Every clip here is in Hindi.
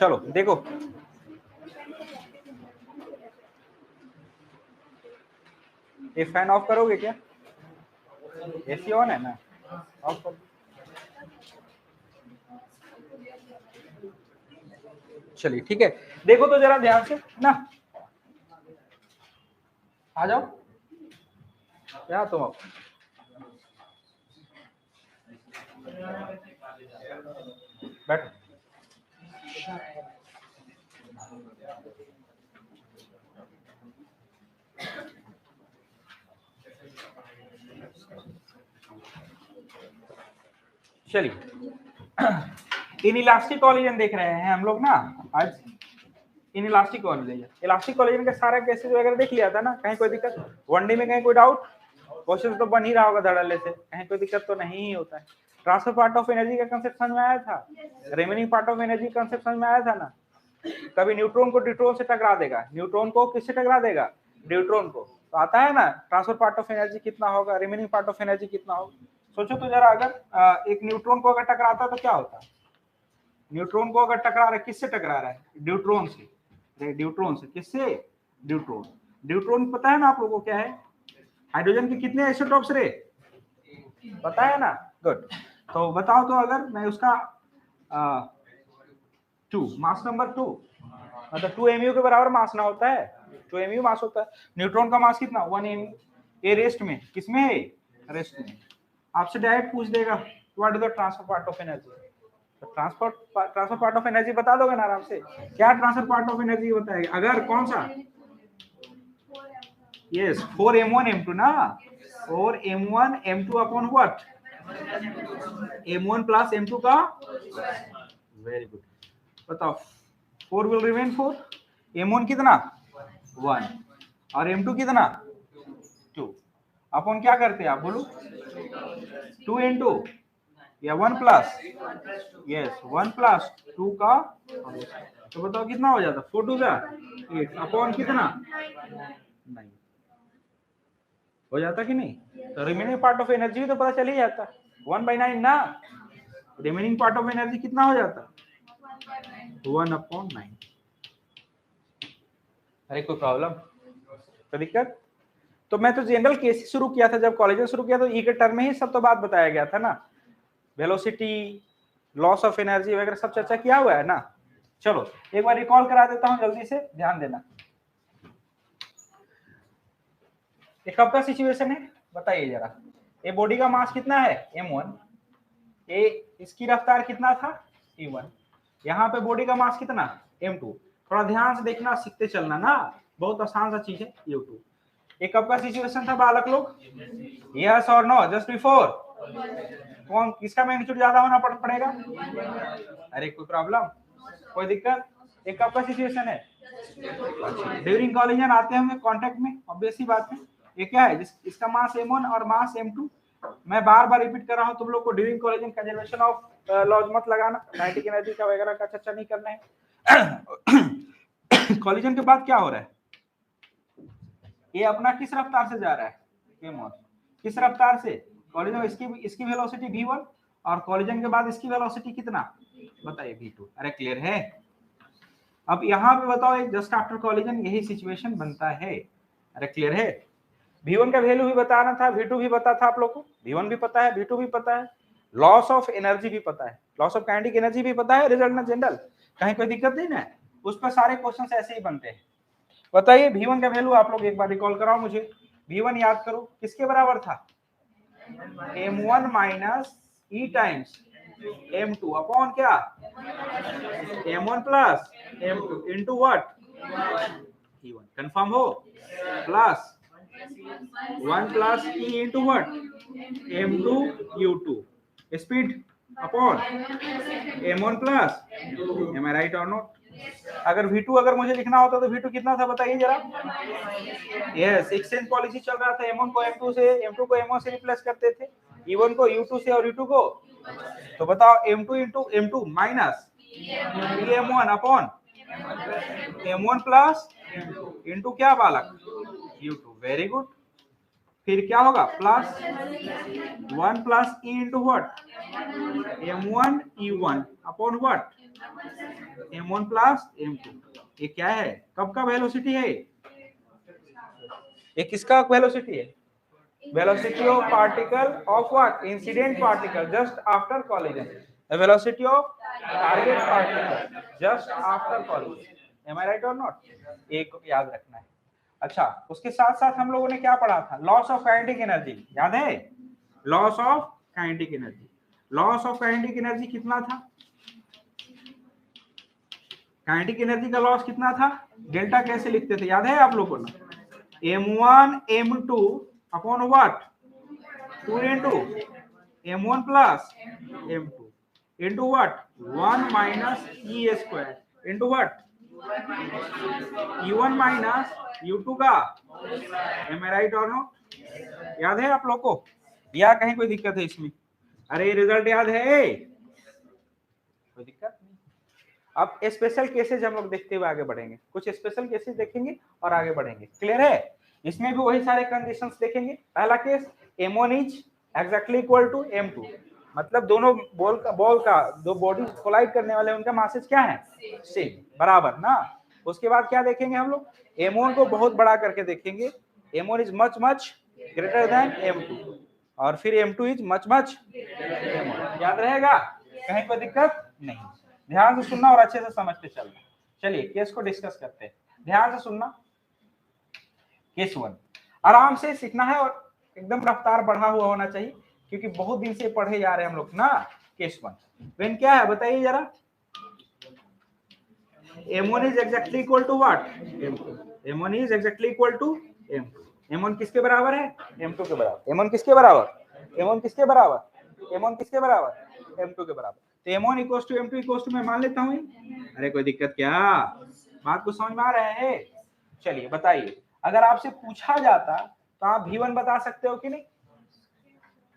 चलो देखो, ये फैन ऑफ करोगे क्या? एसी ऑन है ना, ऑफ कर। चलिए ठीक है, देखो तो जरा ध्यान से ना, आ जाओ क्या तुम अब बैठो। चलिए इनइलास्टिक कोलिजन देख रहे हैं हम लोग ना आज। इनइलास्टिक कोलिजन, इलास्टिक कोलिजन का सारा केसेस वगैरह देख लिया था ना, कहीं कोई दिक्कत वनडे में, कहीं कोई डाउट? क्वेश्चन तो बन ही रहा होगा धड़ल्ले से, कहीं कोई दिक्कत तो नहीं ही होता है। ट्रांसफर पार्ट ऑफ एनर्जी का कंसेप्ट समझ में आया था, remaining part of energy concept समझ में आया था ना। कभी न्यूट्रॉन को ड्यूट्रॉन से टकरा देगा, न्यूट्रॉन को किससे टकरा देगा? ड्यूट्रॉन को। तो आता है ना ट्रांसफर पार्ट ऑफ एनर्जी कितना होगा, रिमेनिंग पार्ट ऑफ एनर्जी कितना होगा। सोचो तो जरा, अगर एक न्यूट्रॉन को अगर टकराता तो क्या होता? न्यूट्रॉन को अगर टकरा रहा है, किससे टकरा रहा है? ड्यूट्रॉन से। ड्यूट्रॉन से किससे? ड्यूट्रॉन। ड्यूट्रॉन पता है ना आप लोगों को क्या है? हाइड्रोजन के कितने आइसोटॉप्स रे? पता है ना, गुड। तो बताओ तो, अगर मैं उसका 2 मास नंबर 2, मतलब 2 mu के बराबर मास ना होता है, 2 mu मास होता है। न्यूट्रॉन का मास कितना? 1 mu। ये रेस्ट में, किसमें है? रेस्ट में। आपसे डायरेक्ट पूछ देगा what is the transfer part of energy, तो ट्रांसफर पार्ट ऑफ एनर्जी बता दोगे ना आराम से। क्या ट्रांसफर पार्ट ऑफ एनर्जी बताएगा? अगर कौन सा? यस, 4m1 m2 ना, 4m1 m2 upon what? m1 plus m2 का। वेरी गुड, बताओ 4 विल रिमेन 4, m1 कितना? 1 और m2 कितना? 2 अपॉन क्या करते हैं आप बोलो? 2 into या 1 प्लस? यस, 1 प्लस 2 का, तो बताओ कितना हो जाता? 4 2 जा 8 अपॉन कितना? 9 हो जाता कि नहीं? तो रिमेनिंग पार्ट ऑफ एनर्जी तो पता चल ही जाता, 1/9 ना। रिमेनिंग पार्ट ऑफ एनर्जी कितना हो जाता? 1/9। अरे कोई प्रॉब्लम, कोई दिक्कत? तो मैं तो जनरल केस शुरू किया था, जब कॉलेज शुरू किया तो ई के टर्म में ही सब तो बात बताया गया था ना, वेलोसिटी, लॉस ऑफ एनर्जी वगैरह सब चर्चा किया हुआ है ना। चलो एक बार रिकॉल करा देता हूं, जल्दी से ध्यान देना। ये कब का सिचुएशन है बताइए जरा। ये बॉडी का मास कितना है? m1। ये इसकी रफ्तार कितना था? v1। यहाँ पे बॉडी का मास कितना? m2। थोड़ा ध्यान से देखना, सीखते चलना ना, बहुत आसान सा चीज है u2। ये कब का सिचुएशन था बालक लोग? यस और नो, जस्ट बिफोर। कौन, किसका मैग्नीट्यूड ज्यादा होना पड़ेगा? अरे कोई प्रॉब्लम, कोई दिक्कत? ये कब का सिचुएशन है? ड्यूरिंग कॉलिजन आते होंगे कांटेक्ट में, ऑब्वियस सी बात है। ये क्या है? इसका मास m1 और मास m2। मैं बार बार रिपीट कर रहा हूं तुम लोग को, during collision conservation of laws मत लगाना, काइनेटिक एनर्जी का वगैरह का चर्चा नहीं करना है। कॉलिजन के बाद क्या हो रहा है? ये अपना किस रफ्तार से जा रहा है? m1 किस रफ्तार से? कॉलिजन, इसकी वेलोसिटी v1 और कॉलिजन के बाद इसकी वेलोसिटी कितना बताइए? v2। अरे क्लियर है? अब यहाँ पे बताओ, जस्ट आफ्टर कॉलिजन यही सिचुएशन बनता है। अरे क्लियर है? v1 का वैल्यू भी बताना था, v2 भी पता था आप लोग को, v1 भी पता है, v2 भी पता है, लॉस ऑफ एनर्जी भी पता है, लॉस ऑफ काइनेटिक एनर्जी भी पता है, रिजल्ट ना जनरल, कहीं कोई दिक्कत नहीं ना। उस पर सारे क्वेश्चन ऐसे ही बनते हैं। बताइए v1 का वैल्यू आप लोग एक बार रिकॉल कराओ मुझे। v1 याद करो किसके बराबर था? m1 minus e times m2 upon क्या? m1 plus m2 into what? e1। Confirm हो? Plus 1 plus e into what? m2 u2 speed upon m1 plus, am I right और नॉट? अगर v2 अगर मुझे लिखना होता तो v2 कितना था बताइए जरा। यस, एक्सचेंज पॉलिसी चल रहा था, m1 को m2 से, m2 को m1 से रिप्लेस करते थे, e1 को u2 से और u2 को, तो बताओ m2 into m2 minus m1 upon m1 plus into क्या बालक? u2। Very good. फिर क्या होगा plus 1 plus e into what m1 e1 upon what m1 plus m2। ये क्या है, कब का वेलोसिटी है, ये किसका वेलोसिटी है, velocity of particle of what incident particle just after collision, the velocity of target particle just after collision, am I right or not, एक याद रखना है। अच्छा, उसके साथ साथ हम लोगों ने क्या पढ़ा था, लॉस ऑफ काइनेटिक एनर्जी, याद है, loss of kinetic energy, loss of kinetic energy कितना था, काइनेटिक एनर्जी का लॉस कितना था, डेल्टा कैसे लिखते थे, याद है आप लोगों को, m1 m2 upon what 2 into m1 plus m2 into what 1 minus e square into what e1 minus u2 का, am I right or no, याद है आप लोग को, या कहीं कोई दिक्कत है इसमें, अरे रिजल्ट याद है, कोई दिक्कत नहीं। अब स्पेशल केसेस हम लोग देखते हुए आगे बढ़ेंगे, कुछ स्पेशल केसेस देखेंगे और आगे बढ़ेंगे, क्लियर है, इसमें भी वही सारे कंडीशंस देखेंगे। पहला case m1 is exactly equal to m2, मतलब दोनों बॉल का दो बॉडी कोलाइड करने वाले उनका मासेज क्या है, सेम, बराबर ना। उसके बाद क्या देखेंगे हम लोग, m1 को बहुत बड़ा करके देखेंगे, m1 is much much greater than m2 और फिर m2 is much much m1, याद रहेगा, कहीं कोई दिक्कत नहीं, ध्यान से सुनना और अच्छे से समझते चलना। चलिए केस को डिस्कस करते हैं, ध्यान से सुनना। केस 1 आराम से सीखना है और एकदम रफ्तार बढ़ा हुआ होना चाहिए, क्योंकि बहुत दिन से पढ़े जा रहे हैं हम लोग ना। केस 1 व्हेन क्या है बताइए जरा, m1 is exactly equal to what m2, m1 is exactly equal to m2, m1 किसके बराबर है, m2 के बराबर, m1 किसके बराबर, m1 किसके बराबर, m1 किसके बराबर, m2 के बराबर, तो m1 equals to m2 equals to मैं मान लेता हूं, अरे कोई दिक्कत क्या, बात को समझ में आ रहा है। चलिए बताइए, अगर आपसे पूछा जाता तो आप v1 बता सकते हो कि नहीं,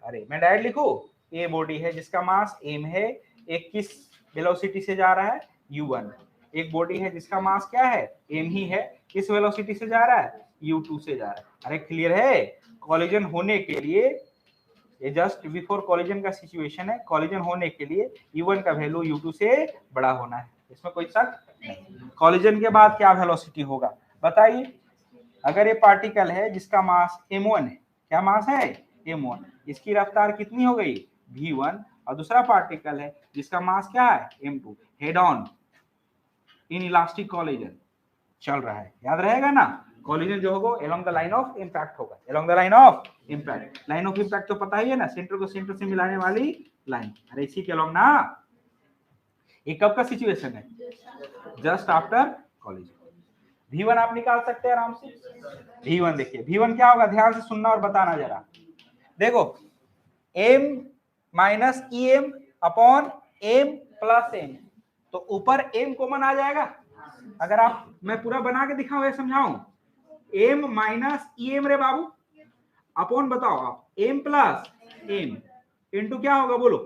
अरे मैं डायरेक्ट लिखूं, ये बॉडी है जिसका मास m है, एक किस वेलोसिटी से जा रहा है u1, एक बॉडी है जिसका मास क्या है m ही है, किस वेलोसिटी से जा रहा है u2 से जा रहा है, अरे क्लियर है। कॉलिजन होने के लिए, ये जस्ट बिफोर कॉलिजन का सिचुएशन है, कॉलिजन होने के लिए u1 का वैल्यू u2 से बड़ा होना है, इसमें कोई शक नहीं। कॉलिजन के बाद क्या वेलोसिटी होगा बताइए, अगर ये पार्टिकल है जिसका मास m1 है, क्या मास है m1, इसकी रफ्तार कितनी हो गई v1, और दूसरा पार्टिकल है जिसका मास क्या है m2, head on inelastic collision चल रहा है, याद रहेगा ना, कॉलिजन जो होगा along the line of impact होगा, along the line of impact, line of impact तो पता ही है ना, सेंटर को सेंटर से मिलाने वाली लाइन, अरे इसी के अलोंग ना। ये कब का सिचुएशन है, जस्ट आफ्टर कॉलिजन। v1 आप निकाल सकते हैं आराम से, v1 देखिए, v1 क्या होगा, ध्यान से सुनना और बताना जरा, देखो m minus em upon m plus m, तो ऊपर m कॉमन आ जाएगा, अगर आप, मैं पूरा बना के दिखाऊं या समझाऊं, m माइनस em रे बाबू, अपॉन बताओ आप m प्लस m इंटू क्या होगा बोलो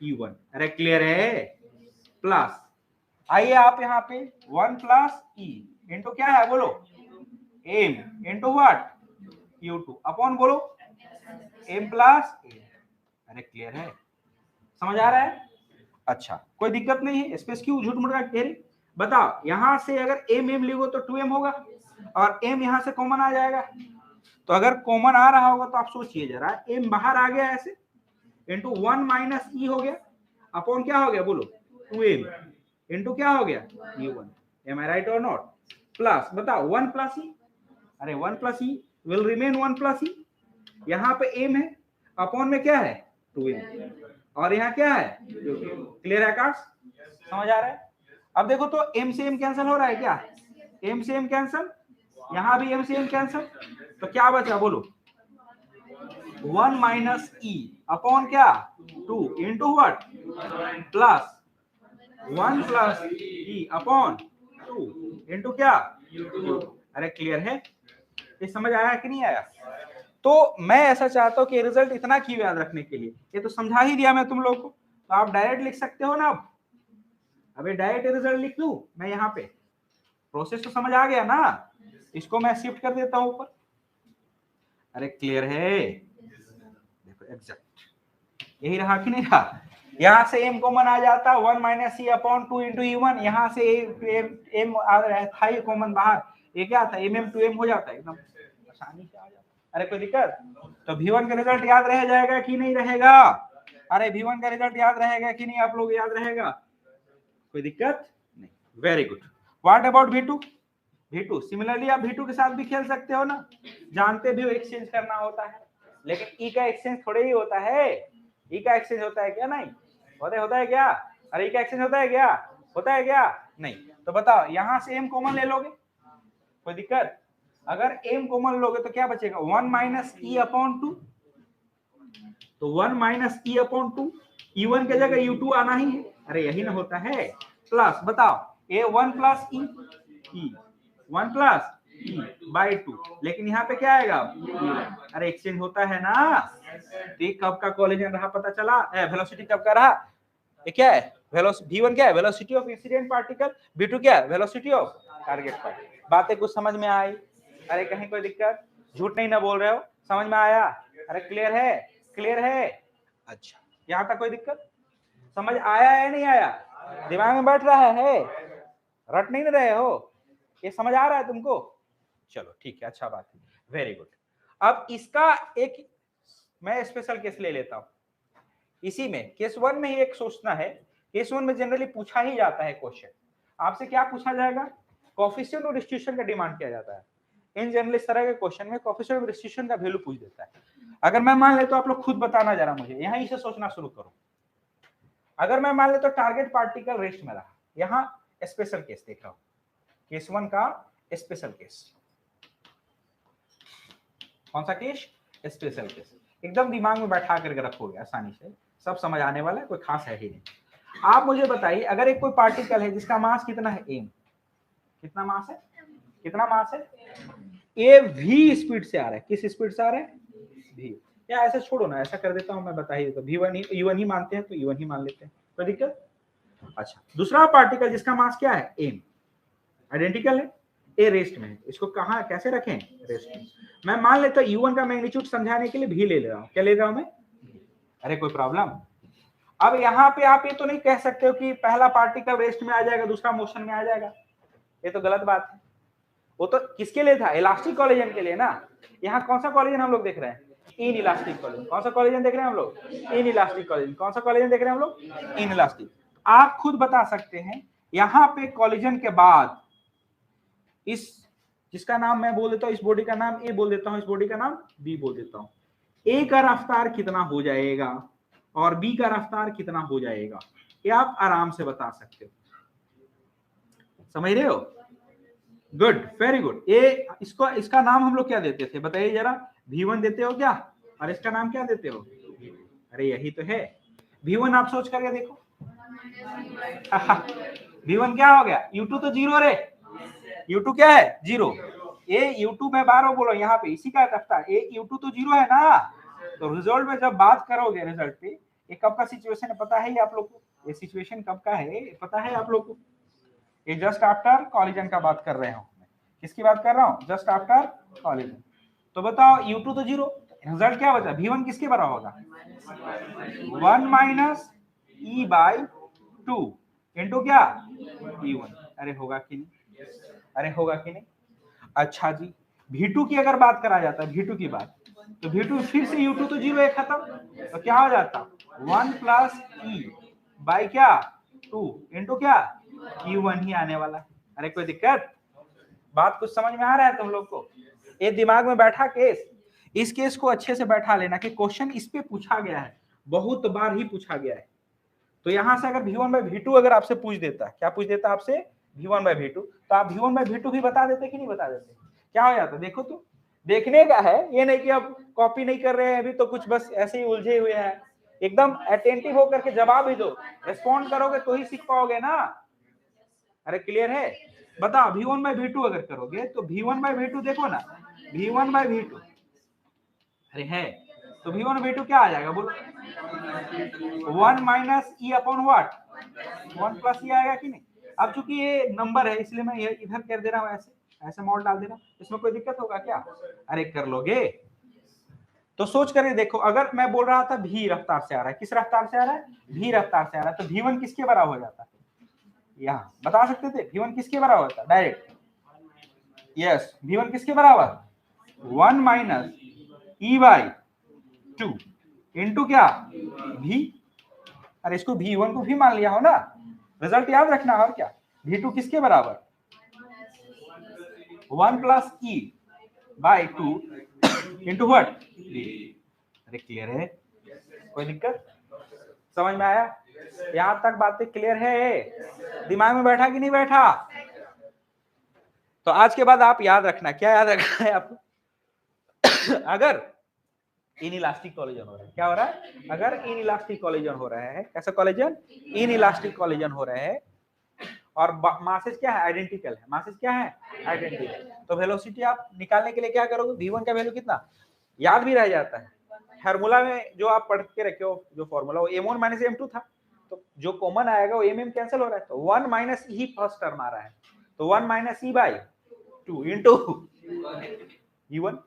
e1, अरे क्लियर है, प्लस आइए आप यहाँ पे 1 प्लस e इंटू क्या है बोलो m into what u2 upon बोलो m प्लस a, अरे क्लियर है, समझ आ रहा है। अच्छा कोई दिक्कत नहीं है, स्पेस क्यों झूठ मूठ का कह रही, बताओ यहां से अगर m लिखो तो 2m होगा और m यहां से कॉमन आ जाएगा, तो अगर कॉमन आ रहा होगा तो आप सोचिए जरा, m बाहर आ गया ऐसे इंटू 1 माइनस e हो गया अपॉन क्या हो गया बोलो 2m इंटू क्या हो गया e1, एम आई राइट और नॉट, प्लस बताओ 1 प्लस e, अरे 1 plus e will remain 1 plus e, यहाँ पे m है अपॉन में क्या है 2m और यहाँ क्या है, क्लियर है आकाश, समझ आ रहा है। अब देखो तो m से m कैंसिल हो रहा है क्या, m से m कैंसिल, यहाँ भी m से m कैंसिल, तो क्या बचा बोलो 1 माइनस e अपॉन क्या 2 into what plus 1 plus e upon 2 into क्या, अरे क्लियर है, ये समझ आया कि नहीं आया। तो मैं ऐसा चाहता हूं कि रिजल्ट इतना क्यों याद रखने के लिए, ये तो समझा ही दिया मैं तुम लोग को, तो आप डायरेक्ट लिख सकते हो ना। अब ये डायरेक्ट रिजल्ट लिख दूं मैं, यहाँ पे प्रोसेस तो समझ आ गया ना, इसको मैं शिफ्ट कर देता हूं ऊपर, अरे क्लियर है, देखो एग्जैक्ट यही रहा कि नहीं रहा। यहाँ से m कॉमन आ जाता 1 minus e upon 2 into E1, यहाँ से m आ रहा है, था कॉमन बाहर, ये क्या था mm टू m हो जाता है, एकदम आसानी से आ जाता। अरे कोई दिक्कत? तो V1 का रिजल्ट याद रह जाएगा कि नहीं रहेगा? अरे V1 का रिजल्ट याद रहेगा कि नहीं, आप लोग याद रहेगा? कोई दिक्कत नहीं, very good. What about V2? V2 similarly आप V2 के साथ भी खेल सकते हो ना, जानते भी हो एक्सचेंज करना होता है, लेकिन E का एक्सचेंज थोड़े ही होता है, E का एक्सचेंज होता है क्या? नहीं होता है क्या? अरे E का एक्सचेंज होता है क्या? होता है क्या? नहीं। तो बताओ यहाँ से m कॉमन ले लोगे, कोई दिक्कत? अगर m कॉमन लोगे तो क्या बचेगा? 1 माइनस ई अपॉन 2, तो 1 माइनस ई अपॉन 2, E1 के जगह U2 आना ही है, अरे यही ना होता है, प्लस बताओ A1 plus E 1 plus E by 2, लेकिन यहाँ पे क्या आएगा? अरे एक्सचेंज होता है ना, तो कब का कोलिजन रहा पता चला, वेलोसिटी कब का रहा, ये क्या है? V1 क्या है? Velocity of incident particle, V2 क्या है? Velocity of target particle. बातें कुछ समझ में आई? अरे कहीं कोई दिक्कत? झूठ नहीं ना बोल रहे हो, समझ में आया? अरे क्लियर है? क्लियर है? अच्छा, यहाँ तक कोई दिक्कत? समझ आया है नहीं आया? दिमाग में बैठ रहा है? रट नहीं रहे हो? ये समझ आ रहा है तुमको? चलो ठीक है, अच्छा बात है, वेरी गुड। अब इसका एक मैं स्पेशल केस ले लेता हूं, इसी में केस 1 में ही एक सोचना है। केस 1 में जनरली पूछा ही जाता है क्वेश्चन, आपसे क्या पूछा जाएगा? कोएफिशिएंट और डिस्ट्रीब्यूशन का डिमांड किया जाता है। इन जनरल इस तरह के क्वेश्चन में कोएफिशिएंट और डिस्ट्रीब्यूशन का वैल्यू पूछ देता है। अगर मैं मान ले तो आप लोग खुद बताना जरा मुझे, यहीं से सोचना शुरू करो। अगर मैं मान ले तो टारगेट पार्टिकल रेस्ट में रहा, यहाँ स्पेशल केस देख रहा हूं, केस 1 का स्पेशल केस। कौन सा केस? Special case. एकदम दिमाग में बैठा करके रखोगे आसानी से, सब समझ आने वाला है, कोई खास है ही नहीं। आप मुझे बताइए, अगर एक कोई पार्टिकल है जिसका मास कितना है? m, कितना मास है? कितना मास है? a v स्पीड से आ रहा है, किस स्पीड से आ रहा है? v। या ऐसे छोड़ो ना, ऐसा कर देता हूं मैं, बता ही देता हूं, v1 ही u1 ही मानते हैं तो u1 ही मान लेते हैं, कोई दिक्कत? अच्छा, दूसरा पार्टिकल जिसका मास क्या है? m, आइडेंटिकल है, ए रेस्ट में है, इसको कहां कैसे रखें? रेस्ट में। मैं मान लेता हूं U1 का मैग्नीट्यूड समझाने के लिए भी ले रहा हूं, क्या ले रहा हूं मैं? अरे कोई प्रॉब्लम? अब यहाँ पे आप ये तो नहीं कह सकते हो कि पहला पार्टिकल रेस्ट में आ जाएगा दूसरा मोशन में आ जाएगा, ये तो गलत बात है। वो तो किसके लिए था? इलास्टिक कोलिजन के लिए ना। यहाँ कौन सा कोलिजन हम लोग देख रहे हैं? In elastic collision. कौन सा कोलिजन देख रहे हैं हम लोग? In elastic collision. कौन सा कोलिजन देख रहे हैं हम लोग? In elastic. आप खुद बता सकते हैं यहाँ पे कोलिजन के बाद इस जिसका नाम मैं बोल देता हूं, इस बॉडी का नाम ए बोल देता हूं, इस बॉडी का नाम बी बोल देता हूं, ए का रफ्तार कितना हो जाएगा और बी का रफ्तार कितना हो जाएगा, ये आप आराम से बता सकते हो। समझ रहे हो? Good, very good. ए इसका नाम हम लोग क्या देते थे बताइए जरा? V1 देते हो क्या? और इसका नाम क्या देते हो? अरे यही तो है। V1 आप सोच करके देखो। V1 क्या हो गया? U2 तो जीरो रे, U2 क्या है? जीरो। ए U2 मैं बार बार बोल रहा हूं, यहाँ पे इसी का रफ्तार ए U2 तो जीरो है ना। तो रिजल्ट में जब बात करोगे रिजल्ट पे, ये कब का सिचुएशन है पता है ही आप लोग को? ये सिचुएशन कब का है पता है आप लोग को? ये जस्ट आफ्टर कॉलिजन का बात कर रहे हो। किसकी बात कर रहा हूँ? Just after collision. तो बताओ U2 तो जीरो, रिजल्ट क्या बचा? V1 किसके बराबर होगा? 1 माइनस ई बाई 2 इंटू क्या? E1। अरे होगा कि नहीं? अरे होगा कि नहीं? अच्छा जी, V2 की अगर बात करा जाता है, V2 की बात, तो V2 फिर से U2 तो जीरो है, खत्म। तो क्या हो जाता? 1 प्लस ई बाई क्या? 2 इंटू क्या? E1 ही आने वाला है। अरे कोई दिक्कत? बात कुछ समझ में आ रहा है तुम लोग को? ये दिमाग में बैठा केस, इस केस को अच्छे से बैठा लेना कि क्वेश्चन इस पे पूछा गया है, बहुत बार ही पूछा गया है। तो यहां से अगर V1 बाई V2 अगर आपसे पूछ देता, क्या पूछ देता आपसे? V1 बाई V2, तो आप V1 बाई V2 भी बता देते कि नहीं बता देते? क्या हो जाता? देखो तो, देखने का है, ये नहीं कि अब कॉपी नहीं कर रहे हैं अभी तो कुछ बस ऐसे ही उलझे हुए हैं। एकदम अटेंटिव होकर के जवाब ही दो, रिस्पॉन्ड करोगे तो ही सीख पाओगे ना। अरे क्लियर है? बताओ V1 बाई V2 अगर करोगे तो V1 बाई V2 देखो ना, V1 बाई V2 अरे है, तो V1 V2 क्या आ जाएगा बोलो? 1 minus e upon what? 1 plus e आएगा कि नहीं? अब चूंकि ये नंबर है इसलिए मैं ये इधर कर दे रहा हूँ, ऐसे ऐसे मॉड डाल दे रहा हूँ, इसमें कोई दिक्कत होगा क्या? अरे कर लोगे, तो सोच करके देखो, अगर मैं बोल रहा था v रफ्तार से आ रहा है, किस रफ्तार से आ रहा है, v रफ्तार से आ रहा है, तो v1 किसके बराबर हो जाता है, यहाँ बता सकते थे v1 किसके बराबर होता है डायरेक्ट, यस v1 किसके बराबर 1 माइनस e बाई 2 इंटू क्या v, अरे इसको v1 को v मान लिया हो ना, रिजल्ट याद रखना। और क्या v2 किसके बराबर 1 plus e by 2 into what, अरे क्लियर है, कोई दिक्कत, समझ में आया, यहां तक बातें क्लियर है, दिमाग में बैठा कि नहीं बैठा। तो आज के बाद आप याद रखना, क्या याद रखना है आपको, अगर इनइलास्टिक कॉलिजन हो रहा है, क्या हो रहा है, अगर इनइलास्टिक कॉलिजन हो रहा है, कैसा कॉलिजन, इनइलास्टिक कॉलिजन हो रहा है, और मासेस क्या है, आइडेंटिकल है, मासेस क्या है, आइडेंटिकल, तो वेलोसिटी आप निकालने के लिए क्या करोगे, v1 का वैल्यू कितना याद भी रह जाता है, फार्मूला में जो आप पढ़ के रखे हो, जो फार्मूला वो m1 माइनस m2 था, तो जो कॉमन आएगा वो m कैंसिल हो रहा है, तो 1 माइनस e फर्स्ट टर्म आ रहा है, तो 1 minus e by 2 into v1,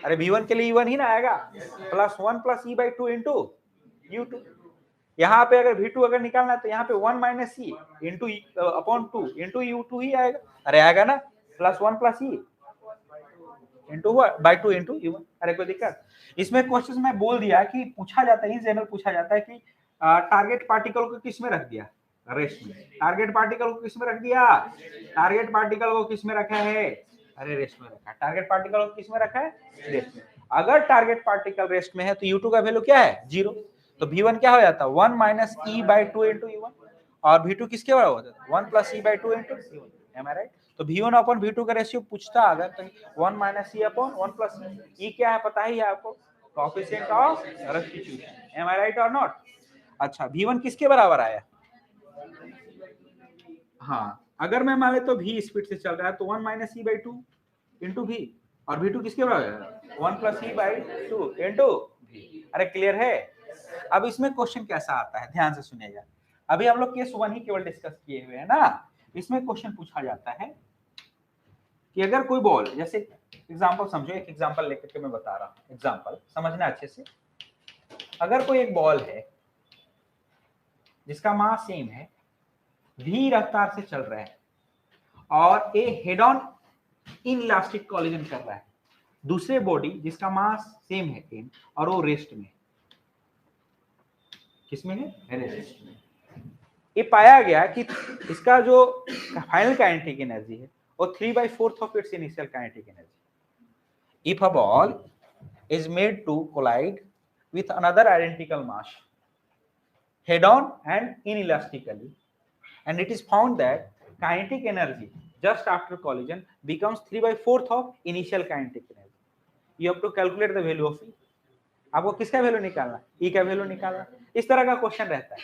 अरे v1 के लिए e1 ही ना आएगा, plus 1 plus e by 2 into u2, यहाँ पे अगर v2 अगर निकालना है तो यहाँ पे 1 minus e into upon 2 into u2 ही आएगा, अरे आएगा ना, plus 1 plus e into by 2 into u1, अरे कोई दिक्कत। इसमें क्वेश्चन में बोल दिया कि पूछा जाता है, इन जनरल पूछा जाता है कि टारगेट पार्टिकल को किस में रख दिया, रेस्ट में, टारगेट पार्टिकल को किस में रख दिया, टारगेट पार्टिकल को किस में रखा है, अरे रेस्ट में रखा है, टारगेट पार्टिकल को किस में रखा है, रेस्ट में, अगर टारगेट पार्टिकल रेस्ट में है तो u2 का वैल्यू क्या है 0, तो v1 क्या हो जाता है 1 minus e by 2 into u1, और v2 किसके बराबर हो जाता है 1 plus e by 2 into u1, am I right. तो v1 अपॉन v2 का रेशियो पूछता अगर तो 1 minus e upon 1 plus e क्या है पता ही है आपको, coefficient of substitution, am I right और नॉट। अच्छा v1 किसके बराबर आया, हाँ अगर मैं मान ले तो v स्पीड से चल रहा है तो 1 minus e by 2 into v, और v2 किसके बराबर है 1 plus e by 2 into v, अरे क्लियर है। अब इसमें क्वेश्चन कैसा आता है, ध्यान से सुनिएगा, अभी हम लोग केस 1 ही केवल डिस्कस किए हुए हैं ना, इसमें क्वेश्चन पूछा जाता है कि अगर कोई बॉल, जैसे एग्जांपल समझो, एक एग्जांपल लेकर के मैं बता रहा हूं, एग्जांपल समझना अच्छे से, अगर कोई एक बॉल है जिसका मास सेम है, v रफ्तार से चल रहा है, और ए हेड ऑन इनइलास्टिक कॉलिजन कर रहा है दूसरे बॉडी जिसका मास सेम है m, और वो रेस्ट में, किसमें है, रेस्ट में, ये पाया गया कि इसका जो फाइनल काइनेटिक एनर्जी है वो 3/4 of its initial kinetic energy. If a ball is made to collide with another identical mass head on and inelastically, and it is found that kinetic energy just after collision becomes 3/4 of initial kinetic energy, you have to calculate the value of E, आपको किसका वैल्यू निकालना, E का वैल्यू निकालना, इस तरह का क्वेश्चन रहता है।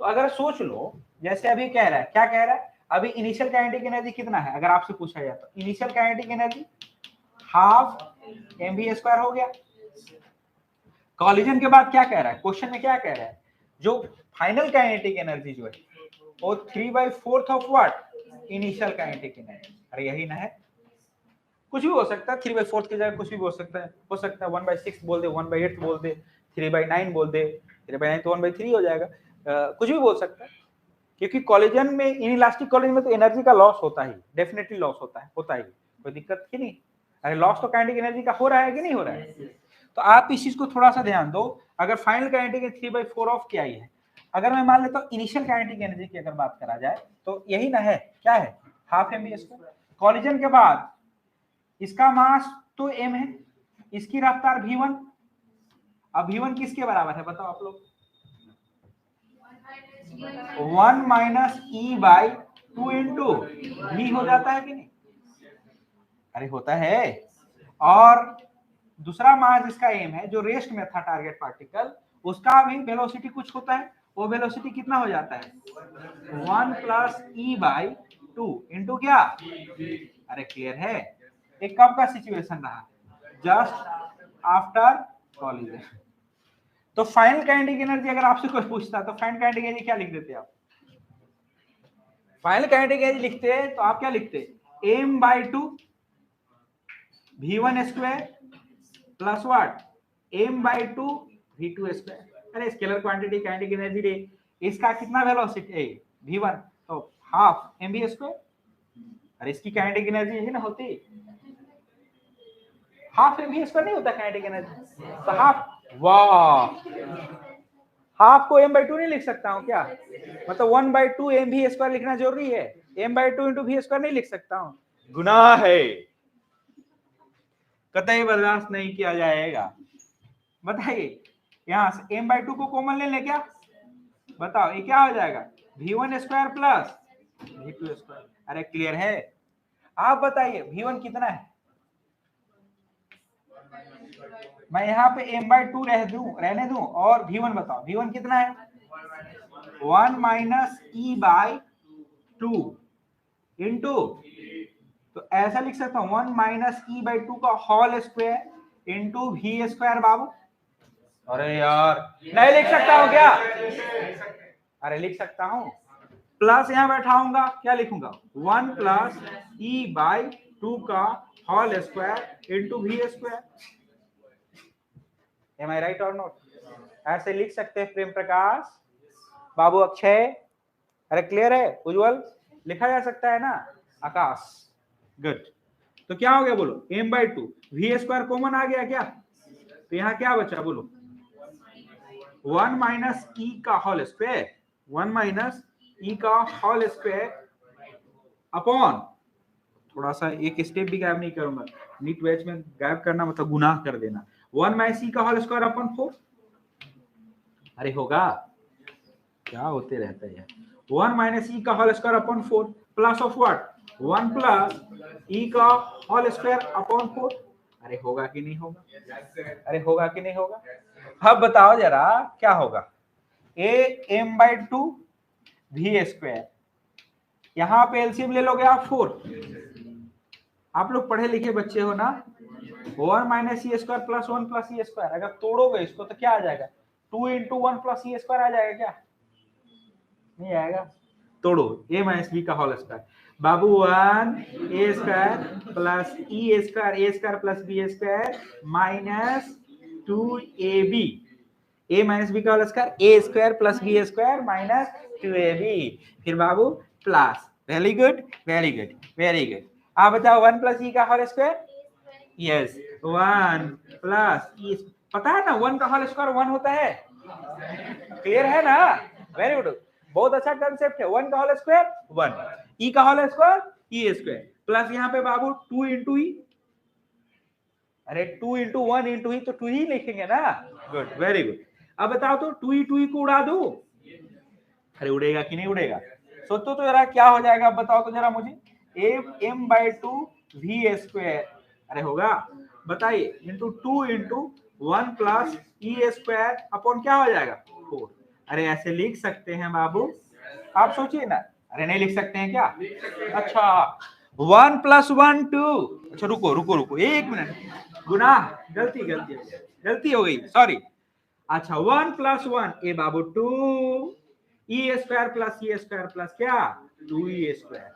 तो अगर सोच लो, जैसे अभी कह रहा है, क्या कह रहा है, अभी इनिशियल काइनेटिक एनर्जी कितना है, अगर आपसे पूछा जाए तो initial kinetic energy half mv² हो गया, कॉलिजन के बाद क्या कह रहा है, क्वेश्चन में क्या कह रहा है, जो फाइनल काइनेटिक एनर्जी जो है वो 3/4 of what, initial kinetic energy, अरे यही ना है, कुछ भी हो सकता है, 3/4 की जगह कुछ भी हो सकता है 1/6 बोल दे, 1/8 बोल दे, 3/9 बोल दे, 3/9 तो 1/3 हो जाएगा, कुछ भी बोल सकता है, क्योंकि कॉलिजन में, इनइलास्टिक कॉलिजन में तो एनर्जी का लॉस होता ही, डेफिनेटली लॉस होता ही, कोई दिक्कत ही नहीं, अरे लॉस तो काइनेटिक एनर्जी का हो रहा है कि नहीं हो रहा है। तो आप इस चीज को थोड़ा सा ध्यान दो, अगर फाइनल काइनेटिक 3/4 ऑफ क्या ही है, अगर मैं मान लेता हूँ इनिशियल काइनेटिक एनर्जी की अगर बात करा जाए तो यही ना है, क्या है, हाफ mv², कॉलिजन के बाद इसका मास तो m है, इसकी रफ्तार v1, अब v1 किसके बराबर है बताओ आप लोग, 1 minus e by 2 into v हो जाता है कि नहीं, अरे होता है, और दूसरा मास जिसका m है, जो रेस्ट में था टारगेट पार्टिकल, उसका भी वेलोसिटी कुछ होता है, वो वेलोसिटी कितना हो जाता है 1 प्लस e बाई 2 इंटू क्या, अरे क्लियर है, एक कब का सिचुएशन रहा, जस्ट आफ्टर कॉलिजन। तो फाइनल काइनेटिक एनर्जी अगर आपसे कोई पूछता तो फाइनल काइनेटिक एनर्जी क्या लिख देते आप, फाइनल काइनेटिक एनर्जी लिखते तो आप क्या लिखते, m/2 v1² plus what m/2 v2 square. अरे स्केलर क्वांटिटी काइनेटिक एनर्जी रे, इसका कितना वेलोसिटी है v1, तो हाफ mv स्क्वायर। अरे इसकी काइनेटिक एनर्जी है ना होती, हाफ mv स्क्वायर नहीं होता काइनेटिक एनर्जी, तो हाफ, वाह, हाफ को m/2 नहीं लिख सकता हूं क्या? मतलब 1/2 mv स्क्वायर लिखना जरूरी है, m/2 इंटू v स्क्वायर नहीं लिख सकता हूं, गुनाह है, कतई बर्दाश्त नहीं किया जाएगा। बताइए यहां से m/2 को कॉमन ले लें क्या? बताओ ये क्या हो जाएगा, v1 square plus v2 square. अरे क्लियर है? आप बताइए v1 कितना है? मैं यहाँ पे m/2 रहने दूं और v1 बताओ, v1 कितना है? 1 माइनस e/2 इंटू, तो ऐसा लिख सकता हूं 1 माइनस e/2 का whole square into v square बाबू। अरे यार नहीं लिख सकता हूं क्या? अरे लिख सकता हूं, प्लस यहां बैठाऊंगा, क्या लिखूंगा 1 प्लस e/2 का whole square into v square. Am I right और नॉट? ऐसे लिख सकते हैं प्रेम प्रकाश बाबू, अक्षय, अरे क्लियर है? उज्जवल, लिखा जा सकता है ना? आकाश, गुड। तो क्या हो गया बोलो, m/2 v स्क्वायर कॉमन आ गया क्या? तो यहाँ क्या बचा बोलो, 1 माइनस ई का होल स्क्वायर, 1 माइनस ई का होल स्क्वायर अपॉन, थोड़ा सा एक स्टेप भी गायब नहीं करूंगा, नीट बैच में गायब करना मतलब गुनाह कर देना, 1 माइनस ई का होल स्क्वायर अपॉन 4। अरे होगा क्या होते रहता है, 1 माइनस ई का whole square upon 4 plus of what, 1 plus e का होल स्क्वायर अपॉन 4। अरे होगा कि नहीं होगा? अरे होगा कि नहीं होगा? अब बताओ जरा क्या होगा, a m/2 v स्क्वायर, यहां पे एलसीएम ले लोगे आप 4, आप लोग पढ़े लिखे बच्चे हो ना, 1 माइनस ई स्क्वायर प्लस 1 प्लस ई स्क्वायर, अगर तोड़ोगे इसको तो क्या आ जाएगा, 2 इंटू 1 प्लस ई स्क्वायर आ जाएगा क्या? नहीं आएगा, तोड़ो a माइनस b का होल स्क्वायर बाबू, 1 a square plus e square, a square plus b square minus 2ab, a minus b का whole square, a square plus b square minus 2ab, फिर बाबू plus, very good very good very good. आप बताओ 1 प्लस e का whole square, yes 1 plus e, पता है ना 1 का होल स्क्वायर 1 होता है, क्लियर है ना? वेरी गुड, बहुत अच्छा कंसेप्ट है, 1 का होल स्क्वायर 1, e का whole square e square plus यहाँ पे बाबू 2 इंटू ई, अरे 2 इंटू 1 इंटू ई तो 2 ही लिखेंगे ना, गुड वेरी गुड। अब बताओ तो 2 को उड़ा दो, अरे उड़ेगा कि नहीं उड़ेगा? सोचो तो जरा क्या हो जाएगा, बताओ तो जरा मुझे, m/2 v स्क्वायर, अरे होगा बताइए, into 2 into 1 plus e square upon क्या हो जाएगा 4। अरे ऐसे लिख सकते हैं बाबू, आप सोचिए ना, अरे नहीं लिख सकते हैं क्या? अच्छा 1 प्लस 1 2, अच्छा रुको रुको रुको एक मिनट, गुनाह, गलती गलती गलती हो गई, सॉरी। अच्छा 1 प्लस 1 ए बाबू 2 ई square plus e square plus क्या 2e स्क्वायर,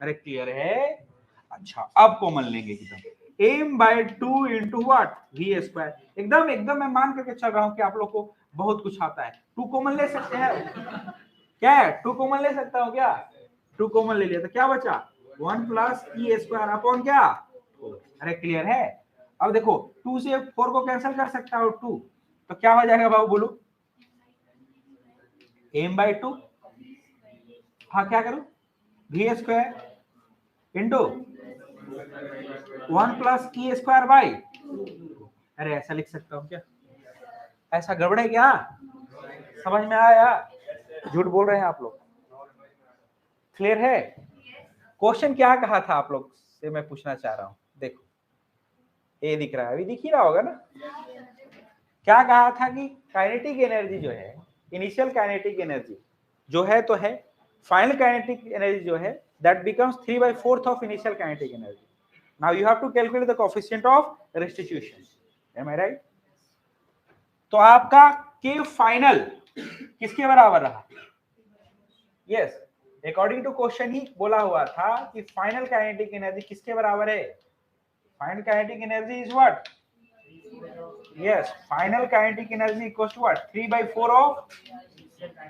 अरे क्लियर है? अच्छा अब कॉमन लेंगे एकदम, m/2 into what v square, एकदम एकदम मैं मान करके चल रहा हूं कि आप लोग को बहुत कुछ आता है, 2 कॉमन ले सकते हैं क्या? है 2 कॉमन ले सकता हूं क्या? 2 कॉमन ले लिया तो क्या बचा 1 प्लस ई स्क्वायर अपॉन क्या 4। अरे क्लियर है? अब देखो 2 से 4 को कैंसिल कर सकता हो 2, तो क्या हो जाएगा बाबू बोलो, m/2, हाँ क्या करूं v square into 1 plus e square by, अरे ऐसा लिख सकता हूं क्या? ऐसा गड़बड़ है क्या? समझ में आया? झूठ बोल रहे हैं आप लोग, क्लियर है? क्वेश्चन क्या कहा था आप लोग से मैं पूछना चाह रहा हूं, देखो ये दिख रहा है, अभी दिख ही रहा होगा ना, क्या कहा था कि काइनेटिक एनर्जी जो है, इनिशियल काइनेटिक एनर्जी जो है तो है, फाइनल काइनेटिक एनर्जी जो है that becomes 3/4 of initial kinetic energy. Now you have to calculate the coefficient of restitution. Am I right? तो आपका के फाइनल किसके बराबर रहा? यस, अकॉर्डिंग टू क्वेश्चन ही बोला हुआ था कि फाइनल काइनेटिक एनर्जी किसके बराबर है? Final kinetic energy is what Yes, final kinetic energy equals to what? 3/4 of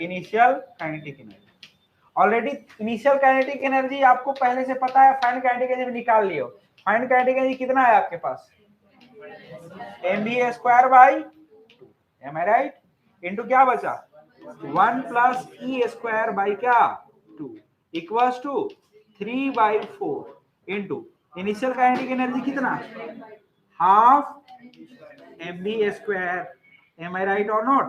initial kinetic energy. Already initial kinetic energy आपको पहले से पता है, फाइनल काइनेटिक एनर्जी निकाल लियो। फाइनल काइनेटिक एनर्जी कितना है आपके पास? mv²/2, am I right? Into क्या बचा? 1 + e² क्या? 2 equals to 3/4 into initial kinetic energy कितना? Half mv²। Am I right और नॉट?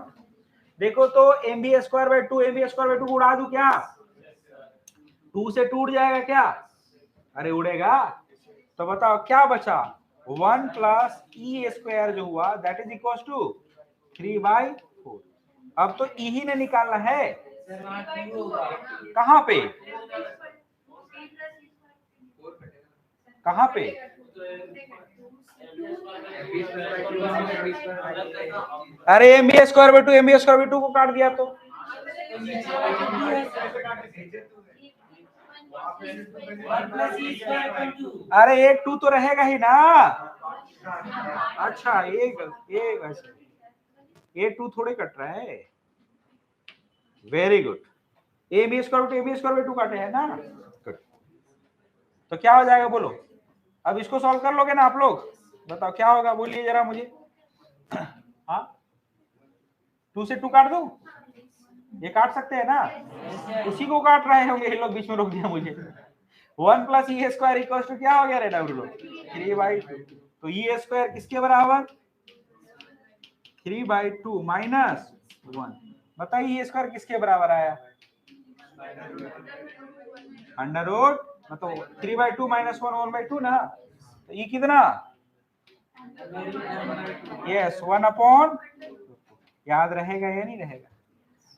देखो तो mv²/2, mv²/2 उड़ा दूं क्या? 2 से टूट जाएगा क्या? अरे उड़ेगा। तो बताओ क्या बचा? 1 + e² जो हुआ दैट इज इक्वल टू 3/4। अब तो ई ही ने निकालना है। कहां पे? कहां पे? अरे mv²/2 को काट दिया तो अरे एक 2 तो रहेगा ही ना। अच्छा एक ऐसे ये 2 थोड़े कट रहा है। Very good. mv²/2 काटे है ना। गुड। तो क्या हो जाएगा बोलो? अब इसको सॉल्व कर लोगे ना आप लोग? बताओ क्या होगा, बोलिए जरा मुझे। हाँ 2 से 2 काट दो? ये काट सकते हैं ना? उसी को काट रहे होंगे ये लोग, बीच में रोक दिया मुझे। 1 + e² इक्वल्स टू क्या हो गया रे डब्ल्यू? 3/2। तो e² किसके बराबर? 3/2 माइनस 1। बताइए e² किसके बराबर आया? अंडर रूट मतलब 3/2 माइनस 1 1/2 ना। तो ये कितना? यस 1/। याद रहेगा या नहीं रहेगा?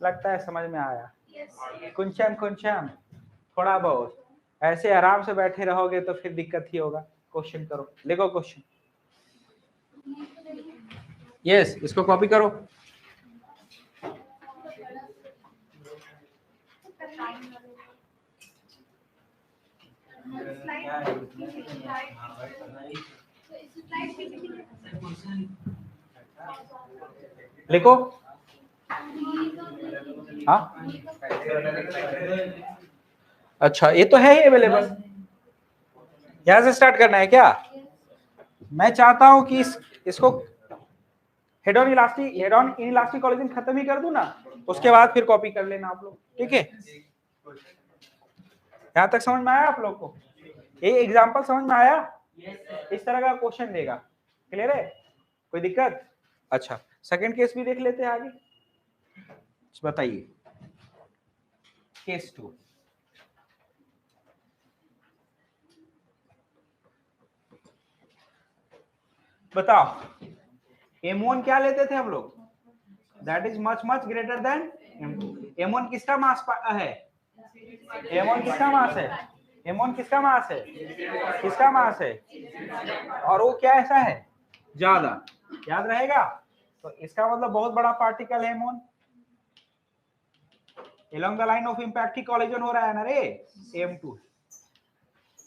लगता है समझ में आया। कुंचम थोड़ा बहुत। ऐसे आराम से बैठे रहोगे तो फिर दिक्कत ही होगा। क्वेश्चन करो, लिखो क्वेश्चन। यस इसको कॉपी करो। लिखो। हाँ अच्छा ये तो है ही अवेलेबल। यहां से स्टार्ट करना है क्या? मैं चाहता हूं कि इसको हेड ऑन इलास्टिक कॉलेजन खत्म ही कर दूं ना, उसके बाद फिर कॉपी कर लेना आप लोग। ठीक है, यहां तक समझ में आया आप लोग को? ये एग्जांपल समझ में आया? इस तरह का क्वेश्चन देगा। क्लियर है? कोई दिक्कत? अच्छा सेकंड केस भी देख लेते हैं आगे। बताइए केस 2। बताओ m1 क्या लेते थे हम लोग? That is much greater than m2। m1 किसका मास है? m1 किसका मास है? m1 किसका मास है? किसका मास है? और वो क्या ऐसा है? ज्यादा। याद रहेगा? तो इसका मतलब बहुत बड़ा पार्टिकल है m1। along the line of impact he collision हो रहा है ना रे m2।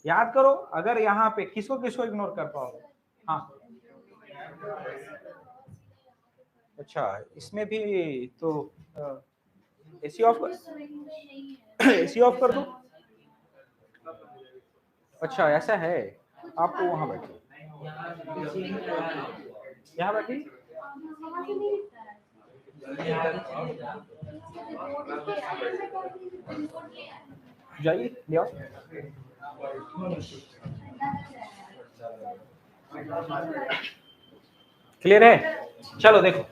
याद करो, अगर यहाँ पे किसको किसको इग्नोर कर पाओगे? हाँ अच्छा इसमें भी तो एसी ऑफ एसी ऑफ कर दो। अच्छा ऐसा है, आप तो वहां बैठे, यहाँ बैठे जाइए ले आओ। क्लियर है? चलो देखो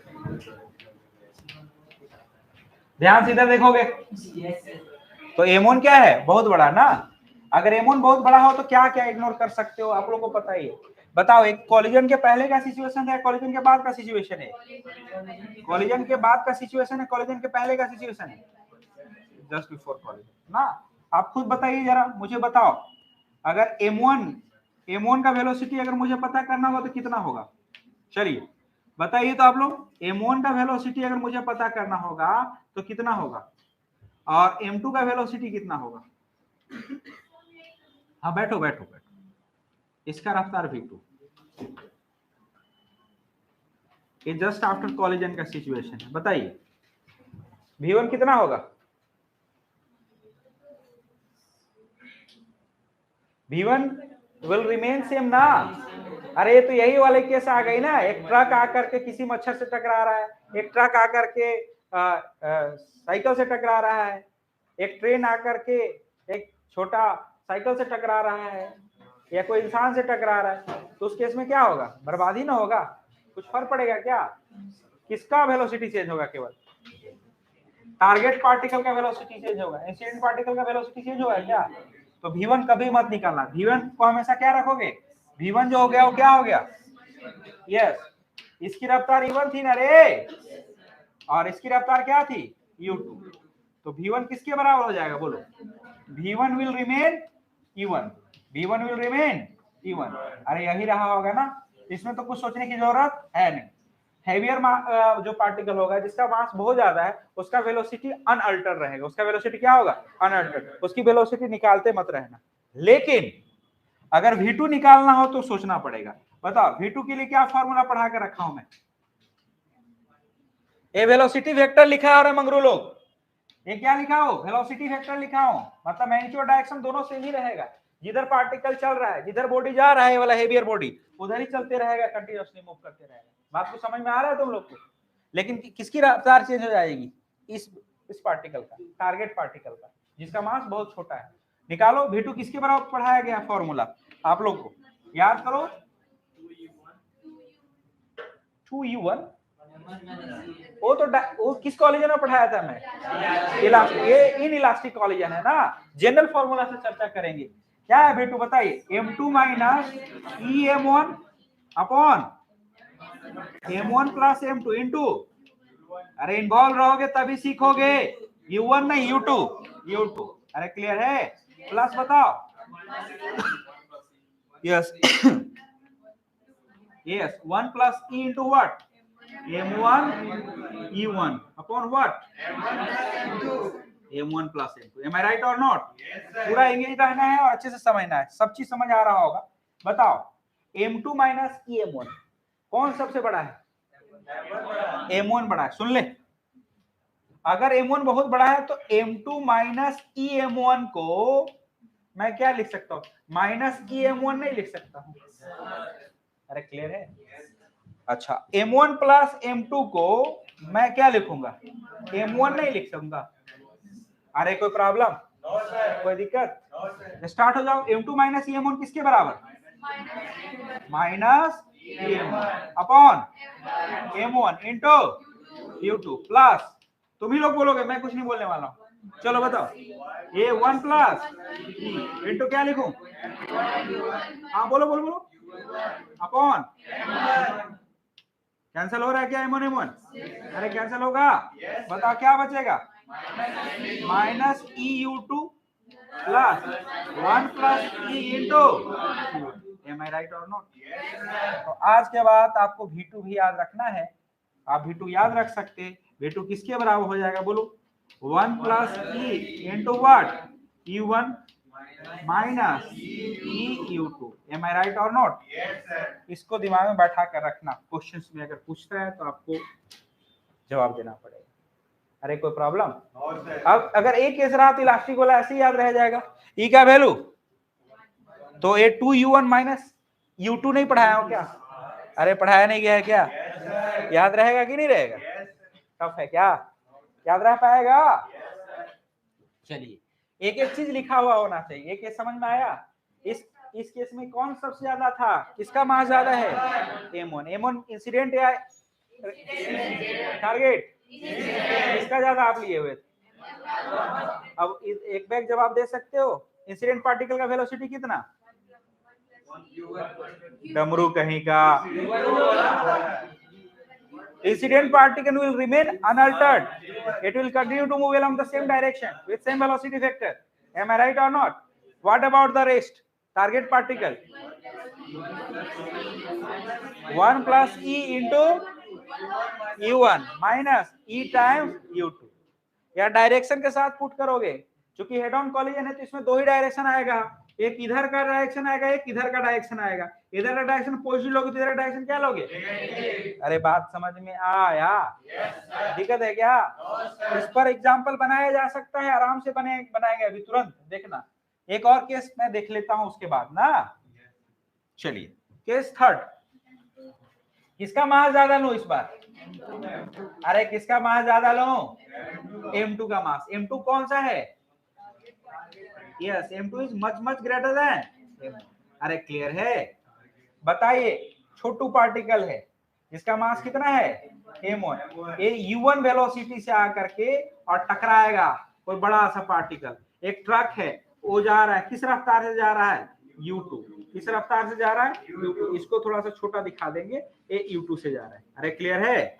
ध्यान से इधर देखोगे तो m1 क्या है? बहुत बड़ा ना। अगर m1 बहुत बड़ा हो तो क्या क्या इग्नोर कर सकते हो आप लोगों को पता ही है। बताओ एक कॉलिजन के पहले का सिचुएशन है, कॉलिजन के बाद का सिचुएशन है? कॉलिजन के बाद का सिचुएशन है, कॉलिजन के पहले का सिचुएशन है? जस्ट बिफोर कॉलिजन ना। आप खुद बताइए जरा, मुझे बताओ अगर m1 का वेलोसिटी अगर मुझे पता करना होगा तो कितना होगा? चलिए बताइए तो आप लोग, m1 का वेलोसिटी अगर मुझे पता करना होगा तो कितना होगा, और m2 का वेलोसिटी कितना होगा? हाँ बैठो बैठो बैठो। इसका रफ्तार v2, ये जस्ट आफ्टर कॉलिजन का सिचुएशन है। बताइए V1 कितना होगा? V1 विल रिमेन सेम ना। अरे तो यही वाले केस आ गई ना, एक ट्रक आकर के किसी मच्छर से टकरा रहा है, एक ट्रक आकर के साइकिल से टकरा रहा है, एक ट्रेन आकर के एक छोटा साइकिल से टकरा रहा है, या कोई इंसान से टकरा रहा है, तो उस केस में क्या होगा? बर्बादी ना होगा? कुछ फर्क पड़ेगा क्या? किसका वेलोसिटी चेंज होगा? केवल टारगेट पार्टिकल का वेलोसिटी चेंज होगा, इंसिडेंट पार्टिकल का वेलोसिटी चेंज होगा क्या? तो V1 कभी मत निकालना। V1 को हमेशा क्या रखोगे? V1 जो हो गया वो क्या हो गया? यस, इसकी रफ्तार E1 थी ना रे, और इसकी रफ्तार क्या थी? U2। तो V1 किसके बराबर हो जाएगा? बोलो। V1 will remain E1, V1 will remain E1। अरे यही रहा होगा ना, इसमें तो कुछ सोचने की जरूरत है नहीं। हेवियर जो पार्टिकल होगा जिसका मास बहुत ज्यादा है, उसका वेलोसिटी अनअल्टर्ड रहेगा। उसका वेलोसिटी क्या होगा? अनअल्टर्ड। उसकी वेलोसिटी निकालते मत रहना। लेकिन अगर V2 निकालना हो तो सोचना पड़ेगा। बताओ V2 के लिए क्या फॉर्मूला पढ़ा कर रखा हूं मैं? ये वेलोसिटी वेक्टर लिखा है और मंगरू लोग, ये क्या लिखा हो? वेलोसिटी वेक्टर लिखा हो। मतलब मैग्नीट्यूड डायरेक्शन दोनों सेम ही रहेगा। जिधर पार्टिकल चल रहा है, जिधर बॉडी जा रहा है वाला हेवियर बॉडी, उधर ही चलते रहेगा, कंटिन्यूअसली मूव करते रहेगा। बात को समझ में आ रहा है तुम लोग को? लेकिन किसकी रफ्तार चेंज हो जाएगी? इस पार्टिकल का, टारगेट पार्टिकल का, जिसका मास बहुत छोटा है। निकालो V2 किसके बराबर पढ़ाया गया फॉर्मूला आप लोग को, याद करो। 2U1 वो किस कॉलेजन में पढ़ाया था मैं? इलास्टिक। ये इन इलास्टिक कॉलेजन है ना। जनरल फॉर्मूला से चर्चा करेंगे। क्या है बेटू बताइए? M2 minus EM1 upon M1 plus M2 into, अरे इन्वॉल्व रहोगे तभी सीखोगे। U1 नहीं U2। अरे क्लियर है? प्लस बताओ। Yes yes, 1 plus E into what? M1 E1 upon what? M1 plus M2। Am I right और नॉट? पूरा इंग्लिश रहना है और अच्छे से समझना है, सब चीज समझ आ रहा होगा। बताओ M2 माइनस EM1 कौन सबसे बड़ा है? M1 बड़ा है। सुन ले, अगर M1 बहुत बड़ा है तो M2 माइनस EM1 को मैं क्या लिख सकता हूं? माइनस EM1 नहीं लिख सकता हूं। अरे क्लियर है? अच्छा, M1 प्लस M2 को मैं क्या लिखूंगा? M1 नहीं लिख सकूंगा। अरे कोई प्रॉब्लम? कोई दिक्कत? स्टार्ट हो जाओ। M2 माइनस EM1 किसके बराबर? Minus EM1 upon M1 into U2 plus, तुम ही लोग बोलोगे, मैं कुछ नहीं बोलने वाला हूं। चलो बताओ, ये 1 प्लस इंटू क्या लिखूं? हाँ बोलो बोलो बोलो। अपॉन, कैंसिल हो रहा है क्या M1 M1? अरे कैंसिल होगा। बताओ क्या बचेगा? Minus EU2 plus 1 plus E into. Am I right और नॉट? तो आज के बाद आपको V2 भी याद रखना है। आप V2 याद रख सकते। V2 किसके बराबर हो जाएगा? बोलो। 1 plus E into what? U1 minus EU2। Am I right और नॉट? इसको दिमाग में बैठा कर रखना। क्वेश्चंस में अगर पूछता है तो आपको जवाब देना पड़ेगा। अरे कोई प्रॉब्लम? अब अगर एक केस रहा तो इलास्टिक वाला ऐसे ही याद रह जाएगा। E का वैल्यू तो ये 2U1 माइनस U2 नहीं पढ़ाया हो क्या? अरे पढ़ाया नहीं गया है क्या? याद रहेगा कि नहीं रहेगा? टफ है क्या? याद रह पाएगा? चलिए, एक एक चीज लिखा हुआ होना चाहिए। एक समझ में आया? इस केस में कौन सबसे ज्यादा था? किसका मास ज्यादा है? M1 इंसिडेंट या टारगेट? किसका ज्यादा आप लिए हुए थे? अब एक बैग जवाब दे सकते हो। इंसिडेंट पार्टिकल का वेलोसिटी कितना? डमरू कहीं का। Incident particle will remain unaltered. It will continue to move along the same direction with same velocity vector. Am I right or not? What about the rest? Target particle 1 plus E into U1 minus E times U2। या डायरेक्शन के साथ पुट करोगे, क्योंकि हेड ऑन कॉलिजन है तो इसमें दो ही डायरेक्शन आएगा। एक इधर का डायरेक्शन आएगा, एक इधर का डायरेक्शन आएगा। इधर का डायरेक्शन पॉजिटिव लोगे तो इधर का डायरेक्शन क्या लोगे? अरे बात समझ में आया? दिक्कत है क्या? इस पर एग्जाम्पल बनाया जा सकता है, आराम से बनाएंगे अभी तुरंत, देखना। एक और केस मैं देख लेता हूं उसके बाद ना। चलिए केस थर्ड, किसका मास ज्यादा लूं इस बार? अरे किसका मास ज्यादा लूं? M2 का मास। M2 कौन सा है? Yes, M2 is much much greater than. अरे क्लियर है? बताइए, छोटू पार्टिकल है जिसका मास कितना है? M1। ये U1 वेलोसिटी से आकर के और टकराएगा कोई बड़ा सा पार्टिकल। एक ट्रक है, वो जा रहा है, किस रफ्तार से जा रहा है? U2। किस रफ्तार से जा रहा है? U2। इसको थोड़ा सा छोटा दिखा देंगे, ये U2 से जा रहा है। अरे क्लियर है?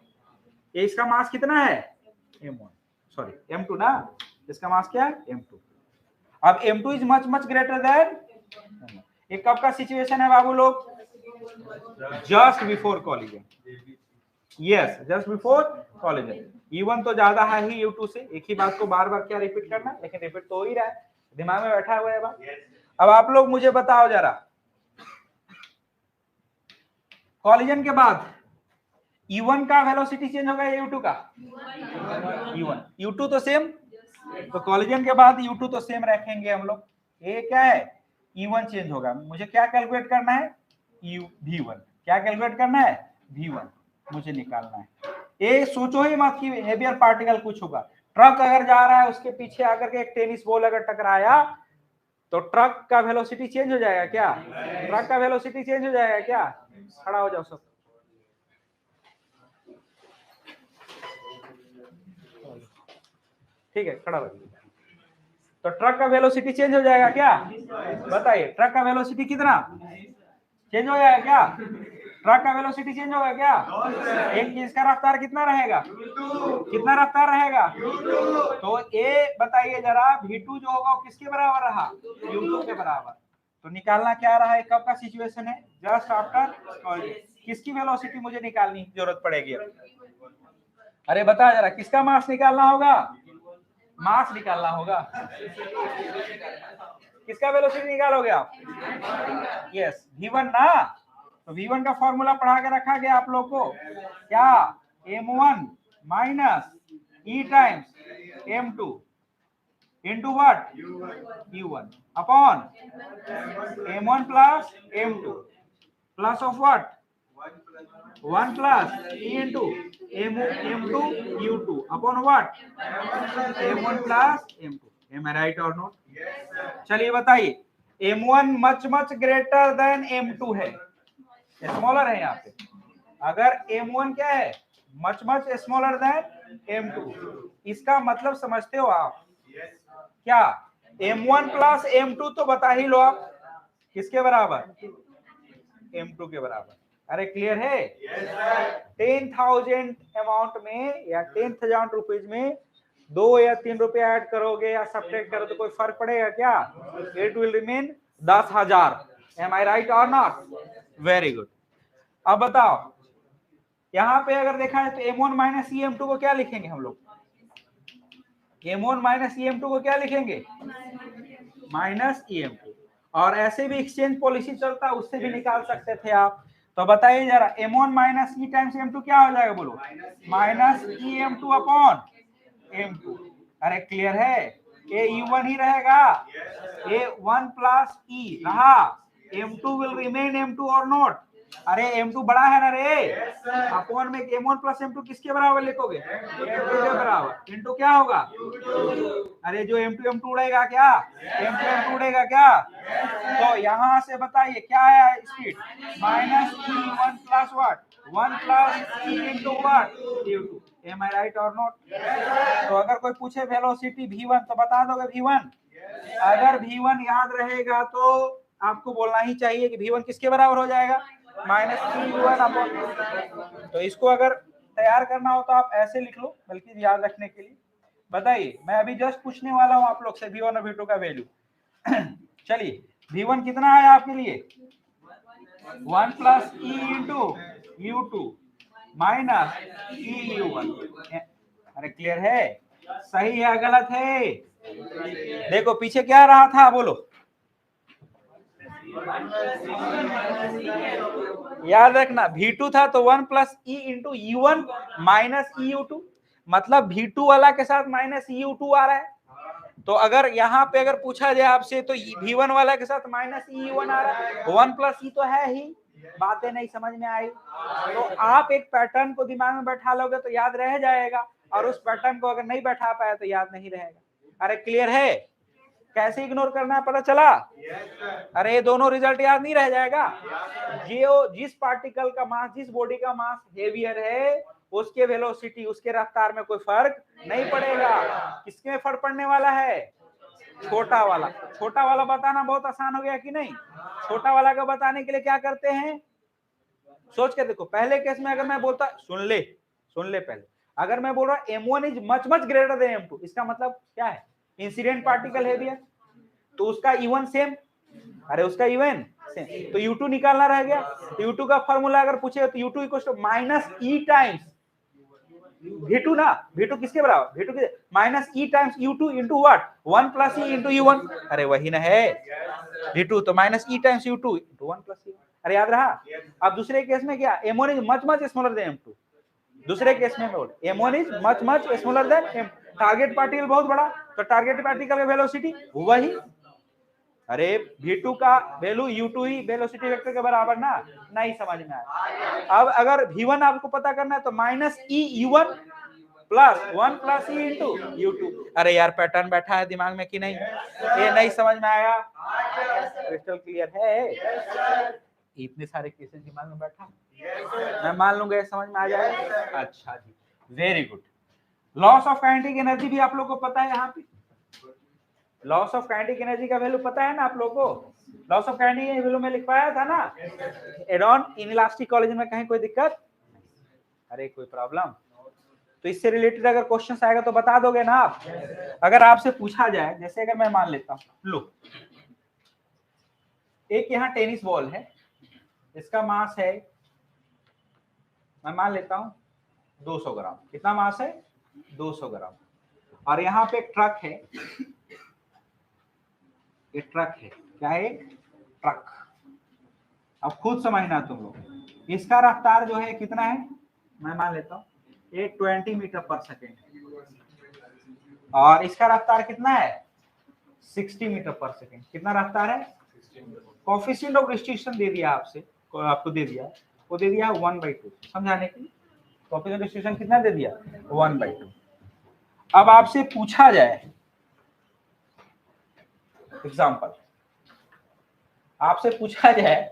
ये इसका मास कितना है? M1, सॉरी M2 ना, इसका मास क्या है? M2। अब M2 is much much greater than. ये कब का सिचुएशन है बाबू लोग? Just before collision. Yes, just before collision. E1 तो ज्यादा है ही U2 से। एक ही बात को बार बार क्या रिपीट करना, लेकिन रिपीट तो हो ही रहा है, दिमाग में बैठा हुआ है बात। अब आप लोग मुझे बताओ जरा, कॉलिजन के बाद E1 का वेलोसिटी चेंज होगा या U2 का? E1। U2 तो सेम, तो कॉलिजन के बाद U2 तो सेम रखेंगे हम लोग। ये क्या है? E1 चेंज होगा। मुझे क्या कैलकुलेट करना है? V1। क्या कैलकुलेट करना है? V1 मुझे निकालना है। ये सोचो ही मत कि हेवियर पार्टिकल कुछ होगा। ट्रक अगर जा रहा है, उसके पीछे आकर के एक टेनिस बॉल अगर टकराया तो ट्रक का वेलोसिटी चेंज हो जाएगा क्या? ट्रक का वेलोसिटी चेंज हो जाएगा क्या? खड़ा हो जाओ सब। ठीक है, खड़ा रहिए। तो ट्रक का वेलोसिटी चेंज हो जाएगा क्या? बताइए, ट्रक का वेलोसिटी कितना चेंज हो जाएगा क्या? ट्रक का वेलोसिटी चेंज होगा क्या? एक चीज का रफ्तार कितना रहेगा? कितना रफ्तार रहेगा? तो ये बताइए जरा, V2 जो होगा वो किसके बराबर रहा? U2 के बराबर। तो निकालना क्या रहा है? कब का सिचुएशन है? Just after. किसकी वेलोसिटी मुझे निकालनी जरूरत पड़ेगी? अरे बता जरा, किसका मास निकालना होगा? मास निकालना होगा। किसका वेलोसिटी निकालोगे आप? यस, V1 ना। तो V1 का फॉर्मूला पढ़ा के रखा गया आप लोग को, क्या? M1 minus E times M2 into what? U1 upon M1 plus M2 plus of what? 1 plus E into M2 U2 upon what? M1 plus M2। Am I right or not? चलिए बताइए, M1 much much greater than M2 है, स्मॉलर है यहाँ पे। अगर M1 क्या है? Much much smaller than M2, इसका मतलब समझते हो आप क्या? M1 प्लस M2 तो बता ही लो आप, किसके बराबर? M2 के बराबर। अरे क्लियर है? 10,000 अमाउंट में या 10,000 रुपीज में 2 या 3 रुपए ऐड करोगे या सब्ट्रैक्ट करो तो कोई फर्क पड़ेगा क्या? It will remain 10,000। Am I right और नॉट? Very good. अब बताओ, यहाँ पे अगर देखा है तो M1 माइनस EM2 को क्या लिखेंगे हम लोग? M1 माइनस EM2 को क्या लिखेंगे? Minus EM2। और ऐसे भी एक्सचेंज पॉलिसी चलता है, उससे भी निकाल सकते थे आप। तो बताइए जरा, M1 minus E times M2 क्या हो जाएगा बोलो? Minus EM2 upon M2। अरे क्लियर है? ये U1 ही रहेगा, ये 1 प्लस E रहा, M2 विल रिमेन M2 और नॉट। अरे M2 बड़ा है ना रे, अपॉन में M1 प्लस M2 किसके बराबर लिखोगे? M2 के बराबर। इनटू क्या होगा? अरे जो M2 M2 उड़ेगा क्या? M2 M2 उड़ेगा क्या? तो यहाँ से बताइए क्या है speed? Minus E1 plus what? 1 plus E into what? U2। Am I right or not? तो अगर कोई पूछे वेलोसिटी V1 तो बता दोगे V1? अगर V1 याद रहेगा तो आपको बोलना ही चाहिए कि V1 किसके बराबर हो जाएगा? Minus E1 upon. तो इसको अगर तैयार करना हो तो आप ऐसे लिख लो, बल्कि याद रखने के लिए। बताइए, मैं अभी जस्ट पूछने वाला हूं आप लोग से V1 और V2 का वैल्यू। चलिए, V1 कितना है आपके लिए? 1 plus E into U2 minus E U1। अरे क्लियर है? सही है गलत है? देखो पीछे क्या रहा था बोलो? याद रखना V2 था तो 1 plus e into U1 minus EU2, मतलब V2 वाला के साथ माइनस EU2 आ रहा है। तो अगर यहाँ पे अगर पूछा जाए आपसे तो V1 वाला के साथ माइनस EU1 आ रहा है, 1 प्लस ई तो है ही। बातें नहीं समझ में आई तो आप एक पैटर्न को दिमाग में बैठा लोगे तो याद रह जाएगा, और उस पैटर्न को अगर नहीं बैठा पाया तो याद नहीं रहेगा। अरे क्लियर है? कैसे इग्नोर करना है पता चला? अरे ये दोनों रिजल्ट याद नहीं रह जाएगा। जिस पार्टिकल का मास, जिस बॉडी का मास हेवियर है, उसके वेलोसिटी, उसके रफ्तार में कोई फर्क नहीं पड़ेगा। किसके में फर्क पड़ने वाला है? छोटा वाला। छोटा वाला बताना बहुत आसान हो गया कि नहीं? छोटा वाला को बताने के लिए क्या करते हैं, सोच के देखो। पहले केस में अगर मैं बोलता, सुन ले पहले, अगर मैं बोल रहा M1 is much much greater than M2, इसका मतलब क्या है? इंसिडेंट पार्टिकल हेवियर, तो उसका E1 सेम, अरे उसका E1 सेम, तो U2 निकालना रह गया। तो U2 का फॉर्मूला अगर पूछे तो U2 equal to minus e times V2 ना, V2 किसके बराबर? V2 के minus e times U2 into what? 1 plus e into U1। अरे वही ना है V2, तो minus e times U2 into 1 plus e. अरे याद रहा? अब दूसरे केस में क्या? M1 is much much smaller than M2। दूसरे केस में बोल M1 is much much smaller than M। Target particle बहुत बड़ा, तो टारगेट पार्टिकल का वेलोसिटी वही। अरे V2 का वैल्यू U2 ही वेलोसिटी वेक्टर के बराबर ना, नहीं समझ में आया। अब अगर V1 आपको पता करना है तो माइनस ई U1 plus 1 plus e into U2। अरे यार पैटर्न बैठा है दिमाग में कि नहीं? ये नहीं समझ में आया? क्रिस्टल क्लियर है? इतने सारे केसेस दिमाग में बैठा, मैं मान लूंगा ये समझ में आ जाएगा। अच्छा जी, very good. Loss of kinetic energy भी आप लोग को पता है। यहाँ पे लॉस ऑफ काइनेटिक एनर्जी का वैल्यू पता है ना आप लोग को? लॉस ऑफ काइनेटिक वैल्यू में लिख पाया था ना? एरॉन इनइलास्टिक कॉलेज में कहीं कोई दिक्कत? अरे कोई प्रॉब्लम? तो इससे रिलेटेड अगर क्वेश्चन आएगा तो बता दोगे ना आप? अगर आपसे पूछा जाए, जैसे अगर मैं मान लेता हूं, लो एक यहाँ टेनिस बॉल है, इसका मास है, मैं मान लेता हूं 200 ग्राम। कितना मास है? 200 ग्राम। और यहाँ पे एक ट्रक है, एक ट्रक है। क्या है? ट्रक। अब खुद समझना तुम लोग, इसका रफ्तार जो है कितना है? मैं मान लेता हूँ 20 मीटर पर सेकेंड, और इसका रफ्तार कितना है? 60 मीटर पर सेकेंड। कितना रफ्तार है? कोएफिशिएंट ऑफ डिस्ट्रीब्यूशन दे दिया आपसे, आपको दे दिया, वो दे दिया 1/2 समझाने के लिए। कोएफिशिएंट ऑफ डिस्ट्रीब्यूशन कितना दे दिया? 1/2। अब आपसे पूछा जाए, एग्जाम्पल आपसे पूछा जाए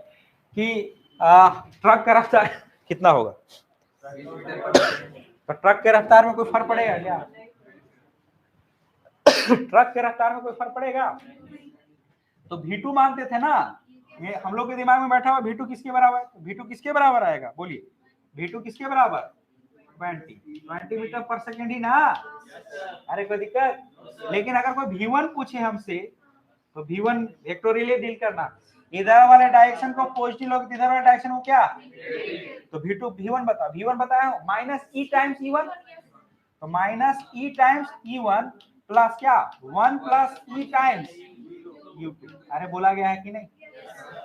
कि ट्रक का रफ्तार कितना होगा, तो ट्रक के रफ्तार में कोई फर्क पड़ेगा क्या? ट्रक के रफ्तार में कोई फर्क पड़ेगा? तो V2 मानते थे ना, ये हम लोग के दिमाग में बैठा हुआ V2 किसके बराबर? V2 किसके बराबर आएगा? बोलिए, V2 किसके बराबर? 20 मीटर पर सेकेंड ही ना। अरे कोई दिक्कत? लेकिन अगर कोई V1 पूछे हमसे, तो V1 वेक्टोरियली डील करना, इधर वाले डायरेक्शन को पॉजिटिव लोगे, इधर वाले डायरेक्शन को क्या? तो V1 बता, V1 बताया माइनस ई टाइम्स E1, तो minus e times E1 plus क्या? 1 प्लस ई टाइम्स U2। अरे बोला गया है कि नहीं?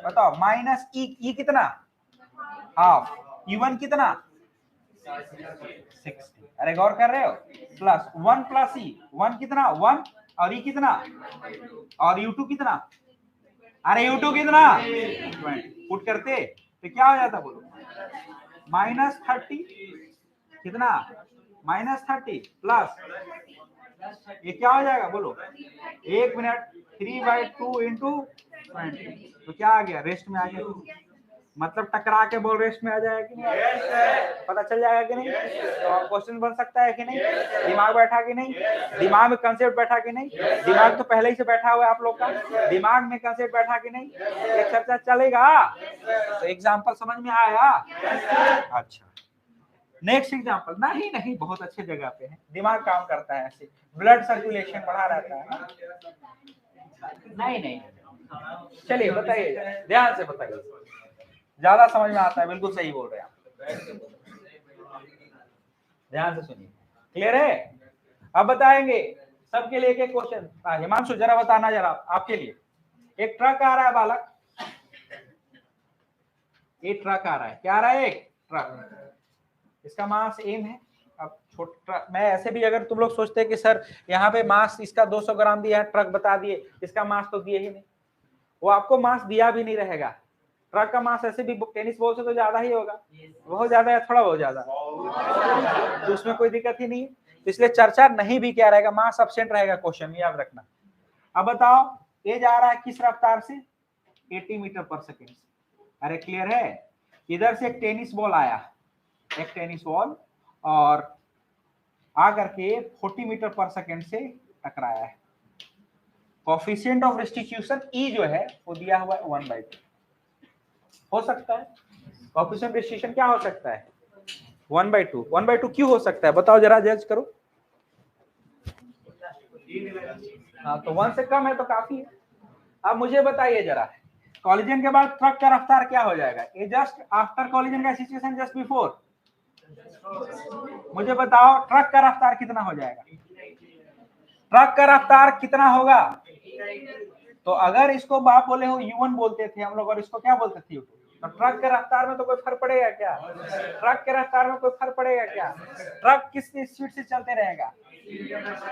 बताओ, माइनस ई कितना? हाफ। E1 कितना? 60। अरे गौर कर रहे हो? प्लस 1 प्लस ई, 1 कितना? 1, और ई कितना? और U2 कितना? अरे U2 कितना? 20। पुट करते तो क्या हो जाता बोलो? माइनस 30 कितना? माइनस 30 प्लस ये क्या हो जाएगा बोलो? 1 मिनट 3/2 इंटू 20, तो क्या आ गया? रेस्ट में आ गया। मतलब टकरा के बोल रेस्ट में आ जाएगा कि नहीं? पता चल जाएगा कि नहीं? तो क्वेश्चन बन सकता है कि नहीं? दिमाग बैठा कि नहीं? दिमाग में कंसेप्ट बैठा कि नहीं? दिमाग तो पहले ही से बैठा हुआ है आप लोग का, दिमाग में कंसेप्ट बैठा कि नहीं? ये चर्चा चलेगा। तो एग्जांपल समझ में आया? अच्छा, नेक्स्ट एग्जांपल। नहीं, बहुत अच्छे जगह पे है, दिमाग काम करता है ऐसे, ब्लड सर्कुलेशन बढ़ा रहता है ना। नहीं, चलिए बताइए, ध्यान से बताइए, ज्यादा समझ में आता है। बिल्कुल सही बोल रहे हैं आप, ध्यान से सुनिए। क्लियर है? अब बताएंगे सबके लिए एक क्वेश्चन। हिमांशु जरा बताना, जरा आपके लिए। एक ट्रक आ रहा है बालक, एक ट्रक आ रहा है, क्या आ रहा है, एक ट्रक, इसका मास एम है। अब छोटा, मैं ऐसे भी अगर तुम लोग सोचते हैं कि सर यहाँ पे मास इसका 200 ग्राम दिया है, ट्रक बता दिए, इसका मास तो दिए ही नहीं, वो आपको मास दिया भी नहीं रहेगा। ट्रक का मास ऐसे भी टेनिस बॉल से तो ज्यादा ही होगा, बहुत ज्यादा या थोड़ा बहुत ज्यादा, तो उसमें कोई दिक्कत ही नहीं है, इसलिए चर्चा नहीं भी क्या रहेगा, मास एब्सेंट रहेगा क्वेश्चन में, याद रखना। अब बताओ ये जा रहा है किस रफ्तार से, 80 मीटर पर सेकेंड। अरे क्लियर है, इधर से एक टेनिस बॉल आया, एक टेनिस बॉल, और आकर के 40 मीटर पर सेकेंड से टकराया है। कोएफिशिएंट ऑफ रेस्टिट्यूशन ई जो है वो दिया हुआ है 1/2। हो सकता है कोएफिशिएंट रेस्टिट्यूशन क्या हो सकता है, 1/2। 1/2 क्यों हो सकता है बताओ जरा, जज करो। हाँ तो 1 से कम है तो काफी है। अब मुझे बताइए जरा, कॉलिजन के बाद ट्रक का रफ्तार क्या हो जाएगा, ये जस्ट आफ्टर कॉलिजन का सिचुएशन, जस्ट बिफोर। मुझे बताओ ट्रक का रफ्तार कितना हो जाएगा, ट्रक का रफ्तार कितना होगा। तो अगर इसको आप बोले हो u1 बोलते थे हम लोग, और इसको क्या बोलते थे u2, तो ट्रक के रफ्तार में तो कोई फर्क पड़ेगा क्या, ट्रक के रफ्तार में कोई फर्क पड़ेगा क्या, ट्रक किस स्पीड से चलते रहेगा,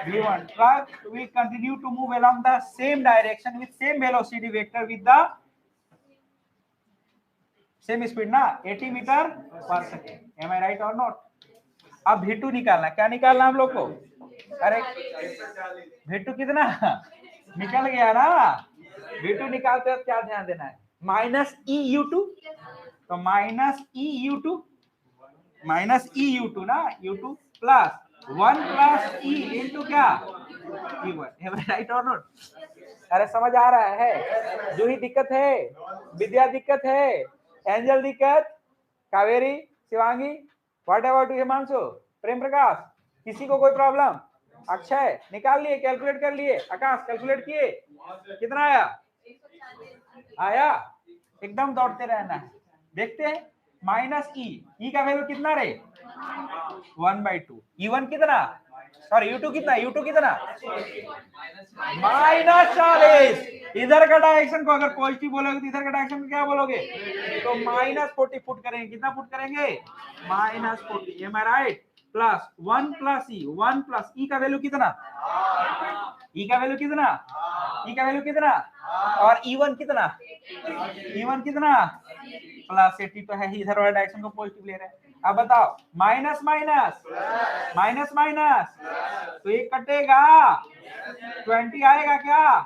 v1। Truck will continue to move along the same direction with same velocity vector with the same speed ना, 80 मीटर पर second. am I right or not? अब v2 निकालना, क्या निकालना हम लोग को, अरे v2 कितना निकल गया ना, v2 निकालते वक्त क्या ध्यान देना है, माइनस EU2, तो माइनस EU2 ना, U2 plus 1 plus E into क्या, E1। राइट और नॉट? अरे समझ आ रहा है, जूही दिक्कत है, विद्या दिक्कत है, एंजल दिक्कत, कावेरी, शिवांगी, व्हाट अबाउट हिमांशु, प्रेम प्रकाश, किसी को कोई प्रॉब्लम, अक्षय निकाल लिए, कैलकुलेट कर लिए, आकाश कैलकुलेट किए, कितना आया, एकदम दौड़ते रहना है। देखते हैं माइनस ई का वैल्यू कितना रे, 1/2। E1 कितना, सॉरी U2 कितना, U2 कितना -40। इधर का डायरेक्शन को अगर पॉजिटिव बोलोगे तो इधर का डायरेक्शन को क्या बोलोगे, तो -40 फुट करेंगे, कितना फुट करेंगे, -40। M I right, plus 1 plus E, 1 plus e का वैल्यू कितना, ई का वैल्यू कितना, ई का वैल्यू कितना, और E1 कितना, E1 कितना प्लस 80 तो है ही, इधर वाला डायरेक्शन को पॉजिटिव ले रहे हैं। अब बताओ माइनस माइनस माइनस माइनस, तो ये कटेगा, 20 आएगा क्या,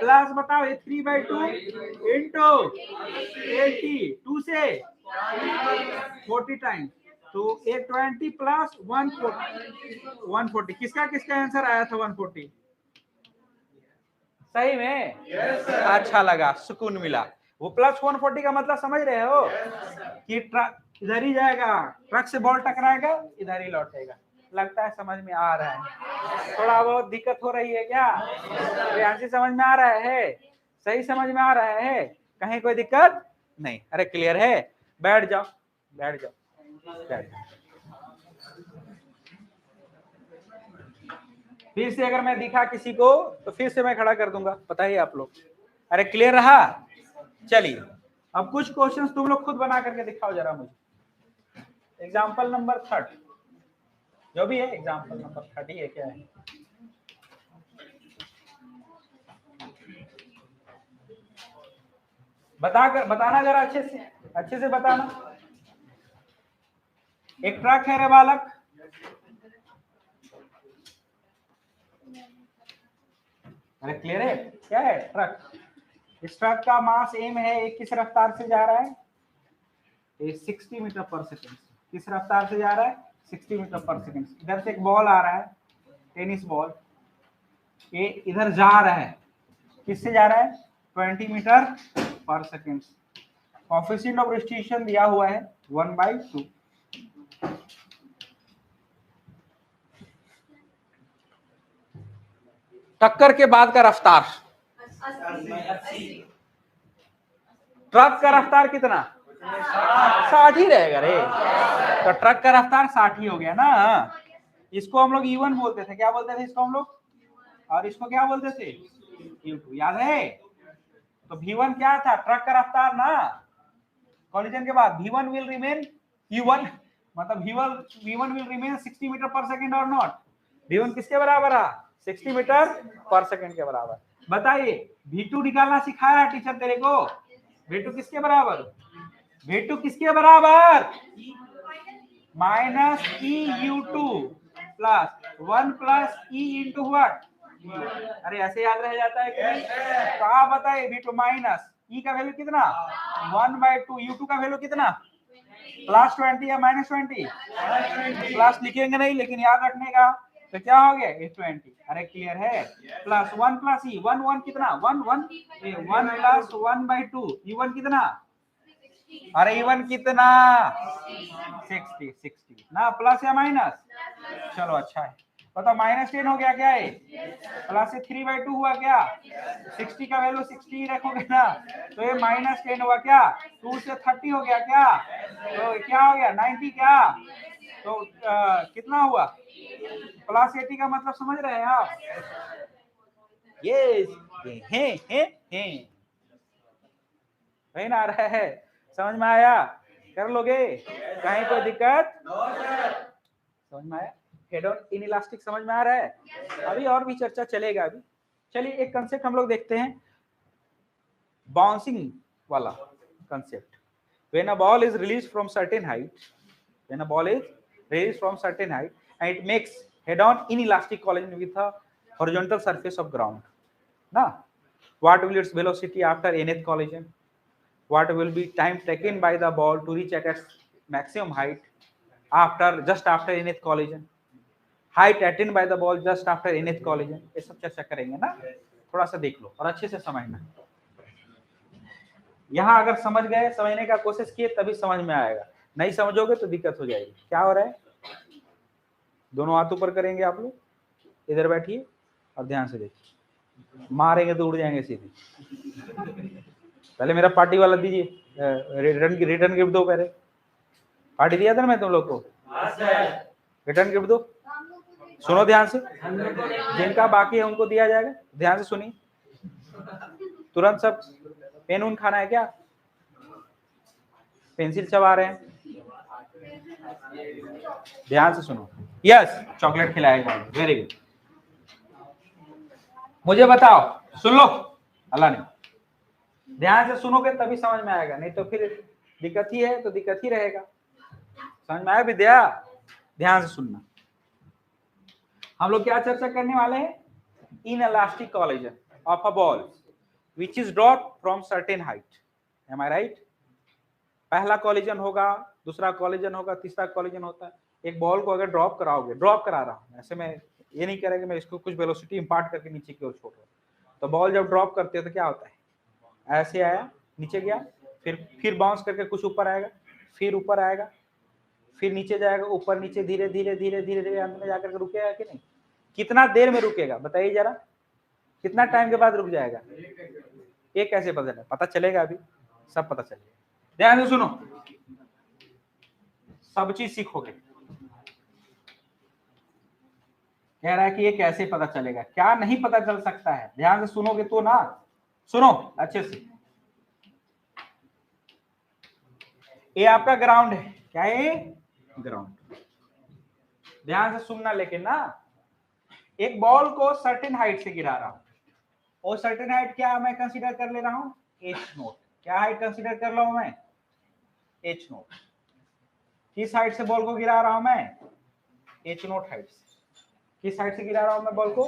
प्लस बताओ ये 3/2 इंटू 80, 2 से 40 टाइम्स, तो ये 20 प्लस 140, किसका किसका आंसर आया था 140, सही में अच्छा लगा, सुकून मिला। वो प्लस 140 का मतलब समझ रहे हो, कि ट्रक इधर ही जाएगा, ट्रक से बॉल टकराएगा इधर ही लौटेगा। लगता है समझ में आ रहा है, थोड़ा बहुत दिक्कत हो रही है क्या, प्रियांशी समझ में आ रहा है, सही समझ में आ रहा है, कहीं कोई दिक्कत नहीं, अरे क्लियर है, बैठ जाओ बैठ जाओ बैठ जाओ। फिर से अगर मैं दिखा किसी को तो फिर से मैं खड़ा कर दूंगा, पता ही आप लोग। अरे क्लियर रहा, चलिए अब कुछ क्वेश्चंस तुम लोग खुद बना करके दिखाओ जरा मुझे। एग्जांपल नंबर 30, जो भी है एग्जांपल नंबर 30 है, क्या है, बताना जरा अच्छे से बताना। एक ट्रक है रे बालक, अरे क्लियर है, क्या है ट्रक, इस ट्रक का मास एम है, एक किस रफ्तार से जा रहा है, 60 मीटर पर सेकेंड। किस रफ्तार से जा रहा है, 60 मीटर पर सेकेंड। इधर से एक बॉल आ रहा है, टेनिस बॉल, ये इधर जा रहा है, किससे जा रहा है, 20 मीटर पर सेकेंड। कोएफिशिएंट ऑफ रेस्टिट्यूशन दिया हुआ है 1/2। टक्कर के बाद का रफ्तार, ट्रक का रफ्तार कितना, 60 ही रहेगा रे, तो ट्रक का रफ्तार 60 ही हो गया ना। इसको हम लोग E1 बोलते थे, क्या बोलते थे इसको हम लोग, और इसको क्या बोलते थे, U2, याद है। तो V1 क्या था, ट्रक का रफ्तार ना, कॉलिजन के बाद v1 विल रिमेन u1, मतलब v1 विल रिमेन 60 मीटर पर सेकंड और नॉट। v1 किसके बराबर है? 60 मीटर पर सेकंड के बराबर। बताइए v2 निकालना सिखाया टीचर तेरे को, v2 किसके बराबर? v2 किसके बराबर? Minus EU2 plus 1 plus E into what? अरे ऐसे याद रह जाता है कि नहीं? तो आप बताइए v2 माइनस E का वैल्यू कितना? 1/2। U2 का वैल्यू कितना? प्लस 20 या माइनस 20? प्लस लिखेंगे नहीं लेकिन याद रखने का। तो क्या हो गया? 20। अरे क्लियर है? प्लस 1 प्लस E 1 कितना? 1 प्लस 1/2 E1 कितना? अरे E1 कितना? 60 ना, प्लस या माइनस? चलो अच्छा है। बताओ -10 हो गया क्या है? प्लस से 3/2 हुआ क्या? 60 का वैल्यू 60 रखोगे ना, तो ये -10 हुआ क्या? 2 से 30 हो गया क्या? तो क्या हो गया? 90 क्या? तो कितना हुआ? प्लस 80 का मतलब समझ रहे हैं आप? ये है ना, आ रहा है? समझ में आया? कर लोगे? कहीं कोई दिक्कत? समझ में आया? हेड ऑन इनइलास्टिक समझ में आ रहा है? अभी और भी चर्चा चलेगा अभी। चलिए एक कंसेप्ट हम लोग देखते हैं, बाउंसिंग वाला concept. When a ball is released from certain height, when a ball is released from certain height and it makes head on inelastic collision with a horizontal surface of ground ना, what will its velocity after nth collision? What will be time taken by the ball to reach at its maximum height just after nth collision? Height attained by the ball just after nth collision? ये सब चर्चा करेंगे ना, थोड़ा सा देख लो और अच्छे से समझना। यहाँ अगर समझ गए, समझने का कोशिश किए तभी समझ में आएगा, नहीं समझोगे तो दिक्कत हो जाएगी। क्या हो रहा है? दोनों हाथ ऊपर करेंगे आप लोग, इधर बैठिए और ध्यान से देखिए, मारेंगे तो उड़ जाएंगे सीधे। पहले मेरा पार्टी वाला दीजिए, रिटर्न गिफ्ट दो। पहले पार्टी दिया था ना मैं तुम लोग को, रिटर्न गिफ्ट दो। सुनो ध्यान से, जिनका बाकी है उनको दिया जाएगा, ध्यान से सुनिए। तुरंत सब पेन उन खाना है क्या? पेंसिल चबा रहे हैं? ध्यान से सुनो। यस, चॉकलेट खिलाएगा। Very good. मुझे बताओ, सुन लो, अल्लाह ने, ध्यान से सुनोगे तभी समझ में आएगा, नहीं तो फिर दिक्कत ही है, तो दिक्कत ही रहेगा। समझ में आया विद्या? ध्यान से सुनना। हम लोग क्या चर्चा करने वाले हैं? Inelastic collision of a ball which is dropped from certain height. Am I right? पहला कोलिजन होगा, दूसरा कोलिजन होगा, तीसरा कोलिजन होता है। एक बॉल को अगर ड्रॉप कराओगे, ड्रॉप करा रहा हूं ऐसे, मैं ये नहीं कह रहा कि मैं इसको कुछ वेलोसिटी इंपार्ट करके नीचे की ओर छोड़ रहा हूं। तो बॉल जब ड्रॉप करते हो तो क्या होता है? ऐसे आया, नीचे गया, फिर बाउंस करके कुछ ऊपर आएगा, फिर ऊपर आएगा, फिर नीचे जाएगा, ऊपर नीचे, धीरे धीरे धीरे धीरे धीरे अंत में जाकर रुकेगा कि नहीं? कितना देर में रुकेगा बताइए जरा, कितना टाइम के बाद रुक जाएगा? ये कैसे पता चलेगा? अभी सब पता चलेगा। ध्यान से सुनो, सब चीज सीखोगे। कह रहा है कि ये कैसे पता चलेगा? क्या नहीं पता चल सकता है? ध्यान से सुनोगे तो ना, सुनो अच्छे से। ये आपका ग्राउंड है, क्या है? ग्राउंड। ध्यान से सुनना लेकिन ना, एक बॉल को सर्टेन हाइट से गिरा रहा हूं, और सर्टेन हाइट क्या मैं कंसीडर कर ले रहा हूं? h0। क्या हाइट कंसीडर कर रहा हूं मैं? h0। किस हाइट से बॉल को गिरा रहा हूं मैं? h0 हाइट से। किस हाइट से गिरा रहा हूं मैं बॉल को?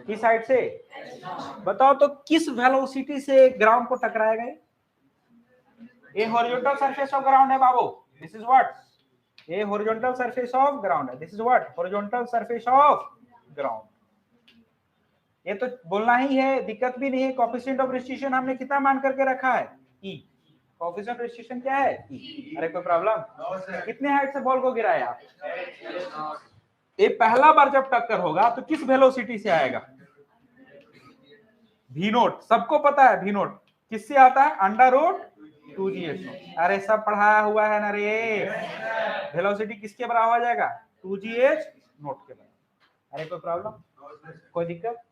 किस हाइट से? बताओ तो किस वेलोसिटी से ग्राउंड को टकराएगा? ये हॉरिजॉन्टल सरफेस ऑफ ग्राउंड है बाबू। This is what? ये हॉरिजॉन्टल सरफेस ऑफ ग्राउंड है। This is what? Horizontal surface of ground. ये तो बोलना ही है, दिक्कत भी नहीं है। कोएफिशिएंट ऑफ रेस्ट्रिक्शन हमने कितना मान करके रखा है? E। कोएफिशिएंट ऑफ रेस्ट्रिक्शन क्या है? E। अरे कोई प्रॉब्लम? कितने हाइट से बॉल को गिराया आप? ये पहला बार जब टक्कर होगा तो किस वेलोसिटी से आएगा? v0। सबको पता है v0 किससे आता है? √2gh0। अरे सब पढ़ाया हुआ है ना रे। वेलोसिटी किसके बराबर हो जाएगा? 2gh0 के बराबर। अरे कोई प्रॉब्लम? कोई दिक्कत?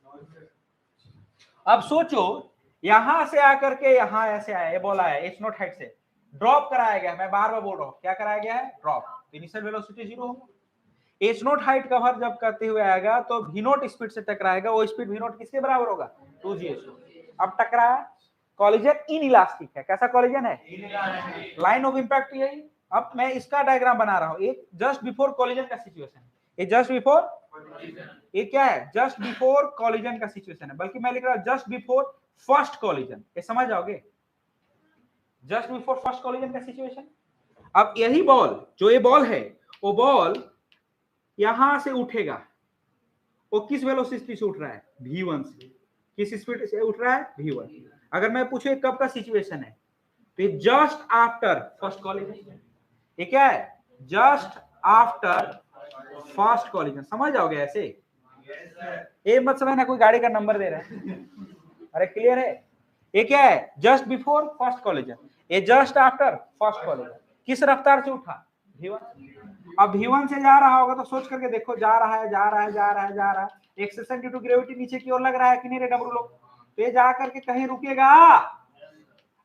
अब सोचो, यहां से आकर के यहां ऐसे आया, ये बॉल आया h0 हाइट से, ड्रॉप कराया गया, मैं बार बार बोल रहा हूँ, क्या कराया गया है? ड्रॉप। इनिशियल वेलोसिटी 0 होगा। एच नोट हाइट कवर जब करते हुए आएगा तो वी नोट स्पीड से टकराएगा, वो स्पीड वी नोट किसके बराबर होगा? 2gh। अब टकराया, कॉलिजन इन इलास्टिक है। कैसा कॉलिजन है? लाइन ऑफ इंपैक्ट यही। अब मैं इसका डायग्राम बना रहा हूं, एक जस्ट बिफोर कॉलिजन का सिचुएशन है, ये जस्ट बिफोर, ये क्या है? जस्ट बिफोर कॉलिजन का सिचुएशन है, बल्कि मैं लिख रहा हूं जस्ट बिफोर फर्स्ट कॉलिजन, ये समझ जाओगे? जस्ट बिफोर फर्स्ट कॉलिजन का सिचुएशन। अब यही बॉल, जो ये बॉल है, वो बॉल यहां से उठेगा, वो किस वेलोसिटी से उठ रहा है? v1 से। किस स्पीड से उठ रहा है? v1। अगर मैं पूछूं कब का सिचुएशन है, तो ये जस्ट आफ्टर फर्स्ट कॉलिजन। ये क्या है? Just after first collision. समझ जाओगे ऐसे? ये मत समझना कोई गाड़ी का नंबर दे रहा है। अरे क्लियर है? ये क्या है? जस्ट बिफोर फर्स्ट कॉलिजन, ये जस्ट आफ्टर फर्स्ट कॉलिजन। किस रफ्तार से उठा? v1। अब v1 से जा रहा होगा तो सोच करके देखो, जा रहा है, जा रहा है, जा रहा है, जा रहा है, एक्सेशन ड्यू टू ग्रेविटी नीचे की ओर लग रहा है कि नहीं रे डब्लू लोग? तो ये जा करके कहीं रुकेगा।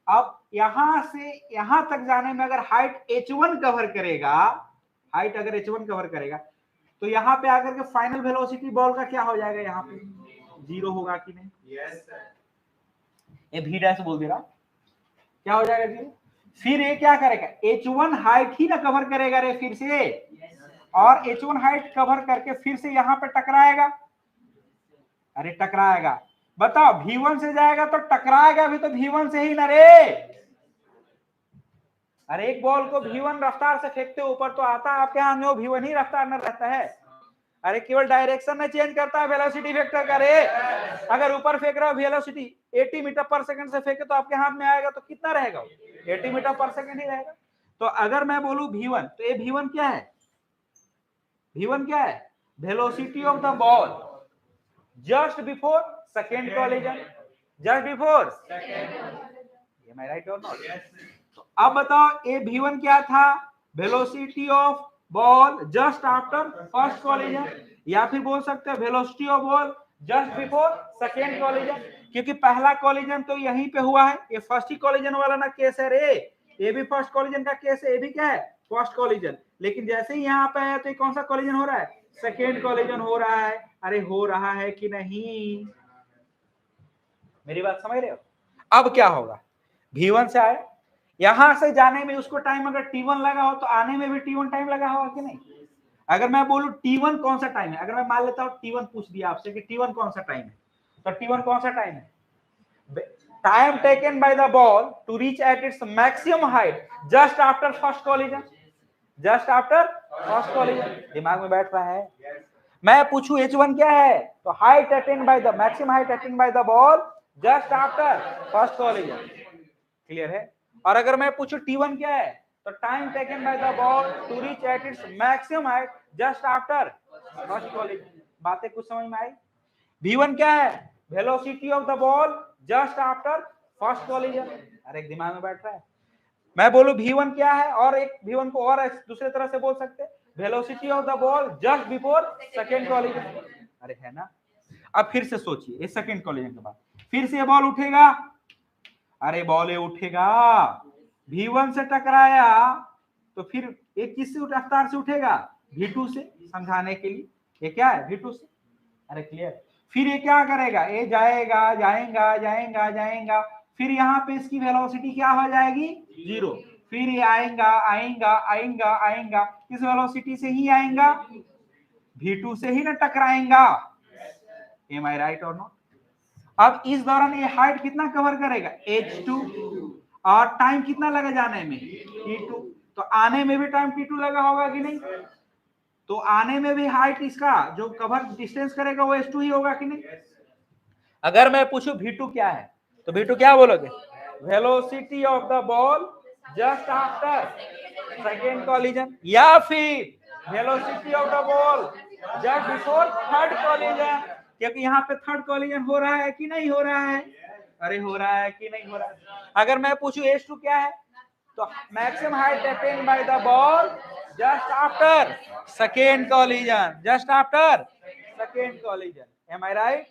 अब यहां से यहां तक जाने में अगर हाइट h1 कवर करेगा, हाइट अगर h1 कवर करेगा, तो यहाँ पे आकर के फाइनल वेलोसिटी बॉल का क्या हो जाएगा? यहाँ पे 0 होगा कि नहीं? Yes sir. ये v डैश बोल दे रहा, क्या हो जाएगा 0? फिर ये क्या करेगा? h1 हाइट ही ना कवर करेगा रे फिर से, और h1 हाइट कवर करके फिर से यहाँ पे टकराएगा। अरे टकराएगा, बताओ, v1 से जाएगा तो टकराएगा भी तो v1 से ही ना रे। अरे एक बॉल को v1 रफ्तार से फेंकते ऊपर तो आता है आपके हाथ में, वो v1 ही रफ्तार में रहता है। अरे केवल डायरेक्शन में चेंज करता है वेलोसिटी वेक्टर का रे। अगर ऊपर फेंक रहा हो वेलोसिटी 80 मीटर पर सेकंड से फेंके तो आपके हाथ में आएगा तो कितना रहेगा? 80 मीटर पर सेकंड ही रहेगा। तो अगर मैं बोलूं v1, तो ये v1 क्या है? v1 क्या है? Velocity of the ball just before second collision, just before second. Am I right और नॉट? तो अब बताओ ये v1 क्या था? Velocity of ball just after first collision, या फिर बोल सकते हैं velocity of ball just before second collision, क्योंकि पहला कॉलिजन तो यहीं पे हुआ है। ये फर्स्ट ही कॉलिजन वाला ना केस है रे, ये भी फर्स्ट कॉलिजन का केस है, ये भी क्या है? First collision. लेकिन जैसे ही यहाँ पे है तो ये कौन सा कॉलिजन हो रहा है? सेकेंड कॉलिजन हो रहा है। अरे हो रहा है कि नहीं? मेरी बात समझ रहे हो? अब क्या होगा? v1 से आए, यहां से जाने में उसको टाइम अगर t1 लगा हो तो आने में भी t1 टाइम लगा होगा कि नहीं? अगर मैं बोलूं t1 कौन सा टाइम है, अगर मैं मान लेता हूं t1 पूछ दिया आपसे कि t1 कौन सा टाइम है, तो t1 कौन सा टाइम है? Time taken by the ball to reach at its maximum height just after first collision, just after first collision. दिमाग में बैठ रहा है? मैं पूछूं h1 क्या है, तो height attain by the maximum height attain by the ball just after first collision. Clear है? और अगर मैं पूछूं t1 क्या है, तो time taken by the ball to reach at its maximum height just after first collision. बातें कुछ समझ में आई? v1 क्या है? Velocity of the ball just after first collision. अरे एक दिमाग में बैठ रहा है? मैं बोलूं v1 क्या है, और एक v1 को और दूसरे तरह से बोल सकते हैं, velocity of the ball just before second collision. अरे है ना? अब फिर से सोचिए, इस सेकेंड कॉलिजन के बाद फिर से बॉल उठेगा। अरे बॉल उठेगा, v1 से टकराया तो फिर एक किस रफ्तार से उठेगा? v2 से। समझाने के लिए, ये क्या है? v2 से। अरे क्लियर? फिर ये क्या करेगा? ये जाएगा, जाएगा, जाएगा, जाएगा, फिर यहाँ पे इसकी वेलोसिटी क्या हो जाएगी? 0। फिर ये आएगा, आएगा, आएगा, आएगा, किस वेलोसिटी से ही आएगा? v2 से ही ना टकराएगा। एम आई राइट और नॉट? अब इस दौरान ये हाइट कितना कवर करेगा? h2, और टाइम कितना लगा जाने में? t2। तो आने में भी टाइम t2 लगा होगा कि नहीं? तो आने में भी हाइट इसका जो कवर डिस्टेंस करेगा वो h2 ही होगा कि नहीं? अगर मैं पूछूं v2 क्या है, तो v2 क्या बोलोगे? Velocity of the ball just after second collision, या फिर velocity of the ball just before third collision, क्योंकि यहाँ पे थर्ड कॉलिजन हो रहा है कि नहीं हो रहा है? अरे हो रहा है कि नहीं हो रहा है? अगर मैं पूछूं h2 क्या है, तो maximum height attend by the ball just after second collision, just after second collision. Am I right?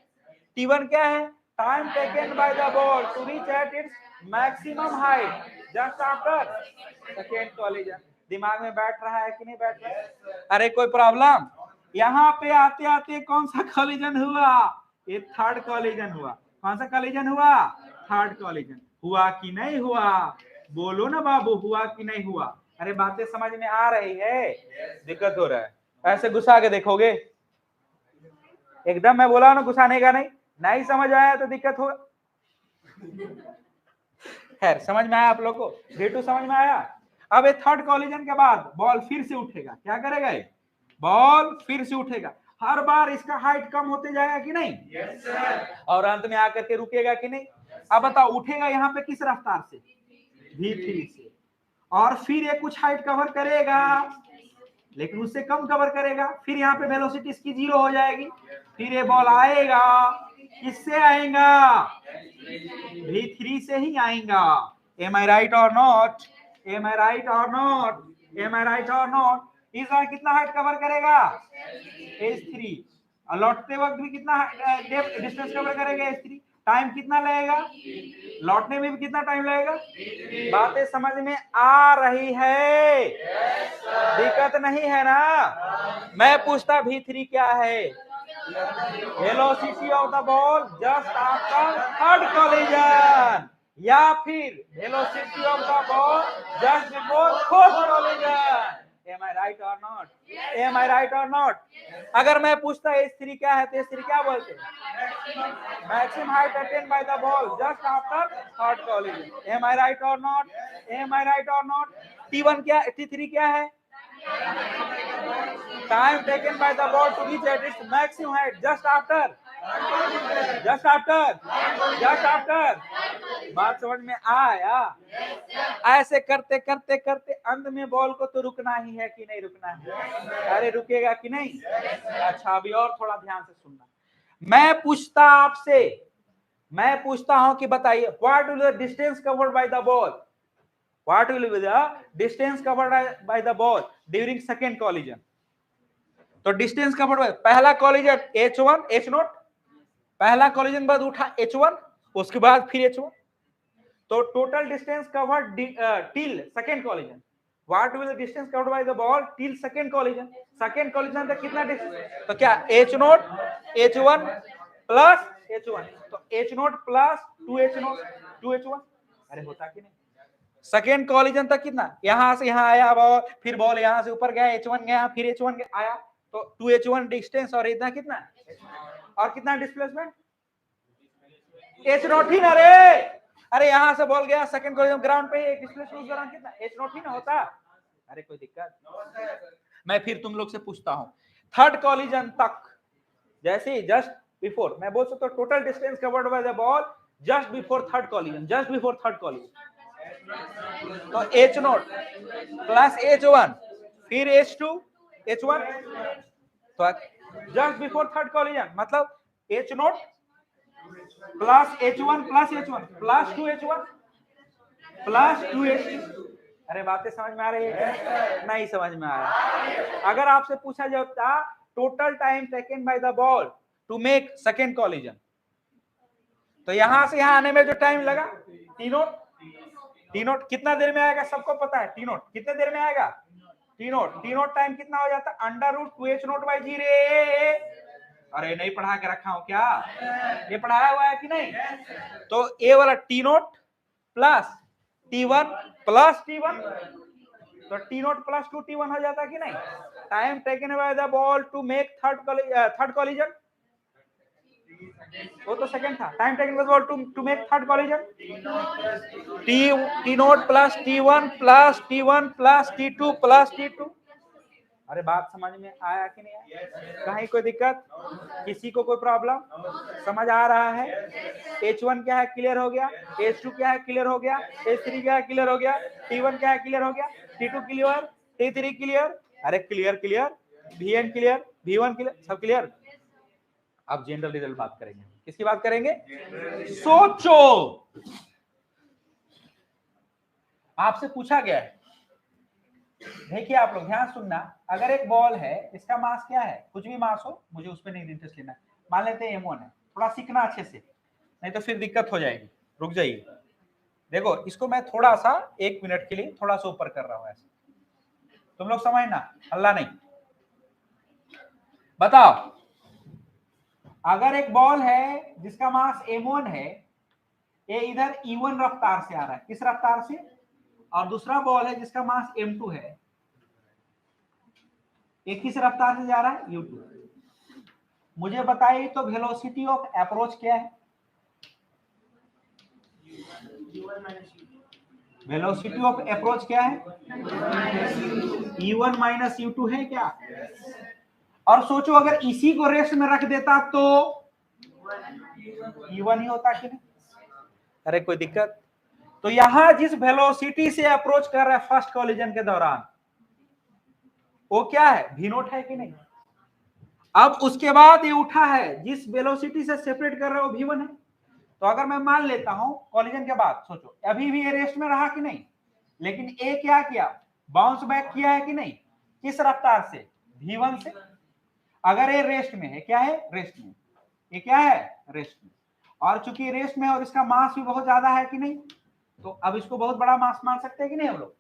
t1 क्या है? Time taken by the ball to reach at its maximum height just after second collision. दिमाग में बैठ रहा है कि नहीं बैठ रहा है? अरे कोई प्रॉब्लम? यहाँ पे आते आते कौन सा कॉलिजन हुआ? ये थर्ड कॉलिजन हुआ। कौन सा कॉलिजन हुआ? Third collision. हुआ कि नहीं हुआ? बोलो ना बाबू, हुआ कि नहीं हुआ? अरे बातें समझ में आ रही है? दिक्कत हो रहा है? ऐसे घुसा के देखोगे? एकदम मैं बोला ना घुसाने का नहीं समझ आया तो दिक्कत होगा। खैर समझ में आया आप लोग को? V2 समझ में आया? अब ये थर्ड कॉलिजन के बाद बॉल फिर से उठेगा। क्या करेगा ये? बॉल फिर से उठेगा। हर बार इसका हाइट कम होते जाएगा कि नहीं? yes, sir. और अंत में आकर के रुकेगा कि नहीं? अब बताओ उठेगा यहाँ पे किस रफ्तार से? V3 से। और फिर ये कुछ हाइट कवर करेगा, लेकिन उससे कम कवर करेगा। फिर यहाँ पे वेलोसिटी इसकी 0 हो जाएगी। फिर ये बॉल आएगा, किससे आएगा? V3 से ही आएगा। Am I right or not? Am I right or not? Am I right or not? इस बार कितना हाइट कवर करेगा? H3। और लौटते वक्त भी कितना डिस्टेंस कवर करेगा? H3। टाइम कितना लगेगा? लौटने में भी कितना टाइम लगेगा? बातें समझ में आ रही है? दिक्कत नहीं है ना? मैं पूछता V3 क्या है? Velocity of the ball just after third collision, या फिर velocity of the ball just before fourth collision. Am I right or not? Am I right or not? अगर मैं पूछता H3 क्या है तो H3 क्या बोलते हैं? Maximum height attain by the ball just after third collision. Am I right or not? Am I right or not? T1 क्या? T3 क्या है? Time taken by the ball to reach at its maximum height just after बात समझ में आया? ऐसे करते करते करते अंत में बॉल को तो रुकना ही है कि नहीं रुकना है? अरे रुकेगा कि नहीं? अच्छा अभी और थोड़ा ध्यान से सुनना। मैं पूछता हूं कि बताइए what will the distance covered by the ball? What will be the distance covered by the ball during second collision? तो डिस्टेंस कवर्ड बाय पहला कॉलिजन H1 H0, पहला कॉलिजन बाद उठा H1, उसके बाद फिर H1, तो total distance covered till second collision. What will the distance covered by the ball till second collision? Second collision तक कितना डिस्टेंस? तो क्या H0 H1 प्लस H1, तो H0 प्लस 2H1। अरे होता कि नहीं? सेकेंड कॉलिजन तक कितना? यहां से यहां आया बॉल, फिर बॉल यहां से ऊपर गया, H1 गया, फिर H1 आया, तो 2H1 डिस्टेंस और इतना कितना? और कितना डिस्प्लेसमेंट? H0 ही ना रे। अरे यहां से बॉल गया सेकेंड कॉलिजन ग्राउंड पे, डिस्प्लेसमेंट उस दौरान कितना? H0 ही ना होता। अरे कोई दिक्कत? मैं फिर तुम लोग से पूछता हूं, थर्ड कॉलिजन तक जैसे जस्ट बिफोर मैं बोल सकता हूं total distance covered by the ball just before third collision, तो H0 प्लस H1 फिर H2 H1, तो जस्ट बिफोर थर्ड कॉलिजन मतलब H0 plus H1 plus 2H1 plus 2H2। अरे बातें समझ में आ रही है? नहीं समझ में आ रहा? अगर आपसे पूछा जाता total time taken by the ball to make second collision, तो यहां से यहां आने में जो टाइम लगा T0 कितना देर में आएगा? सबको पता है T0 कितने देर में आएगा? T0 टाइम कितना हो जाता? √2H0/g रे। अरे नहीं पढ़ा के रखा हूं क्या? ये पढ़ाया हुआ है कि नहीं? तो ये वाला T0 plus T1 plus T1, तो T0 प्लस 2T1 हो जाता कि नहीं? Time taken by the ball to make third collision, वो तो सेकंड था। Time taken by the ball to make third collision T0 plus T1 plus T1 plus T2 plus T2। अरे बात समझ में आया कि नहीं आया? कहीं कोई दिक्कत? किसी को कोई प्रॉब्लम? समझ आ रहा है? H1 क्या है? क्लियर हो गया। H2 क्या है? क्लियर हो गया। H3 क्या है? क्लियर हो गया। T1 क्या है? क्लियर हो गया। T2 clear, T3 clear. अरे clear Vn clear, V1 clear, सब क्लियर। अब जनरल रिजल्ट बात करेंगे। किसकी बात करेंगे? सोचो, आपसे पूछा गया है, देखिए आप लोग ध्यान सुनना, अगर एक बॉल है, इसका मास क्या है? कुछ भी मास हो, मुझे उस पर नहीं इंटरेस्ट लेना, मान लेते हैं M1 है। थोड़ा सीखना अच्छे से। नहीं तो फिर दिक्कत हो जाएगी। रुक जाइए, देखो इसको मैं थोड़ा सा 1 मिनट के लिए थोड़ा सा ऊपर कर रहा हूं, ऐसे तुम लोग समझना, हल्ला नहीं। बताओ, अगर एक बॉल है जिसका मास m1 है, ये इधर e1 रफ्तार से आ रहा है, किस रफ्तार से, और दूसरा बॉल है जिसका मास m2 है, ये किस रफ्तार से जा रहा है, u2। मुझे बताइए तो वेलोसिटी ऑफ अप्रोच क्या है? वेलोसिटी ऑफ अप्रोच क्या है? e1 माइनस u2 है क्या? और सोचो अगर इसी को रेस्ट में रख देता तो e1 ही होता कि नहीं? अरे कोई दिक्कत? तो यहां जिस वेलोसिटी से अप्रोच कर रहा है फर्स्ट कोलिजन के दौरान, वो क्या है, v नोट है कि नहीं? अब उसके बाद ये उठा है, जिस वेलोसिटी से सेपरेट कर रहा है वो v1 है। तो अगर मैं मान लेता हूं कोलिजन के बाद, सोचो अभी भी ये रेस्ट में रहा कि नहीं, लेकिन ए क्या किया, बाउंस बैक किया है कि नहीं, किस रफ्तार से, v1 से। अगर ये रेस्ट में है, क्या है, रेस्ट में, ये क्या है, रेस्ट में, और चूंकि रेस्ट में और इसका मास भी बहुत ज्यादा है कि नहीं, तो अब इसको बहुत बड़ा मास मान सकते हैं कि नहीं हम लोग।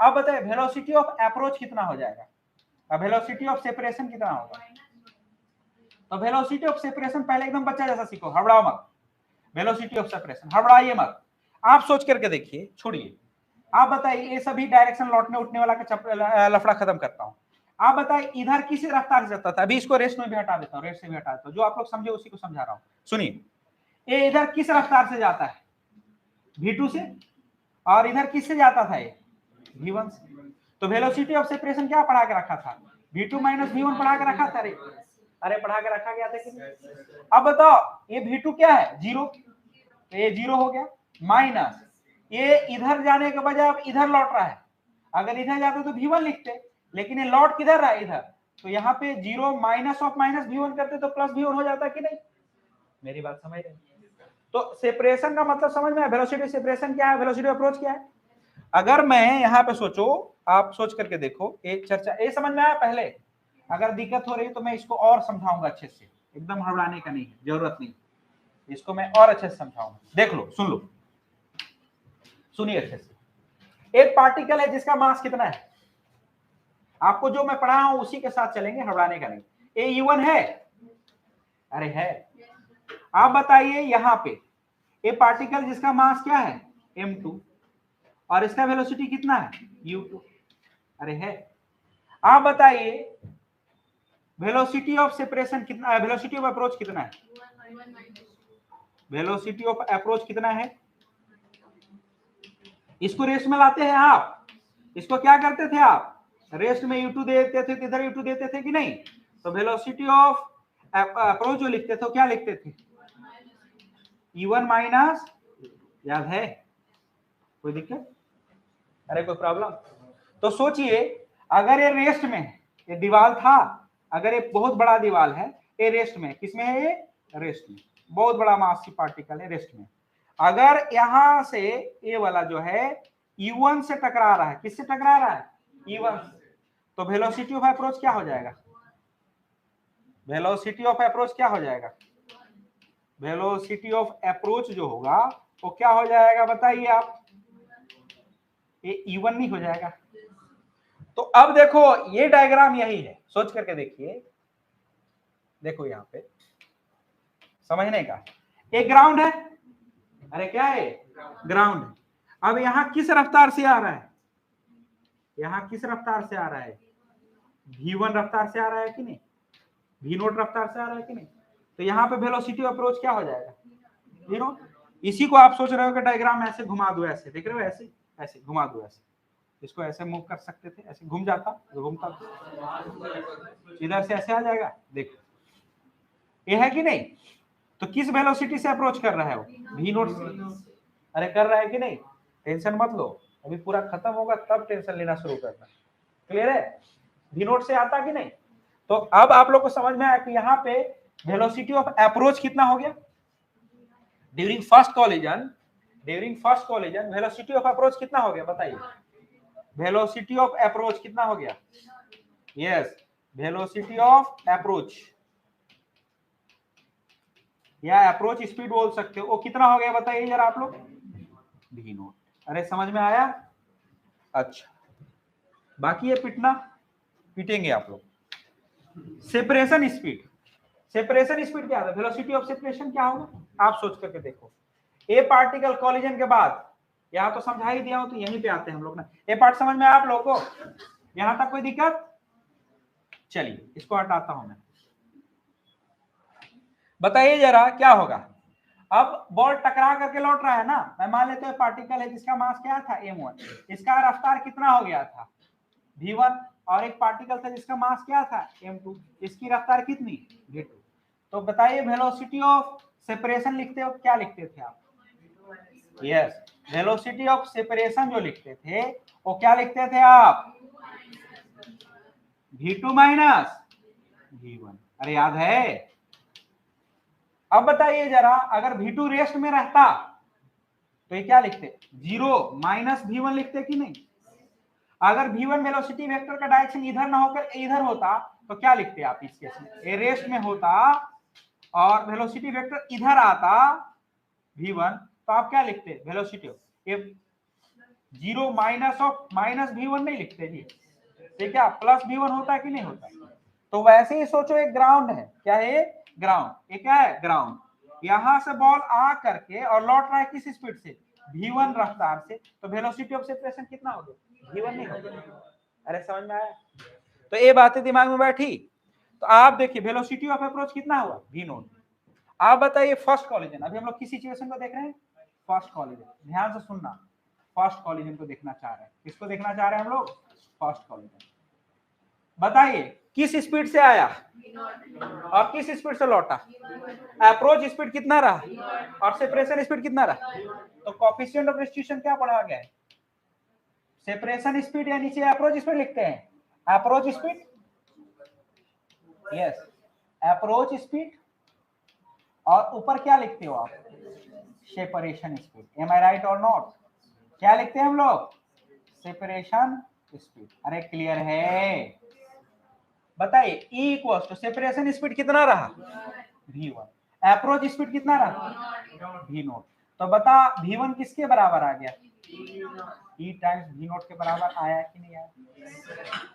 अब बताए वेलोसिटी ऑफ अप्रोच कितना हो जाएगा, अब वेलोसिटी ऑफ सेपरेशन कितना होगा। तो वेलोसिटी ऑफ सेपरेशन पहले एकदम बच्चा जैसा सीखो, हड़बड़ाओ मत। वेलोसिटी ऑफ सेपरेशन, हड़बड़ाइए मत, आप सोच करके देखिए, छोड़िए। आप बताइए, ये सभी डायरेक्शन लौटने उठने वाला का लफड़ा खत्म करता हूं। आप बताइए इधर किस रफ्तार से जाता था, अभी इसको रेस्ट में भी हटा देता हूं, रेस्ट से भी हटा देता हूं, जो आप लोग समझे उसी को समझा रहा हूं। सुनिए, ये इधर किस रफ्तार से जाता है, v2 से, और इधर किससे जाता था, ये v1 से। तो वेलोसिटी ऑफ सेपरेशन क्या पढ़ा के रखा था, v2 माइनस v1 पढ़ा के रखा था। अरे पढ़ा के रखा गया था कि नहीं? अब बताओ ये v2 क्या है, 0, तो ये 0 हो गया, माइनस ये इधर जाने के बजाय अब इधर लौट रहा है, अगर इधर जाते तो v1 लिखते, लेकिन ये लौट किधर रहा है, इधर, तो यहाँ पे 0 माइनस ऑफ माइनस v1 करते तो प्लस v1 हो जाता कि नहीं। मेरी बात समझ रहे? तो सेपरेशन का मतलब समझ में आया, वेलोसिटी सेपरेशन क्या है, वेलोसिटी अप्रोच क्या है। अगर मैं यहाँ पे सोचो, आप सोच करके देखो, एक चर्चा ये समझ में आया पहले, अगर दिक्कत हो रही है तो मैं इसको और समझाऊंगा अच्छे से, एकदम हड़बड़ाने का नहीं, जरूरत नहीं, इसको मैं और अच्छे से समझाऊंगा। देख लो, सुन लो, सुनिए अच्छे से। एक पार्टिकल है जिसका मास कितना है, आपको जो मैं पढ़ा हूं उसी के साथ चलेंगे, हड़बड़ाने का नहीं। ए u1 है, अरे है। आप बताइए यहां पे ये पार्टिकल जिसका मास क्या है, m2, और इसका वेलोसिटी कितना है, u2, अरे है। आप बताइए वेलोसिटी ऑफ सेपरेशन कितना है, वेलोसिटी ऑफ अप्रोच कितना है, वेलोसिटी ऑफ अप्रोच कितना है। इसको रेस्ट में लाते हैं आप, इसको क्या करते थे आप, रेस्ट में u2 देते थे, इधर u2 देते थे कि नहीं। तो वेलोसिटी ऑफ अप्रोच जो लिखते थे क्या लिखते थे, e1 माइनस, याद है, कोई दिक्कत, अरे कोई प्रॉब्लम। तो सोचिए अगर ये रेस्ट में है, ये दीवार था, अगर ये बहुत बड़ा दीवार है, ये रेस्ट में, किसमें है, ये रेस्ट में, बहुत बड़ा मास पार्टिकल है, रेस्ट में। अगर यहां से ये वाला जो है e1 से टकरा रहा है, किससे टकरा रहा है, e1 से, तो वेलोसिटी ऑफ अप्रोच क्या हो जाएगा, वेलोसिटी ऑफ अप्रोच क्या हो जाएगा, वेलोसिटी ऑफ अप्रोच जो होगा वो क्या हो जाएगा बताइए आप, ये e1 नहीं हो जाएगा। तो अब देखो ये डायग्राम यही है, सोच करके देखिए, देखो यहां पे समझने का, एक ग्राउंड है, अरे क्या है, ग्राउंड है। अब यहां किस रफ्तार से आ रहा है, यहां किस रफ्तार से आ रहा है, v1 रफ्तार से आ रहा है कि नहीं, v नोट रफ्तार से आ रहा है कि नहीं। तो यहाँ पे वेलोसिटी अप्रोच क्या हो जाएगा, v नोट। इसी को आप सोच रहे हो कि डायग्राम ऐसे घुमा दो, ऐसे देख रहे हो, ऐसे ऐसे घुमा दो, ऐसे इसको ऐसे मूव कर सकते थे, ऐसे घूम जाता, घूमता इधर से ऐसे आ जाएगा, देखो ये है कि नहीं। तो किस वेलोसिटी से अप्रोच कर रहा है वो, v नोट से, अरे कर रहा है कि नहीं, टेंशन मत लो, अभी पूरा खत्म होगा तब टेंशन लेना शुरू करना, क्लियर है, v नोट से आता कि नहीं। तो अब आप लोग को समझ में आया कि यहाँ पे वेलोसिटी ऑफ अप्रोच कितना हो गया, during first collision velocity of approach कितना हो गया बताइए, वेलोसिटी ऑफ अप्रोच कितना हो गया, यस, वेलोसिटी ऑफ अप्रोच या अप्रोच स्पीड बोल सकते हो। वो कितना हो गया बताइए जरा आप लोग, v नोट। अरे समझ में आया? अच्छा, बाकी ये पिटना पीटेंगे आप लोग। सेपरेशन स्पीड, सेपरेशन स्पीड क्या है? वेलोसिटी ऑफ सेपरेशन क्या होगा आप सोच करके देखो। ए पार्टिकल कॉलिजन के बाद, यहां तो समझा ही दिया हो तो यहीं पे आते हैं हम लोग ना। ए पार्ट समझ में आया आप लोगों को? यहां तक कोई दिक्कत? चलिए इसको हटाता हूं मैं। बताइए जरा क्या होगा। अब बॉल टकरा करके लौट रहा है ना, मैं मान लेते हैं पार्टिकल है जिसका मास क्या था m1, इसका रफ्तार कितना हो गया था v1, और एक पार्टिकल था जिसका मास क्या था m2, इसकी रफ्तार कितनी v2। तो बताइए वेलोसिटी ऑफ सेपरेशन लिखते हो क्या लिखते थे आप? यस, वेलोसिटी ऑफ सेपरेशन जो लिखते थे वो क्या लिखते थे आप? v2 minus v1। अरे याद है? अब बताइए जरा, अगर v2 रेस्ट में रहता तो ये क्या लिखते? 0 माइनस v1 लिखते कि नहीं? अगर v1 वेलोसिटी वेक्टर का डायरेक्शन इधर ना होकर इधर होता तो क्या लिखते आप इस केस में? ये रेस्ट में होता और वेलोसिटी वेक्टर इधर आता v1, तो आप क्या लिखते? वेलोसिटी ये 0 माइनस ऑफ माइनस v1 नहीं लिखते जी, ठीक है, प्लस v1 होता है कि नहीं होता? तो वैसे ही सोचो एक ग्राउंड है, क्या है? ग्राउंड। ये क्या है? ग्राउंड। यहां से बॉल आ करके और लौट रहा है किस स्पीड से? v1 रफ्तार से, तो वेलोसिटी ऑफ सेपरेशन कितना हो गया? v1 नहीं होगा। अरे समझ में आया? तो ये बातें दिमाग में बैठी। तो आप देखिए वेलोसिटी ऑफ अप्रोच कितना हुआ? v note. आप बताइए फर्स्ट कॉलिजन, अभी हम लोग किस सिचुएशन को देख रहे हैं? First collision. ध्यान से सुनना, फर्स्ट कॉलिजन को देखना चाह रहे हैं। किसको देखना चाह रहे हैं हम लोग? First collision. बताइए किस स्पीड से आया और किस स्पीड से लौटा? अप्रोच स्पीड कितना रहा और सेपरेशन स्पीड कितना रहा? तो कोएफिशिएंट ऑफ रेस्टिट्यूशन क्या पढ़ा गया है? सेपरेशन स्पीड या नीचे अप्रोच स्पीड लिखते हैं? Approach speed, yes, approach speed, और ऊपर क्या लिखते हो आप? Separation speed. M I right और नॉट? क्या लिखते हैं हम लोग? Separation speed. अरे क्लियर है? बताइए E equals to separation speed कितना रहा? v1, अप्रोच स्पीड कितना रहा? v nought. तो बता v1 किसके बराबर आ गया? E टाइम्स v नोट के बराबर आया कि नहीं आया?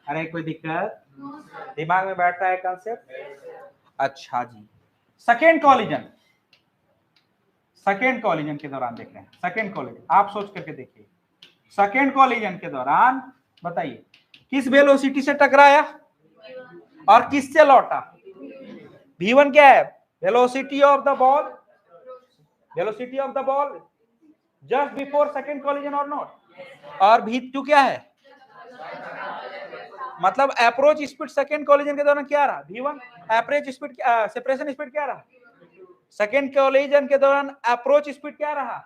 अरे कोई दिक्कत? दिमाग में बैठ रहा है कंसेप्ट? अच्छा जी, सेकेंड कॉलिजन, सेकेंड कॉलिजन के दौरान देख रहे हैं। सेकेंड कॉलिजन आप सोच करके देखिए, सेकेंड कॉलिजन के दौरान बताइए किस वेलोसिटी से टकराया और किससे लौटा? v1 क्या है? Velocity of the ball, velocity of the ball just before second collision और नॉट, और v2 क्या है? मतलब अप्रोच स्पीड सेकेंड कॉलिजन के दौरान क्या रहा? v1। Approach speed, separation speed क्या रहा? सेकेंड कॉलिजन के दौरान अप्रोच स्पीड क्या रहा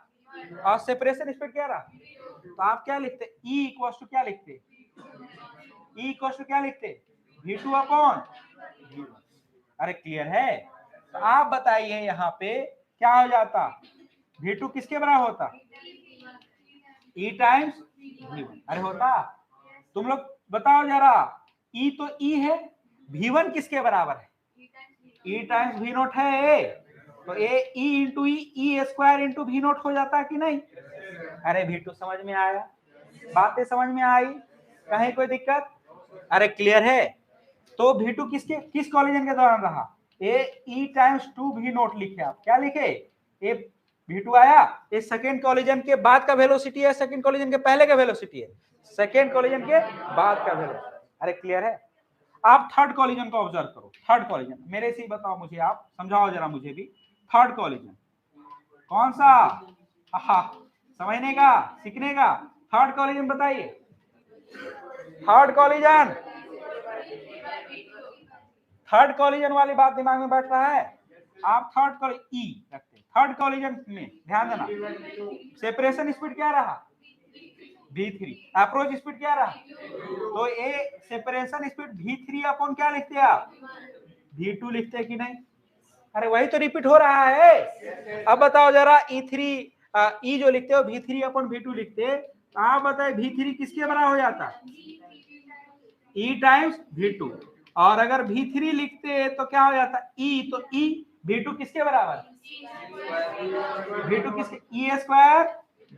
और सेपरेशन स्पीड क्या रहा? तो आप क्या लिखते? E इक्वल टू क्या लिखते? E इक्वल टू क्या लिखते? v2 upon v1। अरे क्लियर है? तो आप बताइए यहाँ पे क्या हो जाता? v2 किसके बराबर होता? E times v1। अरे होता? तुम लोग बताओ जरा, E तो E है, v1 किसके बराबर है? E टाइम्स v नोट है, तो ए E into E square into v note हो जाता है कि नहीं? अरे v2 समझ में आया? बातें समझ में आई? कहीं कोई दिक्कत? अरे क्लियर है? तो v2 किस कॉलिजन के दौरान रहा? ए E टाइम्स 2v नोट लिखे आप, क्या लिखे? ए v2 आया, ये सेकेंड कॉलिजन के बाद का वेलोसिटी है, सेकेंड कॉलिजन के पहले का वेलोसिटी है, सेकेंड कॉलिजन के बाद का वेलोसिटी। अरे क्लियर है? आप थर्ड कॉलिजन को ऑब्जर्व करो। थर्ड कॉलिजन मेरे से ही बताओ मुझे, आप समझाओ जरा मुझे भी। थर्ड कॉलिजन कौन सा? आहा, समझने का, सीखने का। थर्ड कॉलिजन बताइए। थर्ड कॉलिजन, थर्ड कॉलिजन वाली बात दिमाग में बैठ रहा है? आप थर्ड कॉलिजन ई रखते हैं। थर्ड कॉलिजन में ध्यान देना, सेपरेशन स्पीड क्या रहा? v3। अप्रोच स्पीड क्या रहा? तो ये सेपरेशन स्पीड v3 अपॉन क्या लिखते हैं आप? v2 लिखते हैं कि नहीं? अरे वही तो रिपीट हो रहा है। अब बताओ जरा E3 E जो लिखते हो v3 अपॉन v2 लिखते, तो आप बताए v3 किसके बराबर हो जाता? E times v2। और अगर v3 लिखते तो क्या हो जाता? E, तो E V2 किसके बराबर, V2 किसके, ई स्क्वायर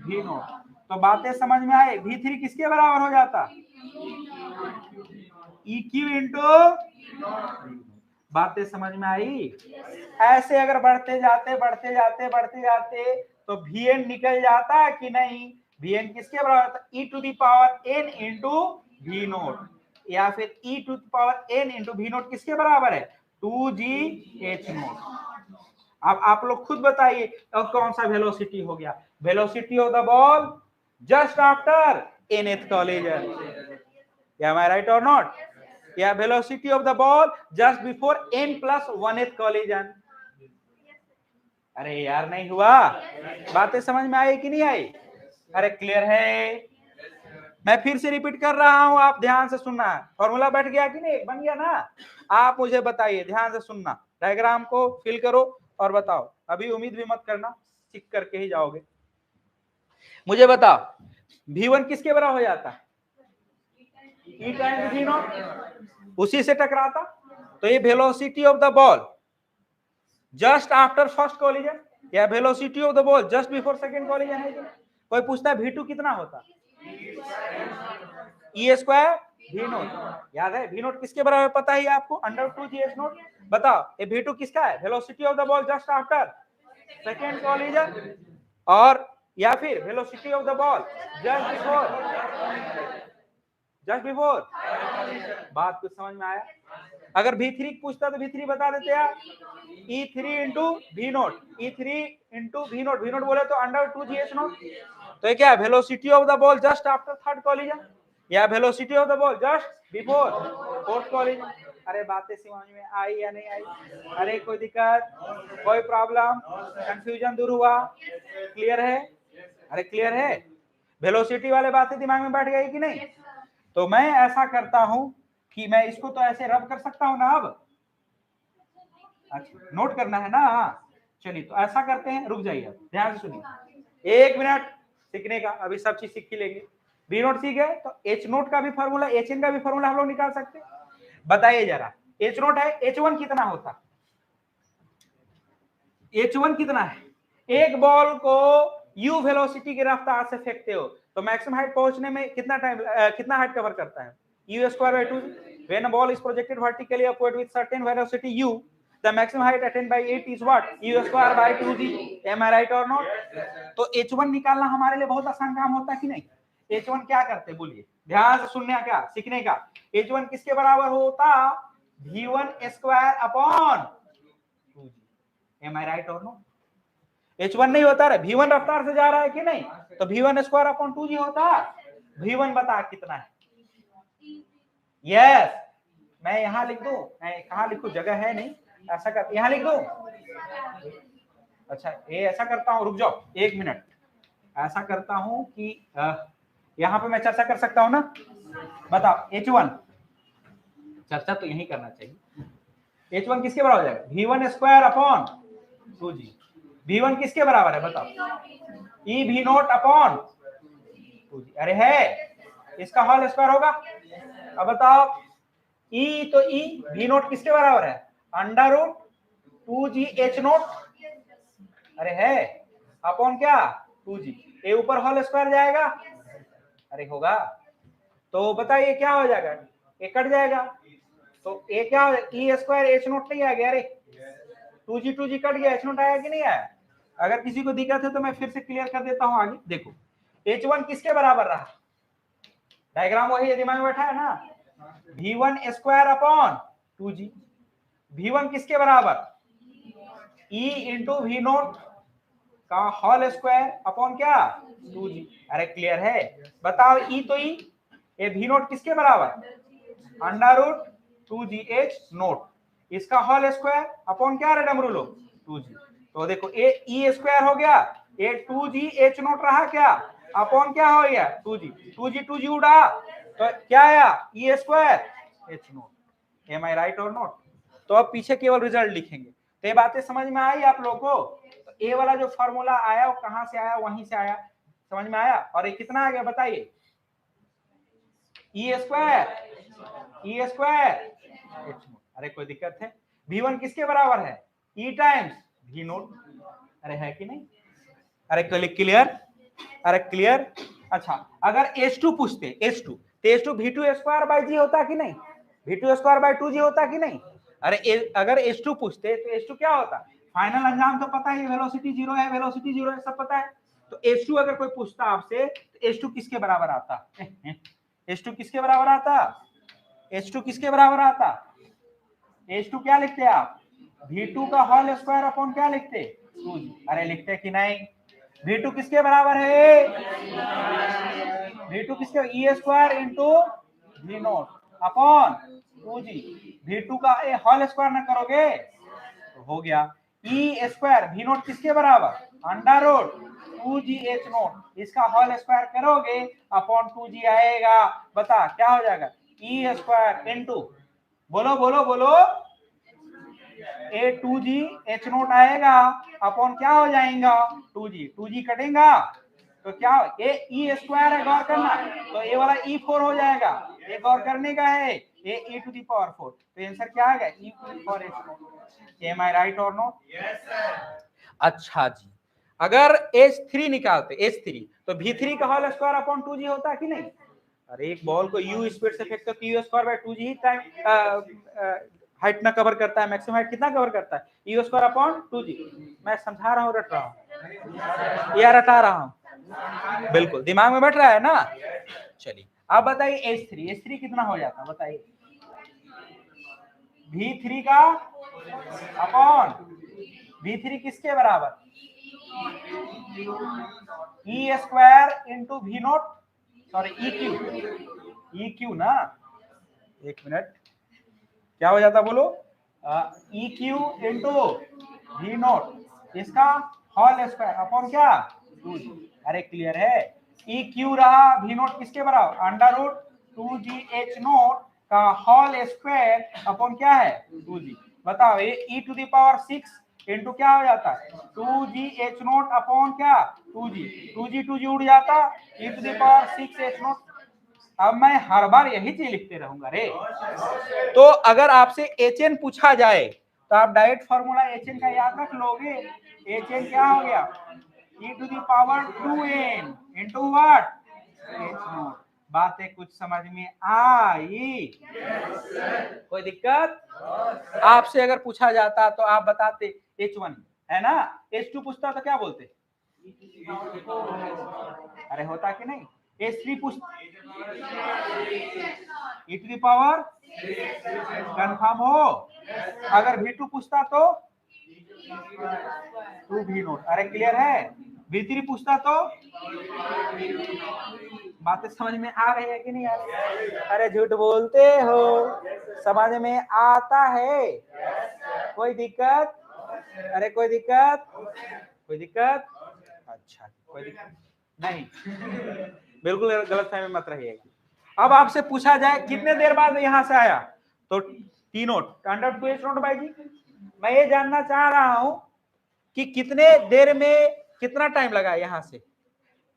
V नोट। तो बातें समझ में आए। V3 किसके बराबर हो जाता, ई क्यू इंटू, बातें समझ में आई। ऐसे अगर बढ़ते जाते तो Vn निकल जाता कि नहीं, Vn किसके बराबर था, e to the power n into V nought, या फिर e to the power n into V nought किसके बराबर है, 2gh नोट। अब आप लोग खुद बताइए अब कौन सा वेलोसिटी हो गया, velocity of the ball just after nth collision, am I right or not, या velocity of the ball just before n+1th collision। अरे यार नहीं हुआ, बातें समझ में आई कि नहीं आई, अरे क्लियर है। मैं फिर से रिपीट कर रहा हूं, आप ध्यान से सुनना। फॉर्मूला बैठ गया कि नहीं, बन गया ना, आप मुझे बताइए, ध्यान से सुनना, डायग्राम को फिल करो और बताओ। अभी उम्मीद भी मत करना, सीख करके ही जाओगे। मुझे बताओ V1 किसके बराबर हो जाता, E टाइम्स V नॉट, उसी से टकराता। तो ये velocity of the ball just after first collision, या velocity of the ball just before second collision है। कोई पूछता है V2 कितना होता, ई स्क्वायर V नोट, याद है V नोट किसके बराबर पता ही आपको, √2gh नोट। बताओ ये V2 किसका है, velocity of the ball just after second collision, और या फिर velocity of the ball just before. बात कुछ समझ में आया। अगर V3 पूछता तो V3 बता देते यार, E3 into V naught, E3 into V naught, V naught बोले तो √2gh नोट। तो ये क्या है, velocity of the ball just after third collision, या velocity of the ball just before fourth collision. अरे बातें समझ में आई या नहीं आई, अरे कोई दिक्कत, कोई प्रॉब्लम, कंफ्यूजन दूर हुआ, क्लियर है, अरे क्लियर है, वेलोसिटी वाले बातें दिमाग में बैठ गई कि नहीं। तो मैं ऐसा करता हूं कि मैं इसको तो ऐसे रब कर सकता हूं ना, अब अच्छा नोट करना है ना, चलिए तो ऐसा करते हैं, रुक जाइए ध्यान से सुनिए, 1 मिनट सीखने का, अभी सब चीज सीख ही लेंगे। V नोट सीख गए तो H नोट का भी फॉर्मूला, HN का भी फॉर्मूला हम लोग निकाल सकते हैं। बताइए जरा, H नोट है, H1 कितना होता, H1 कितना है, एक बॉल को u वेलोसिटी की रफ्तार से फेंकते हो तो मैक्सिमम हाइट पहुंचने में कितना टाइम, कितना हाइट कवर करता है, u square by 2, when a ball is projected vertically upward with certain velocity u, the maximum height attained by it is what, u square by 2g, am I right or not। तो H1 निकालना हमारे लिए बहुत आसान काम होता है कि नहीं। H1 क्या करते बोलिए, ध्यान से सुनने का, सीखने का। H1 किसके बराबर होता, V1 square upon 2g, am I right or no। H1 नहीं होता रे, V1 रफ्तार से जा रहा है कि नहीं, तो V1 स्क्वायर अपॉन 2g होता। V1 बता कितना है, यस मैं यहां लिख दूं, मैं कहां लिखूं, जगह है नहीं, ऐसा कर यहां लिख दूं, अच्छा ये ऐसा करता हूं, रुक जाओ 1 मिनट, ऐसा करता हूं कि यहां पे मैं चर्चा कर सकता हूं ना। बताओ H1, चर्चा तो यही करना चाहिए। H1 किसके बराबर हो जाएगा, V1 square upon 2g। V1 किसके बराबर है बताओ, ई V नोट अपॉन 2g, अरे है, इसका होल स्क्वायर होगा। अब बताओ ई, तो ई V नोट किसके बराबर है, √2gh नोट, अरे है, अपॉन क्या 2g, ये ऊपर होल स्क्वायर जाएगा, अरे होगा। तो बताइए क्या हो जाएगा, ये कट जाएगा, तो ये क्या हो जाएगा, ई स्क्वायर h नोट नहीं आ गया, अरे 2g कट गया, h नोट आया कि नहीं आया। अगर किसी को दिक्कत है तो मैं फिर से क्लियर कर देता हूं आगे। देखो H1 किसके बराबर रहा, डायग्राम वही दिमाग में बैठा है ना, V1 square upon 2g। V1 किसके बराबर, E इंटू V नोट का होल स्क्वायर अपॉन क्या 2g, अरे क्लियर है। बताओ E तो E, ये V नोट किसके बराबर, √2gh नोट, इसका होल स्क्वायर अपॉन क्या रहे डमरू लोग 2g। तो देखो ये E स्क्वायर हो गया, ये 2gh नोट रहा क्या, अपॉन क्या हो गया 2g उड़ा, तो क्या आया E square h note, am I right और नॉट। तो अब पीछे केवल रिजल्ट लिखेंगे। तो ये बातें समझ में आई आप लोगों को, तो ए वाला जो फॉर्मूला आया वो कहां से आया, वहीं से आया, समझ में आया। और ये कितना आ गया बताइए, ई स्क्वायर h नोट, अरे कोई दिक्कत है। V1 किसके बराबर है, ई टाइम्स वी नोट। अरे है कि नहीं? अरे क्लियर, अरे क्लियर। अच्छा अगर H2 पूछते, H2 तो H2 V2 स्क्वायर बाय जी होता कि नहीं? V2 स्क्वायर बाय 2G होता कि नहीं? अरे अगर H2 पूछते तो H2 क्या होता? फाइनल अंजाम तो पता है, वेलोसिटी जीरो है, वेलोसिटी जीरो है, सब पता है। तो H2 अगर कोई पूछता आपसे तो H2 किसके बराबर आता? H2 किसके बराबर आता? H2 किसके बराबर आता? H2 क्या लिखते हैं आप? V2 का होल स्क्वायर अपॉन क्या लिखते? 2G। अरे लिखते कि नहीं? V2 किसके बराबर है? V2 किसके? E square into v nought upon 2G। V2 का ए होल स्क्वायर ना करोगे तो हो गया E स्क्वायर वी नोट किसके बराबर? अंडर रूट 2G H नोट, इसका होल स्क्वायर करोगे अपॉन 2G आएगा। बता क्या हो जाएगा? E स्क्वायर इंटू, बोलो बोलो बोलो, ए 2G H नोट आएगा अपॉन क्या हो जाएगा? 2G, 2G कटेगा तो क्या ए ई स्क्वायर है, गौर करना, तो ए वाला E4 हो जाएगा, ये गौर करने का है, ये e टू दी पावर 4, तो आंसर क्या आएगा? E to the power H note. Am I right और नॉट? अच्छा जी, अगर H3 निकालते, H3 तो V3 का होल स्क्वायर अपॉन 2G होता कि नहीं? अरे एक बॉल को U स्पीड से फेंकते तो U square by 2G time height ना कवर करता है, मैक्सिमम हाइट कितना कवर करता है? U square upon 2G। मैं समझा रहा हूँ, रट रहा हूँ या रटा रहा हूँ? बिल्कुल दिमाग में बैठ रहा है ना? चलिए आप बताइए H3 कितना हो जाता? बताइए V3 का अपॉन V3 किसके बराबर? E square into v nought, sorry EQ ना, एक मिनट, क्या हो जाता बोलो? EQ इंटू वी नोट, इसका होल स्क्वायर अपॉन क्या? 2G। अरे क्लियर है? EQ रहा वी नोट किसके बराबर? Under root 2G H nought का होल स्क्वायर अपॉन क्या है? 2G। बताओ ये e to the power 6 into क्या हो जाता है? 2G H नोट अपॉन क्या? 2G, 2G उड़ जाता, e to the power 6 H nought. अब मैं हर बार यही चीज लिखते रहूंगा रे। तो अगर आपसे HN पूछा जाए तो आप डायरेक्ट फॉर्मूला HN का याद रख लोगे। HN क्या हो गया? e to the power 2n into what? H nought. बातें कुछ समझ में आई? कोई दिक्कत? आपसे अगर पूछा जाता तो आप बताते H1 है ना, H2 पूछता तो क्या बोलते? अरे होता कि नहीं? H3 पूछता e to the power, confirm हो? अगर V2 पूछता तो 2V नोट। अरे क्लियर है? V3 पूछता तो, बातें समझ में आ रही है कि नहीं आ रही? अरे झूठ बोलते हो, समझ में आता है? कोई दिक्कत? अरे कोई दिक्कत? कोई दिक्कत? अच्छा कोई दिक्कत नहीं, बिल्कुल गलत फहमी मत रहिएगा। अब आपसे पूछा जाए कितने देर बाद यहां से आया, तो T naught under 2H naught by g. मैं ये जानना चाह रहा हूं कि कितने देर में कितना टाइम लगा यहां से।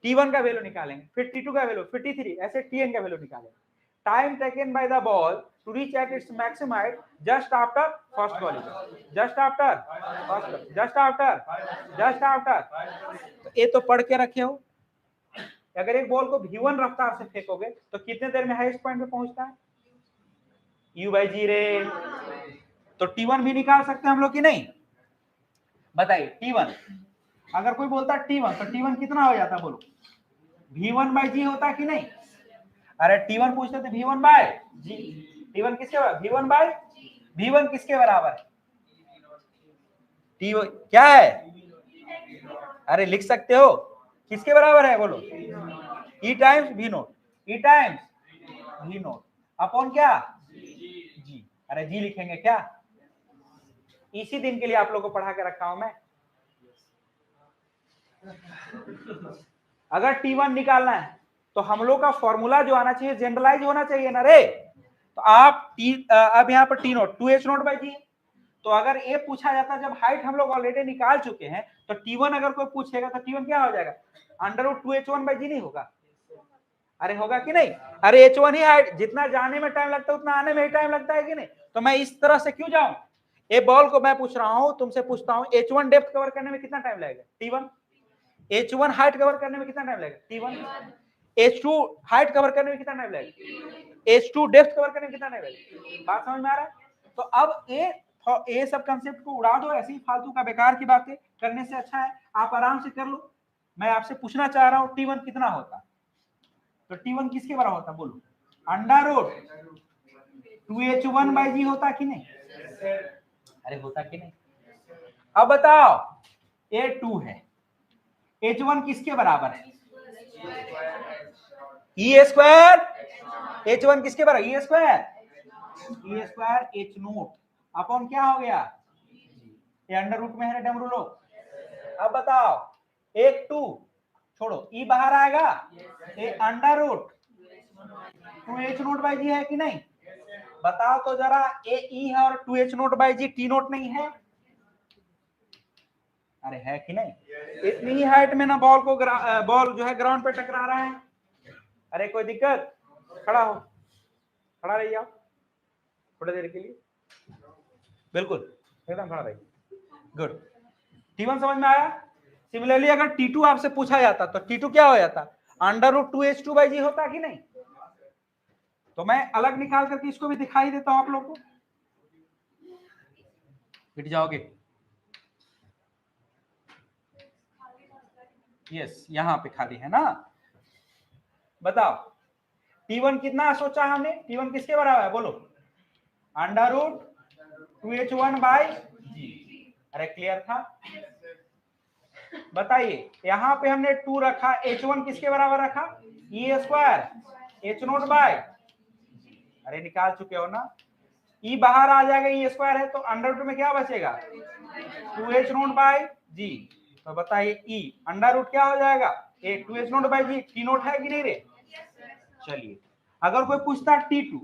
T1 का वैल्यू निकालेंगे, फिर T2 का वैल्यू, फिर T3, ऐसे Tn का वैल्यू निकालेंगे। Time taken by the ball to reach at its maximum height just after first collision, just after first, just after, just after. तो ये तो पढ़ के रखे हो। अगर एक बॉल को V1 रफ्तार से फेंकोगे तो कितने देर में हाईएस्ट पॉइंट पे पहुंचता है? U बाई जी रे। तो T1 भी निकाल सकते हैं हम लोग कि नहीं? बताइए T1, अगर कोई बोलता T1 तो T1 कितना हो जाता बोलो? V1 बाई जी होता कि नहीं? अरे T1 पूछते थे V1 बाय जी, T1 किसके बराबर? V1 बाय, V1 किसके बराबर है? T1 क्या है? अरे लिख सकते हो, किसके बराबर है बोलो? E times V note, E times V naught upon क्या? जी। अरे जी लिखेंगे क्या? इसी दिन के लिए आप लोगों को पढ़ा के रखा हूं मैं। अगर T1 निकालना है तो हम लोग का फॉर्मूला जो आना चाहिए जनरलाइज होना चाहिए ना रे। तो आप अब यहाँ पर T naught 2H naught by g. तो अगर ये पूछा जाता, जब हाइट हम लोग ऑलरेडी निकाल चुके हैं, तो T1 अगर कोई पूछेगा तो T1 क्या हो जाएगा? अंडर रूट 2H1 बाई जी नहीं होगा? अरे होगा कि नहीं? अरे H1 ही हाइट, जितना जाने में टाइम लगता है उतना आने में ही टाइम लगता है कि नहीं? तो मैं इस तरह से क्यों जाऊं? ये बॉल को मैं पूछ रहा हूं, तुमसे पूछता हूं, H1 डेप्थ कवर करने में कितना टाइम लगेगा? T1। H1 हाइट कवर करने में कितना टाइम लगेगा? T1। H2 हाइट कवर करने में कितना टाइम लगेगा? H2 डेप्थ कवर करने में कितना टाइम लगेगा? बात समझ में आ रहा है? तो अब ये सब कंसेप्ट को उड़ा दो, ऐसी फालतू का बेकार की बातें करने से अच्छा है आप आराम से कर लो। मैं आपसे पूछना चाह रहा हूं T1 कितना होता? तो T1 किसके बराबर होता बोलो? अंडर रूट 2H1/G होता कि नहीं? अरे होता कि नहीं? अब बताओ, ये 2 है, H1 किसके बराबर है? E square. H1 किसके बराबर? E square H naught upon क्या हो गया? ये अंडर रूट में है डमरू लोग। अब बताओ, एक 2 छोड़ो, E बाहर आएगा, ये अंडर रूट 2H नोट/G है कि नहीं? बताओ तो जरा, ए ई है और 2H नोट/G T नोट नहीं है? अरे है कि नहीं? इतनी ही हाइट में ना बॉल को बॉल जो है ग्राउंड पे टकरा रहा है। अरे कोई दिक्कत? खड़ा हो, खड़ा रहिए आप थोड़ी देर के लिए, बिल्कुल एकदम खड़ा रहिए। गुड। T1 समझ में आया? सिमिलरली अगर T2 आपसे पूछा जाता तो T2 क्या हो जाता? अंडर रूट 2H2/G होता कि नहीं? तो मैं अलग निकाल करके इसको भी दिखाई देता हूं आप लोग को। मिट जाओगे? यस, यहां पे खाली है ना। बताओ T1 कितना सोचा हमने? T1 किसके बराबर है बोलो? Under root 2H1/G। अरे क्लियर था? बताइए, यहां पे हमने 2 रखा, H1 किसके बराबर रखा? E स्क्वायर H नोट/, अरे निकाल चुके हो ना। E बाहर आ जाएगा, E स्क्वायर है तो अंडर रूट में क्या बचेगा? 2H नोट/G। तो बताइए E अंडर रूट क्या हो जाएगा? 2H नोट/G T नोट है कि नहीं रे? चलिए, अगर कोई पूछता T2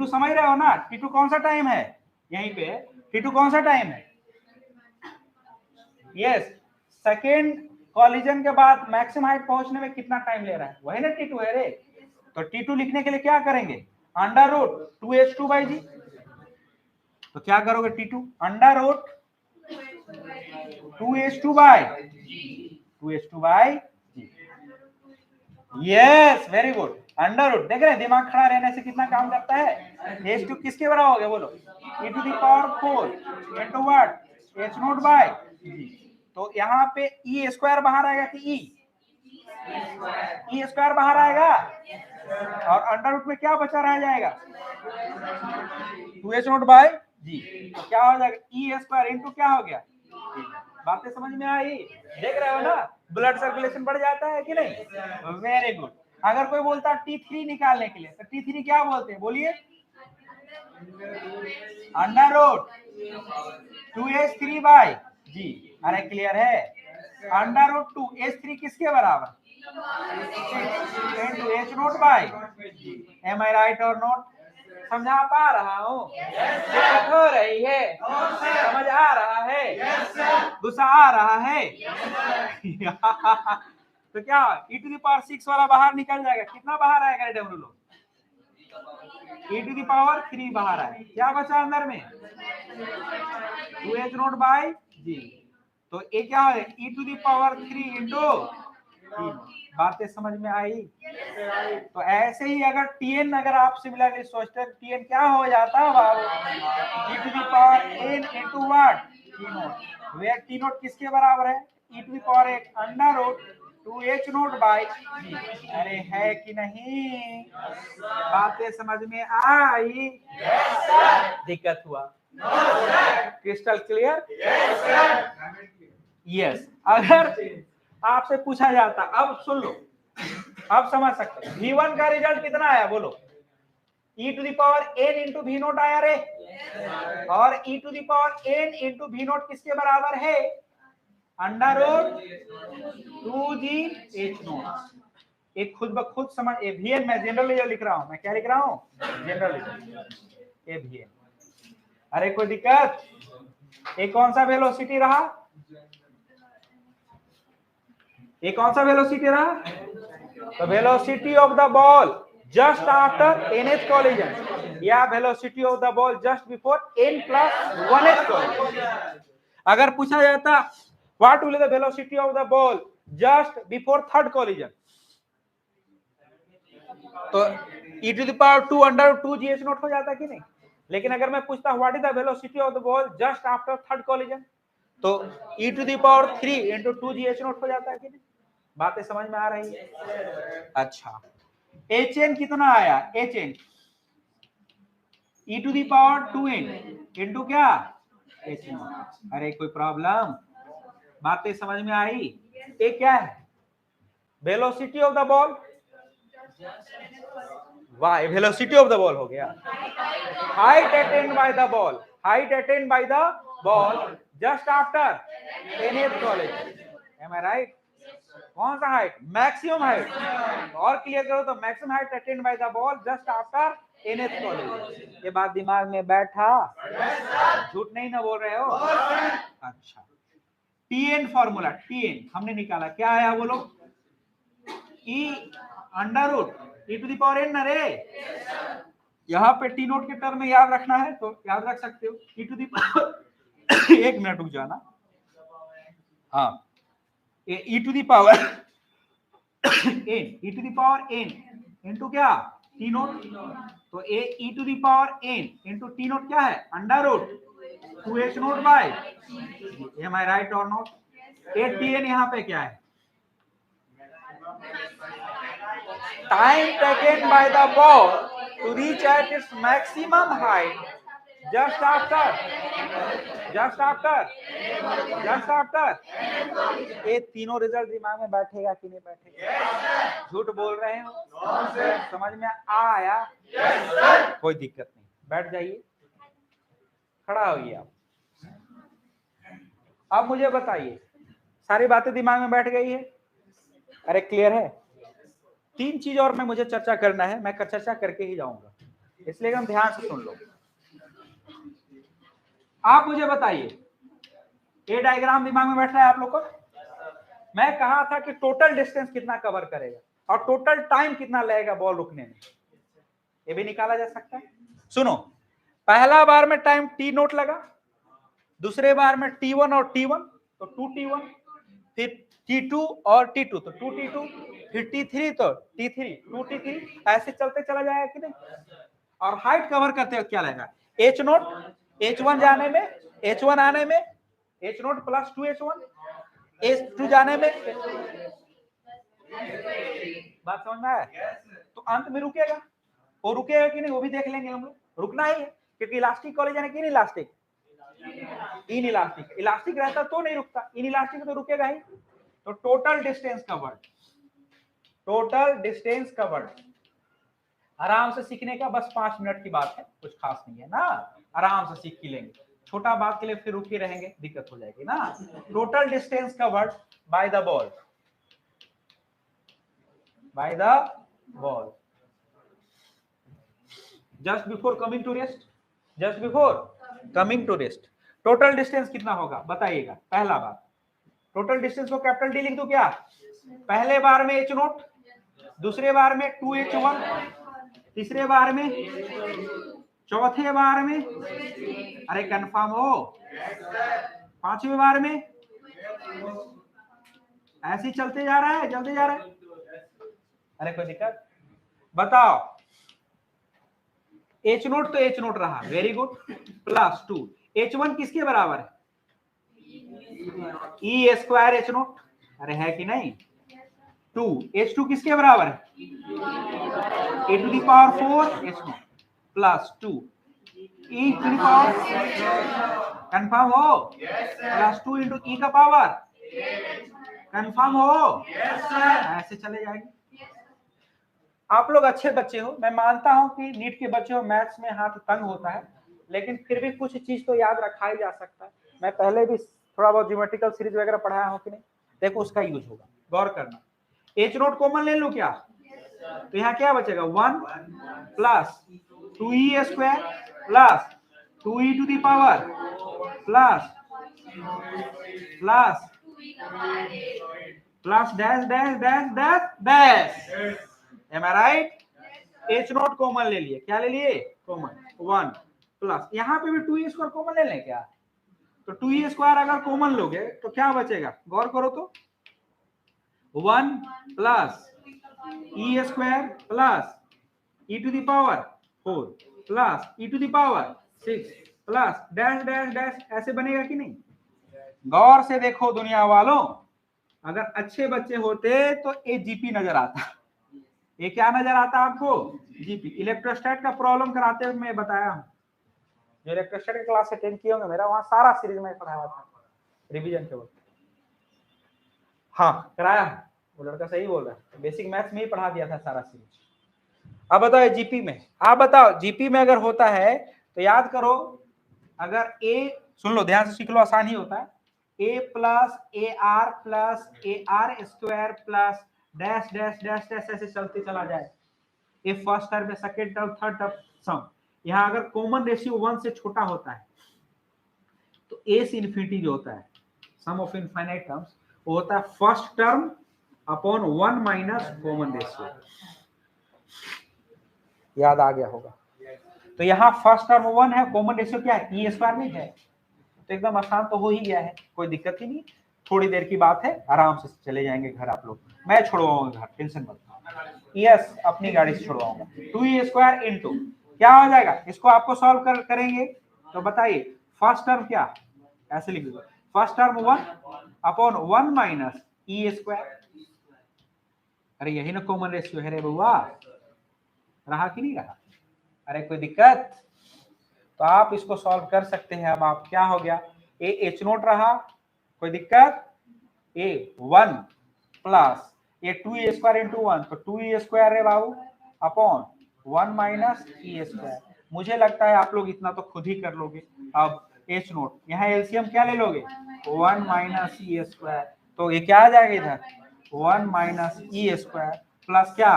समझ रहे हो ना? T2 कौन सा टाइम है? यहीं पे T2 कौन सा टाइम है? यस, सेकेंड कॉलिजन के बाद मैक्सिमम हाइट पहुंचने में कितना टाइम ले रहा है, वही ना T2 है रे। तो T2 लिखने के लिए क्या करेंगे? Under root 2H2/G। तो क्या करोगे? T2 under root 2H2/G। Yes, very good. Under root, देख रहे हैं दिमाग खड़ा रहने से कितना काम करता है। H2 किसके बराबर हो गया बोलो? e⁴ into what? H नोट/G। तो यहाँ पे E स्क्वायर बाहर आएगा कि E स्क्वायर बाहर आएगा, और अंडर रूट में क्या बचा रह जाएगा? 2H नोट/G। तो क्या हो जाएगा? E स्क्वायर इंटू क्या हो गया? बातें समझ में आई? देख रहे हो ना, ब्लड सर्कुलेशन बढ़ जाता है कि नहीं? Very good. अगर कोई बोलता T3 निकालने के लिए, तो T3 क्या बोलते हैं बोलिए? Under root 2H3/G। अरे क्लियर है? अंडर रूट 2H3 किसके बराबर? H नोट/G। एम आई राइट और नोट? समझा पा रहा हूँ? दिक्कत हो रही है? समझ आ रहा है? गुस्सा आ रहा है? तो क्या e⁻6 वाला बाहर निकल जाएगा? कितना बाहर आएगा डब्ल्यू लोग? e⁻3 बाहर आए, क्या बचा अंदर में? 2H नोट/G। तो ये क्या है? e⁻3 into. बातें समझ में आई? तो ऐसे ही अगर Tn, अगर आप सिमिलरली सोचते हैं Tn क्या हो जाता है बाबू? e⁻n into what? T note. Way T note किसके बराबर है? e⁻1 under root 2H नोट/G। अरे है कि नहीं? बातें समझ में आई? दिक्कत हुआ? Crystal clear? यस। अगर आपसे पूछा जाता, अब सुन लो, अब समझ सकते हैं V1 का रिजल्ट कितना आया बोलो? e⁻n इंटू V नोट आया रे, और e⁻n इंटू V नोट किसके बराबर है? Under root 2G H nought. एक खुद ब खुद समझ, ए VN मैं जनरल लिख रहा हूं, मैं क्या लिख रहा हूं? General A VN। अरे कोई दिक्कत? ये कौन सा वेलोसिटी रहा? ये कौन सा वेलोसिटी रहा? The velocity of the ball just after NH collision या velocity of the ball just before n + 1th collision. अगर पूछा जाता what will the velocity of the ball just before third collision, तो e⁻² GH0 हो जाता कि नहीं। लेकिन अगर मैं पूछता what is the velocity of the ball just after third collision, तो e⁻³ × 2 GH0 हो जाता है कि नहीं। बातें समझ में आ रही है? अच्छा, hn कितना आया? hn e⁻²n इंटू क्या h0। अरे कोई प्रॉब्लम? बातें समझ में आई? ये क्या है? वेलोसिटी ऑफ द बॉल, वाह वेलोसिटी ऑफ द बॉल हो गया। Height attend by the ball, height attend by the ball just after nth collision. Am I right? कौन सा हाइट? Maximum height. और क्लियर करो तो maximum height attend by the ball just after nth collision. ये बात दिमाग में बैठा? झूठ नहीं ना बोल रहे हो? अच्छा, Tn फॉर्मूला, Tn हमने निकाला, क्या आया बोलो? e⁻√e⁻n ना रे। यहाँ पे टी नोट के टर्म में याद रखना है तो याद रख सकते हो। एक मिनट रुक जाना। हाँ, e⁻n इंटू क्या? T nought. तो e⁻n इंटू टी नोट क्या है? √2h0/। एम आई राइट और नॉट? Tn यहाँ पे क्या है? Time taken by the ball to reach at its maximum height just after ये तीनों रिजल्ट दिमाग में बैठेगा कि नहीं बैठेगा? झूठ बोल रहे हो? समझ में आया? कोई दिक्कत नहीं, बैठ जाइए, खड़ा होइए आप। अब मुझे बताइए, सारी बातें दिमाग में बैठ गई है? अरे क्लियर है? 3 चीज और मैं मुझे चर्चा करना है, मैं चर्चा करके ही जाऊंगा, इसलिए हम ध्यान से सुन लो। आप मुझे बताइए, ये डायग्राम दिमाग में बैठ रहा है आप लोग को? मैं कहा था कि टोटल डिस्टेंस कितना कवर करेगा और टोटल टाइम कितना लगेगा बॉल रुकने में, ये भी निकाला जा सकता है। सुनो, पहला बार में टाइम टी नोट लगा, दूसरे बार में t1 और t1 तो 2t1, फिर t2 और t2 तो 2t2, फिर t3 तो t3 2t3, ऐसे चलते चला जाएगा कि नहीं। और हाइट कवर करते हो क्या लगेगा? h0 h1 जाने में, h1 आने में, h0 + 2h1, h2 जाने में। बात समझ में आया? तो अंत में रुकेगा, वो रुकेगा कि नहीं वो भी देख लेंगे हम लोग। रुकना ही है क्योंकि इलास्टिक कॉलिजन है कि नहीं इलास्टिक? इन इलास्टिक, इलास्टिक रहता तो नहीं रुकता, इन इलास्टिक तो रुकेगा ही। तो टोटल डिस्टेंस कवर्ड, आराम से सीखने का, बस 5 मिनट की बात है, कुछ खास नहीं है ना, आराम से सीख ही लेंगे। छोटा बात के लिए फिर रुके रहेंगे, दिक्कत हो जाएगी ना। Total distance covered by the ball just before coming to rest, total distance कितना होगा बताइएगा। पहला बात, टोटल डिस्टेंस को कैपिटल डी लिख दो क्या? पहले बार में h0, दूसरे बार में 2h1, तीसरे बार में, चौथे बार में, अरे कंफर्म हो, पांचवें बार में, ऐसे ही चलते जा रहा है, चलते जा रहा है। अरे कोई दिक्कत? बताओ, h0 तो h0 रहा, वेरी गुड, +2, h1 किसके बराबर है? e² h0, अरे है कि नहीं? 2, h2 किसके बराबर है? a⁴ h0 +2 e⁻, कंफर्म हो? +2 × e का पावर, कंफर्म हो? ऐसे चले जाएंगे। आप लोग अच्छे बच्चे हो, मैं मानता हूं कि नीट के बच्चे हो, मैथ्स में हाथ तंग होता है, लेकिन फिर भी कुछ चीज तो याद रखा ही जा सकता है। मैं पहले भी थोड़ा बहुत ज्योमेट्रिकल सीरीज वगैरह पढ़ाया हूं कि नहीं, देखो उसका यूज होगा, गौर करना। h0 कॉमन ले लो क्या? तो यहाँ क्या बचेगा? 1 + 2e² + 2e⁻ plus dash dash dash dash dash, am I right? H naught common ले लिए, क्या ले लिए कॉमन 1 प्लस, यहाँ पे भी 2e² कॉमन ले लें क्या, तो 2e² अगर कॉमन लोगे तो क्या बचेगा, गौर करो तो 1 plus e² plus e⁴ plus e⁻⁶ plus dash dash dash, ऐसे बनेगा कि नहीं। गौर से देखो दुनिया वालों, अगर अच्छे बच्चे होते तो ये जीपी नजर आता, ये क्या नजर आता आपको, जीपी। इलेक्ट्रोस्टैट का प्रॉब्लम कराते हुए मैं बताया हूं, जो इलेक्ट्रोस्टैट की क्लास अटेंड किए होंगे मेरा, वहां सारा सीरीज में पढ़ाया था रिवीजन के वक्त। हाँ कराया, वो लड़का सही बोल रहा है, बेसिक मैथ्स में ही पढ़ा दिया था सारा सीरीज। अब बताओ जीपी में, आप बताओ जीपी में अगर होता है तो याद करो, अगर ए, सुन लो ध्यान से सीख लो, आसान ही होता है, a plus AR plus AR² plus dash dash dash dash ऐसे चलते चला जाए, ये first term, second term, third term, sum. यहाँ अगर कॉमन रेशियो 1 से छोटा होता है तो a से इन्फिनिटी जो होता है, सम ऑफ इनफाइनाइट टर्म्स, वो होता है first term upon 1 minus common ratio. याद आ गया होगा। तो यहाँ फर्स्ट टर्म 1 है, कॉमन रेशियो क्या है, e² में है, तो एकदम आसान तो हो ही गया है, कोई दिक्कत ही नहीं। थोड़ी देर की बात है, आराम से चले जाएंगे घर आप लोग, मैं छोड़वाऊंगा घर, टेंशन मत। यस, अपनी गाड़ी से छोड़वाऊंगा। 2e² इंटू क्या हो जाएगा, इसको आपको सॉल्व करेंगे तो बताइए, फर्स्ट टर्म क्या, ऐसे लिख दो, first term 1 upon 1 minus e²। अरे यही ना कॉमन रेशियो है रे बउआ, रहा कि नहीं रहा, अरे कोई दिक्कत, तो आप इसको सॉल्व कर सकते हैं। अब आप क्या हो गया, ए एच नोट रहा, कोई दिक्कत, ए 1 प्लस ये 2e² इंटू 1, तो 2e² है बाबू अपॉन 1 माइनस e²। मुझे लगता है आप लोग इतना तो खुद ही कर लोगे। अब एच नोट, यहाँ एलसीएम क्या ले लोगे, 1 माइनस e², तो ये क्या आ जाएगा इधर 1 माइनस e² प्लस क्या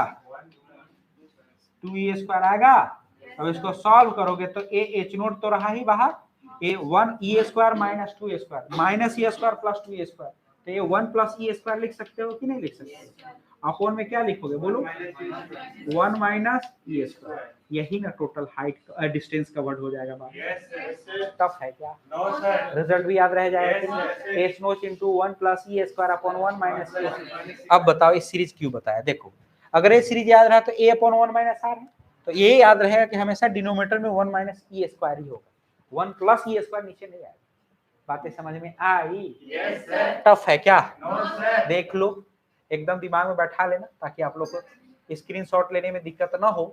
2e² आएगा। अब इसको सॉल्व करोगे तो ए एच नोट तो रहा ही बाहर, ए 1 e² minus 2e² minus e² plus 2e², तो ये 1 प्लस e² लिख सकते हो कि नहीं लिख सकते, अपॉन में क्या लिखोगे बोलो, 1 माइनस e², यही ना टोटल हाइट डिस्टेंस कवर्ड हो जाएगा बात। टफ है क्या, रिजल्ट भी याद रह जाएगा, H note into 1 plus e² upon 1 minus e²। अब बताओ इस सीरीज क्यों बताया, देखो अगर ये सीरीज याद रहा तो a अपॉन 1 माइनस r है, तो ये याद रहेगा कि हमेशा डिनोमिनेटर में 1 माइनस e² ही होगा, 1 प्लस e² नीचे नहीं आएगा। बातें समझ में आई? yes, टफ है क्या? no, देख लो, एकदम दिमाग में बैठा लेना ताकि आप लोग को स्क्रीनशॉट लेने में दिक्कत ना हो।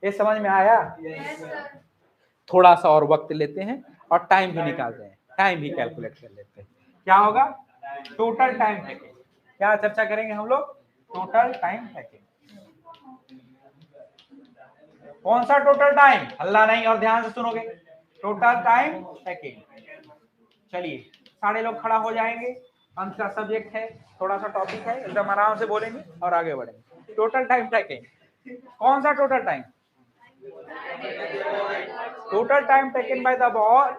ये समझ में आया? yes, थोड़ा सा और वक्त लेते हैं और टाइम भी निकालते हैं, टाइम भी कैलकुलेट कर लेते हैं। क्या होगा, टोटल टाइम टैकिंग, क्या चर्चा करेंगे हम लोग, टोटल टाइम टैकिंग। कौन सा टोटल टाइम, हल्ला नहीं और ध्यान से सुनोगे, टोटल टाइम टैकिंग। चलिए सारे लोग खड़ा हो जाएंगे, अंत का सब्जेक्ट है, थोड़ा सा टॉपिक है, एकदम आराम से बोलेंगे और आगे बढ़ेंगे। टोटल टाइम टैकिंग, कौन सा total time, total time taken by the ball,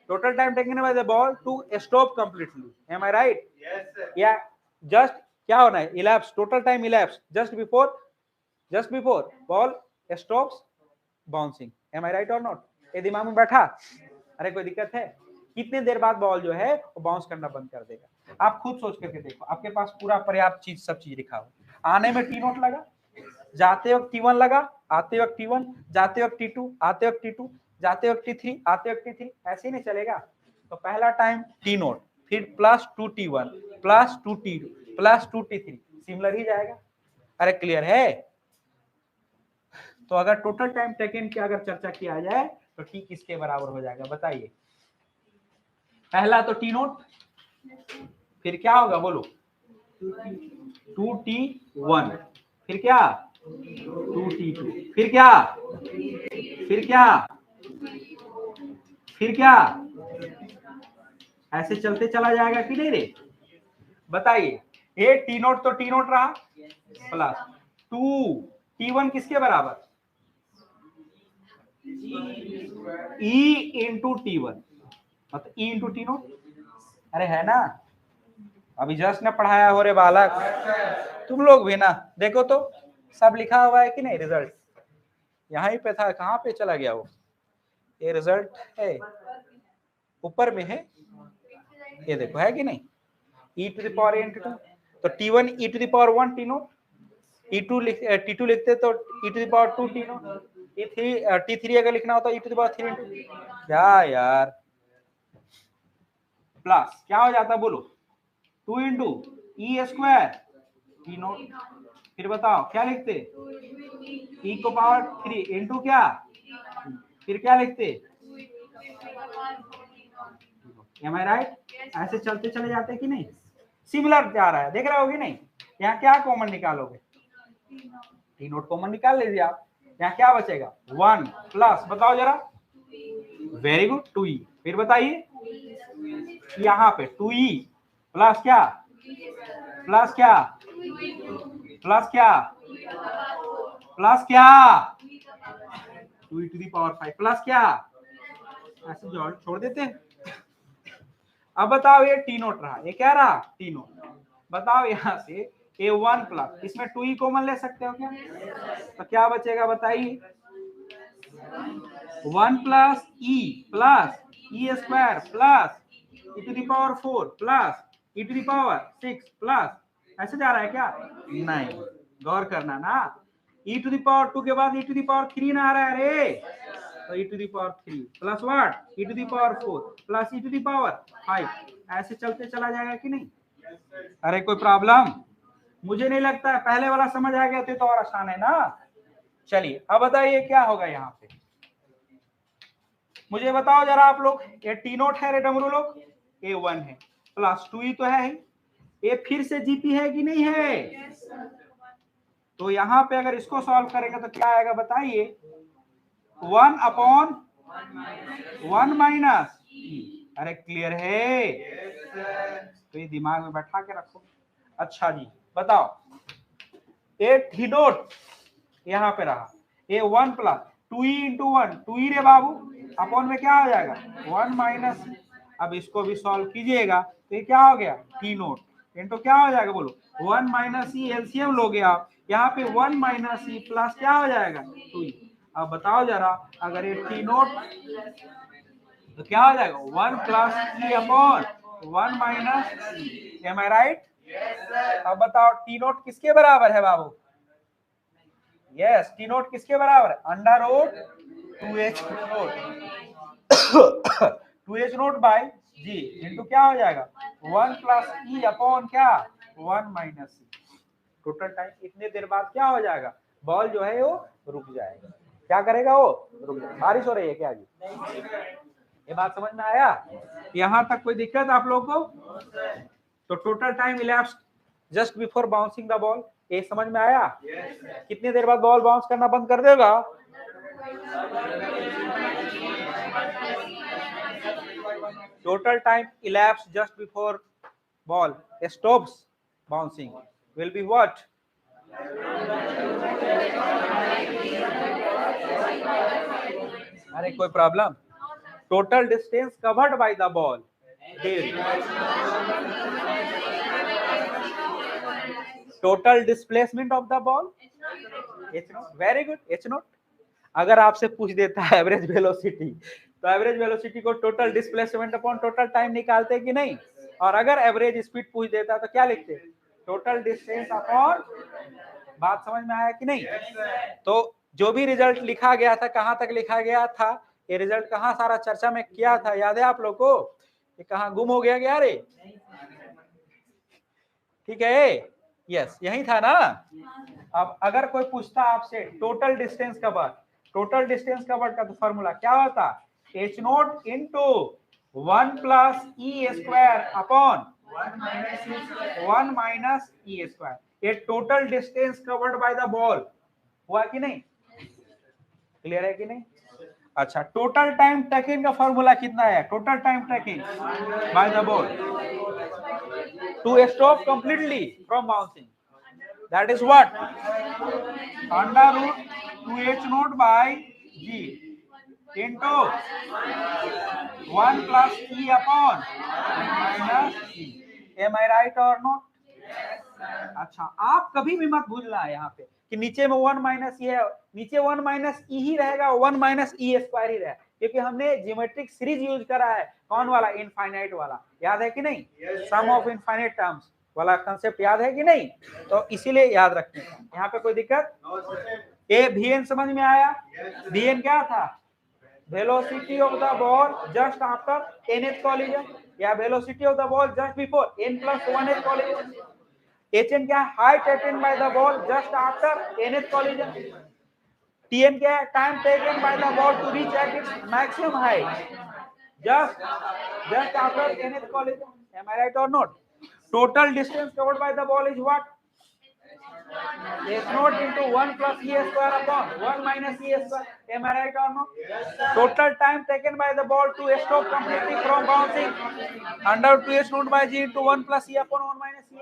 total time taken by the ball to stop completely, am I right? yes sir, yeah, just क्या होना है, elapse, total time elapse just before ball stops bouncing, am I right or not? ये दिमाग में बैठा, अरे कोई दिक्कत है, कितने देर बाद बॉल जो है वो बाउंस करना बंद कर देगा, आप खुद सोच करके देखो, आपके पास पूरा पर्याप्त चीज, सब चीज लिखा हो, आने में टी नोट लगा, जाते वक्त T1 लगा, आते वक्त T1, जाते वक्त T2, आते वक्त T2, जाते वक्त T3, आते वक्त T3, ऐसे ही नहीं चलेगा। तो पहला टाइम T नोट, फिर plus 2T1 plus 2T2 plus 2T3, similar ही जाएगा। अरे क्लियर है? तो अगर टोटल टाइम टेकन की अगर चर्चा किया जाए तो T किसके बराबर हो जाएगा बताइए, पहला तो T नोट, फिर क्या होगा बोलो 2T1, फिर क्या 2T2, फिर क्या, फिर क्या, फिर क्या, ऐसे चलते चला जाएगा कि नहीं रे, बताइए। ए टी नोट तो टी नोट रहा प्लस 2T1 किसके बराबर, E इंटू T1, मतलब E इंटू टी नोट, अरे है ना, अभी जस्ट ने पढ़ाया हो रे बालक, तुम लोग भी ना देखो तो सब लिखा हुआ है कि नहीं, रिजल्ट यहीं पे था, कहाँ पे चला गया वो, ये रिजल्ट है ऊपर में है, ये देखो है कि नहीं, e to the power n two, तो t1 e to the power 1 t naught, t2 लिखते तो e to the power 2 t naught, t3 अगर लिखना होता e टू द पावर 3 क्या यार, प्लस क्या हो जाता बोलो, 2 into E square T not, फिर बताओ क्या लिखते, e को पावर 3 इंटू क्या, फिर क्या लिखते, एम आई राइट, ऐसे चलते चले जाते कि नहीं, सिमिलर जा रहा है, देख रहे हो कि नहीं, यहाँ क्या कॉमन निकालोगे, टी नोट कॉमन निकाल लीजिए आप, यहाँ क्या बचेगा 1 प्लस, बताओ जरा, वेरी गुड 2e, फिर बताइए यहाँ पे 2e प्लस क्या, प्लस क्या, प्लस क्या, प्लस क्या, 2e to the power 5 plus क्या, ऐसे जोड़ छोड़ देते हैं। अब बताओ ये टी नोट रहा, ये क्या रहा टी नोट, बताओ यहाँ से ए 1 प्लस, इसमें 2e कॉमन ले सकते हो क्या, तो क्या बचेगा बताइए, 1 plus e square plus e to the power 4 plus e to the power 6 plus, ऐसे जा रहा है क्या, नहीं, गौर करना ना, e टू द पावर 2 के बाद e टू द पावर 3 ना आ रहा है रे, तो e to the power 3 plus what e to the power 4 plus e to the power 5, ऐसे चलते चला जाएगा कि नहीं, अरे कोई प्रॉब्लम, मुझे नहीं लगता है, पहले वाला समझ आ गया तो और आसान है ना। चलिए अब बताइए क्या होगा यहाँ पे, मुझे बताओ जरा आप लोग, ये टी नोट है रे डमरू लोग, A1 है प्लस 2e तो है ही, ये फिर से जीपी है कि नहीं है, तो यहाँ पे अगर इसको सॉल्व करेंगे तो क्या आएगा बताइए, 1 अपॉन 1 माइनस, अरे क्लियर है, तो ये दिमाग में बैठा के रखो। अच्छा जी बताओ, ए टी नोट यहाँ पे रहा, A1 plus 2e into 1, 2e रे बाबू, अपॉन में क्या हो जाएगा 1 माइनस, अब इसको भी सॉल्व कीजिएगा तो ये क्या हो गया टी नोट इंटू क्या हो जाएगा बोलो 1 माइनस ई, एलसीएम लोगे आप, यहाँ पे 1 माइनस ई प्लस क्या हो जाएगा 2e, अब बताओ जरा अगर ये टी नोट तो क्या हो जाएगा 1 plus e upon 1 minus E, am I right, अब बताओ टी नोट किसके बराबर है बाबू, यस टी नोट किसके बराबर है, under root 2h naught 2h naught by g into क्या हो जाएगा 1 प्लस ई अपॉन क्या 1 माइनस ई, टोटल टाइम इतने देर बाद क्या हो जाएगा, बॉल जो है वो रुक जाएगा, क्या करेगा वो रुक जाएगा, बारिश हो रही है क्या जी, ये बात समझ में आया, यहाँ तक कोई दिक्कत आप लोगों को, तो total time elapsed just before bouncing the ball, ये समझ में आया, कितनी देर बाद बॉल बाउंस करना बंद कर देगा, total time elapsed just before ball stops bouncing will be what, अरे कोई problem, total distance covered by the ball, total displacement of the ball, h naught, very good h naught, अगर आपसे पूछ देता है एवरेज वेलोसिटी, तो एवरेज वेलोसिटी को total displacement upon total time निकालते कि नहीं, और अगर एवरेज स्पीड पूछ देता तो क्या लिखते, टोटल डिस्टेंस अपॉन, बात समझ में आया कि नहीं, तो जो भी रिजल्ट लिखा गया था कहां तक लिखा गया था, ये रिजल्ट कहां सारा चर्चा में किया था, याद है आप लोग को, ये कहां गुम हो गया क्या रे, ठीक है यस यही था ना। अब अगर कोई पूछता आपसे total distance cover, total distance cover का तो फॉर्मूला क्या होता, h naught into 1 plus e square upon 1 minus e square, ये total distance covered by the ball हुआ कि नहीं, क्लियर है कि नहीं, अच्छा टोटल टाइम टेकिंग का फॉर्मूला कितना है, total time taking by the ball to stop completely from bouncing, that is what under root 2h naught by g into 1 plus e upon minus e, am I right or not, अच्छा, आप कभी भी मत भूलना है यहाँ पे कि नीचे में 1 माइनस ई है, नीचे 1 माइनस ई ही रहेगा, 1 माइनस ई स्क्वायर ही रहेगा, क्योंकि हमने ज्योमेट्रिक सीरीज यूज करा है। कौन वाला? इनफाइनाइट वाला। याद है कि नहीं? सम ऑफ इनफाइनाइट टर्म्स वाला कंसेप्ट याद है कि नहीं? तो इसीलिए याद रखने का। यहाँ पे कोई दिक्कत? ए वीएन समझ में आया? वीएन क्या था? Velocity of the ball just after nth collision, या velocity of the ball just before n+1th collision। hn क्या है? Height attend by the ball just after nth collision। tn क्या है? Time taken by the ball to reach at its maximum height just after nth collision। am I right or not? Total distance covered by the ball is what? S0 into 1 plus e square upon 1 minus e square। am I right or not? Total time taken by the ball to stop completely from bouncing under 2s0 by g into 1 plus e upon 1 minus e।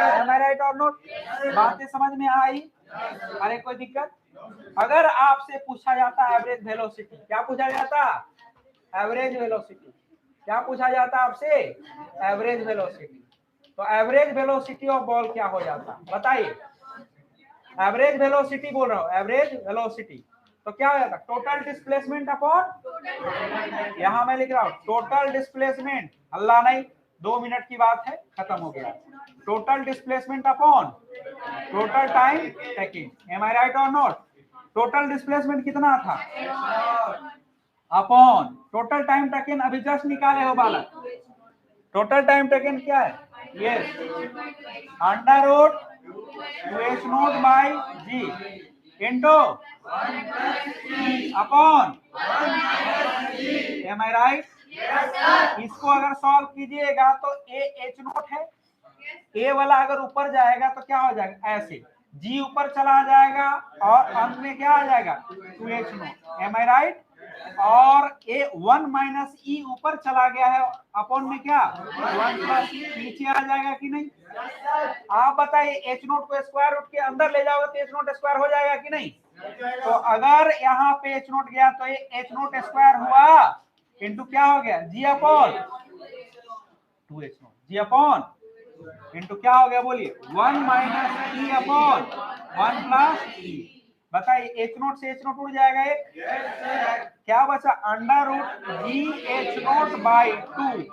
am I right or not? बातें समझ में आई? अरे कोई दिक्कत? अगर आपसे पूछा जाता एवरेज वेलोसिटी, क्या पूछा जाता? Average velocity. क्या पूछा जाता आपसे? Average velocity. तो एवरेज वेलोसिटी ऑफ बॉल क्या हो जाता? बताइए। एवरेज वेलोसिटी बोल रहा हूं, एवरेज वेलोसिटी। तो क्या हो जाता? टोटल डिस्प्लेसमेंट अपॉन, यहां मैं लिख रहा हूं टोटल डिस्प्लेसमेंट, अल्लाह नहीं, 2 मिनट की बात है, खत्म हो गया। Total displacement upon total time taking. Am I right और नॉट? टोटल डिस्प्लेसमेंट कितना था? अपॉन टोटल टाइम टेकन, अभी जस्ट निकाले हो बालक। टोटल टाइम टेकन क्या है? Yes, under root 2s0 by g into upon, am I right? इसको अगर सॉल्व कीजिएगा तो ए h0 है, ए वाला अगर ऊपर जाएगा तो क्या हो जाएगा? ऐसे जी ऊपर चला जाएगा और अंत में क्या आ जाएगा? 2h0। Am I right? और ए 1 माइनस ई ऊपर चला गया है, अपॉन में क्या? 1 प्लस नीचे आ जाएगा कि नहीं? आप बताइए, h0 को स्क्वायर रूट के अंदर ले जाओगे तो h0 स्क्वायर हो जाएगा कि नहीं? तो अगर यहाँ पे h0 गया तो ये h0 स्क्वायर हुआ इंटू क्या हो गया? G upon 2h0, g upon into क्या हो गया? बोलिए 1 minus e upon 1 plus e. बताइए, h0 से h0 उड़ जाएगा, एक क्या बचा? Under root g h0 by 2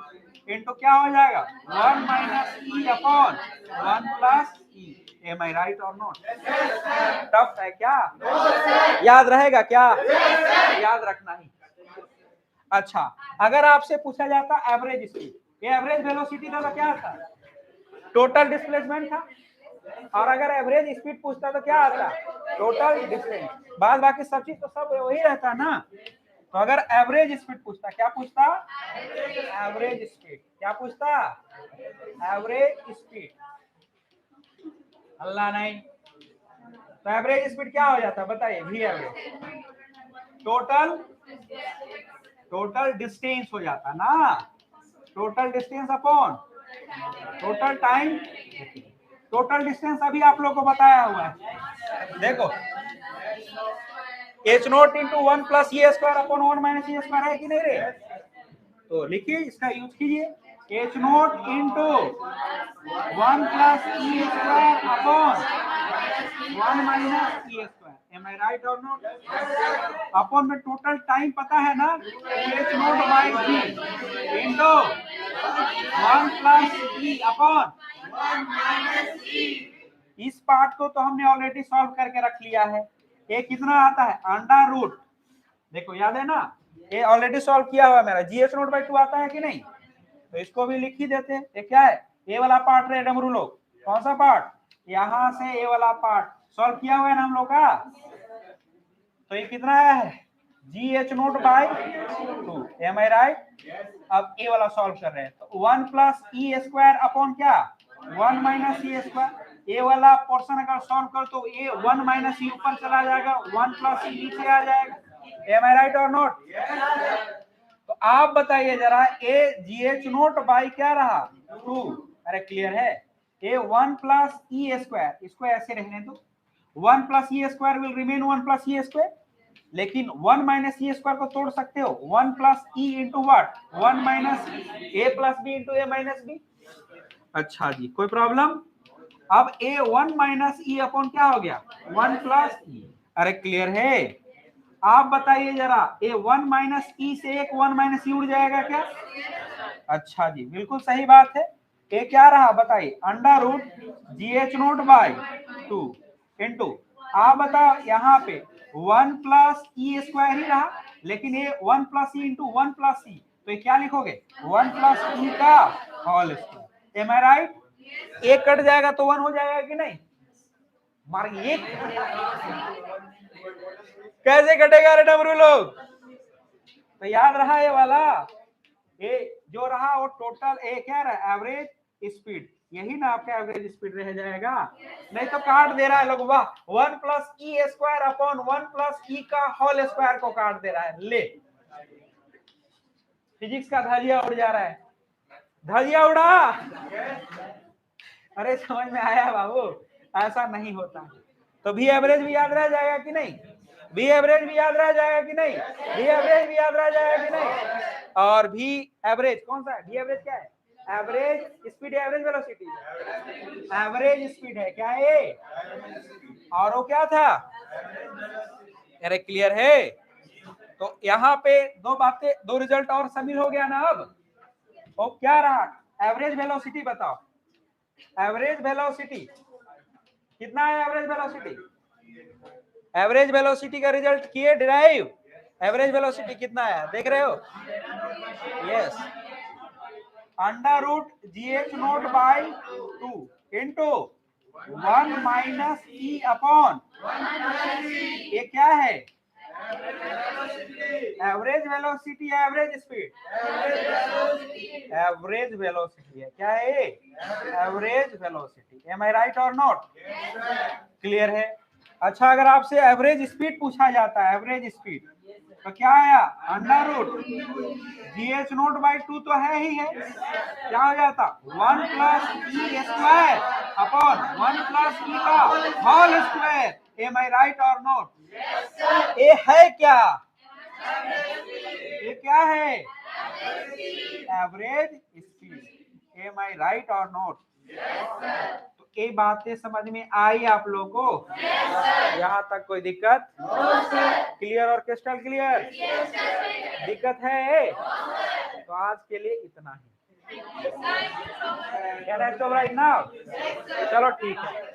into क्या हो जाएगा? 1 minus e upon 1 plus e. Am I right और नॉट? टफ है क्या? याद रहेगा क्या? याद रखना ही। अच्छा, अगर आपसे पूछा जाता एवरेज स्पीड, ये एवरेज वेलोसिटी था तो क्या था? टोटल डिस्प्लेसमेंट था। और अगर एवरेज स्पीड पूछता तो क्या आता? Total distance. बाद बाकी सब चीज तो सब वही रहता ना। तो अगर एवरेज स्पीड पूछता, क्या पूछता? Average speed. क्या पूछता? Average speed. अल्लाह नहीं। तो एवरेज स्पीड क्या हो जाता? बताइए। वी एवरेज टोटल डिस्टेंस हो जाता ना। Total distance upon total time. Total distance अभी आप लोग को बताया हुआ है, देखो h0 into 1 plus e square upon 1 minus e square है कि नहीं रे? तो लिखिए, इसका यूज कीजिए, h0 into 1 plus e square upon 1 minus e square. Am I right और नॉट? अपॉन में टोटल टाइम पता है ना, h0 by g into 1 plus e upon 1 minus e. इस पार्ट को तो हमने ऑलरेडी सॉल्व करके रख लिया है। ये कितना आता है? अंडर रूट, देखो याद है ना, ये ऑलरेडी सॉल्व किया हुआ मेरा। GH0 बाई 2 आता है कि नहीं? तो इसको भी लिख ही देते हैं। ये क्या है? ये वाला पार्ट रे डमरू लोग, कौन सा पार्ट? यहां से ये वाला पार्ट सॉल्व किया हुआ है ना हम लोग का। तो ये कितना है? GH0 by 2। M I right? अब ए वाला सॉल्व कर रहे हैं तो 1 प्लस ई स्क्वायर अपॉन क्या? 1 माइनस ई स्क्वायर। ए वाला पोर्शन अगर सॉल्व कर तो ये 1 माइनस ई ऊपर चला जाएगा, 1 प्लस ई नीचे आ जाएगा। एम आई राइट और नॉट? तो आप बताइए जरा, ए GH0 बाई क्या रहा? 2। अरे क्लियर है? ए 1 प्लस ई स्क्वायर, इसको ऐसे रहने दो, 1 plus e square will remain 1 plus e square, लेकिन 1 माइनस ई स्क्वायर को तोड़ सकते हो, 1 plus e into what? 1 minus a plus b into a minus b. अच्छा जी, कोई प्रॉब्लम? अब A1 माइनस ई अपॉन क्या हो गया 1 प्लस ई। अरे क्लियर है? आप बताइए जरा A1 माइनस ई से एक 1 माइनस ई उड़ जाएगा क्या? अच्छा जी, बिल्कुल सही बात है। ये क्या रहा बताइए, under root GH0 by 2 into, आप बताओ यहाँ पे 1 प्लस ई स्क्वायर ही रहा, लेकिन ये 1 प्लस ई इंटू 1 प्लस ई, तो ये क्या लिखोगे 1 प्लस ई का whole square. Am I right? एक कट जाएगा तो 1 हो जाएगा कि नहीं? मार ये कैसे कटेगा रे डमरू लोग? तो याद रहा ये वाला, ये जो रहा वो टोटल ए क्या रहा एवरेज स्पीड, यही ना आपका एवरेज स्पीड रह जाएगा। नहीं तो काट दे रहा है लोग, वाह 1 plus e square upon 1 plus e का होल स्क्वायर को काट दे रहा है। ले, फिजिक्स का धजिया उड़ जा रहा है, धजिया उड़ा। अरे समझ में आया बाबू, ऐसा नहीं होता। तो भी एवरेज भी याद रह जाएगा कि नहीं? भी एवरेज भी याद रह जाएगा कि नहीं? भी एवरेज भी याद रह जाएगा कि नहीं? और भी एवरेज कौन सा है? भी एवरेज क्या है? Average speed, average velocity, average speed है क्या ये? और वो क्या था? अरे क्लियर है? तो यहाँ पे दो बातें, दो रिजल्ट और शामिल हो गया ना। अब वो क्या रहा? एवरेज वेलोसिटी बताओ, एवरेज वेलोसिटी कितना है? एवरेज वेलोसिटी, एवरेज वेलोसिटी का रिजल्ट किए डिराइव, एवरेज वेलोसिटी कितना है देख रहे हो? Yes, under root GH0 by 2 into 1 minus e upon, ये क्या है? Average velocity, average speed, average velocity है क्या है? Average velocity. Am I right और नॉट? क्लियर है? अच्छा, अगर आपसे एवरेज स्पीड पूछा जाता है, एवरेज स्पीड, तो क्या आया? अंडर रूट GH0 बाई 2 तो है ही है, क्या हो जाता 1 plus e square upon 1 plus e का whole square. Am I right और नॉट? ये है क्या? ये क्या है? Average speed. M I right और नॉट? तो ये बातें समझ में आई आप लोगों को? यहाँ तक कोई दिक्कत? क्लियर और क्रिस्टल क्लियर? दिक्कत है? तो आज के लिए इतना ही। Can I stop right now? चलो ठीक है।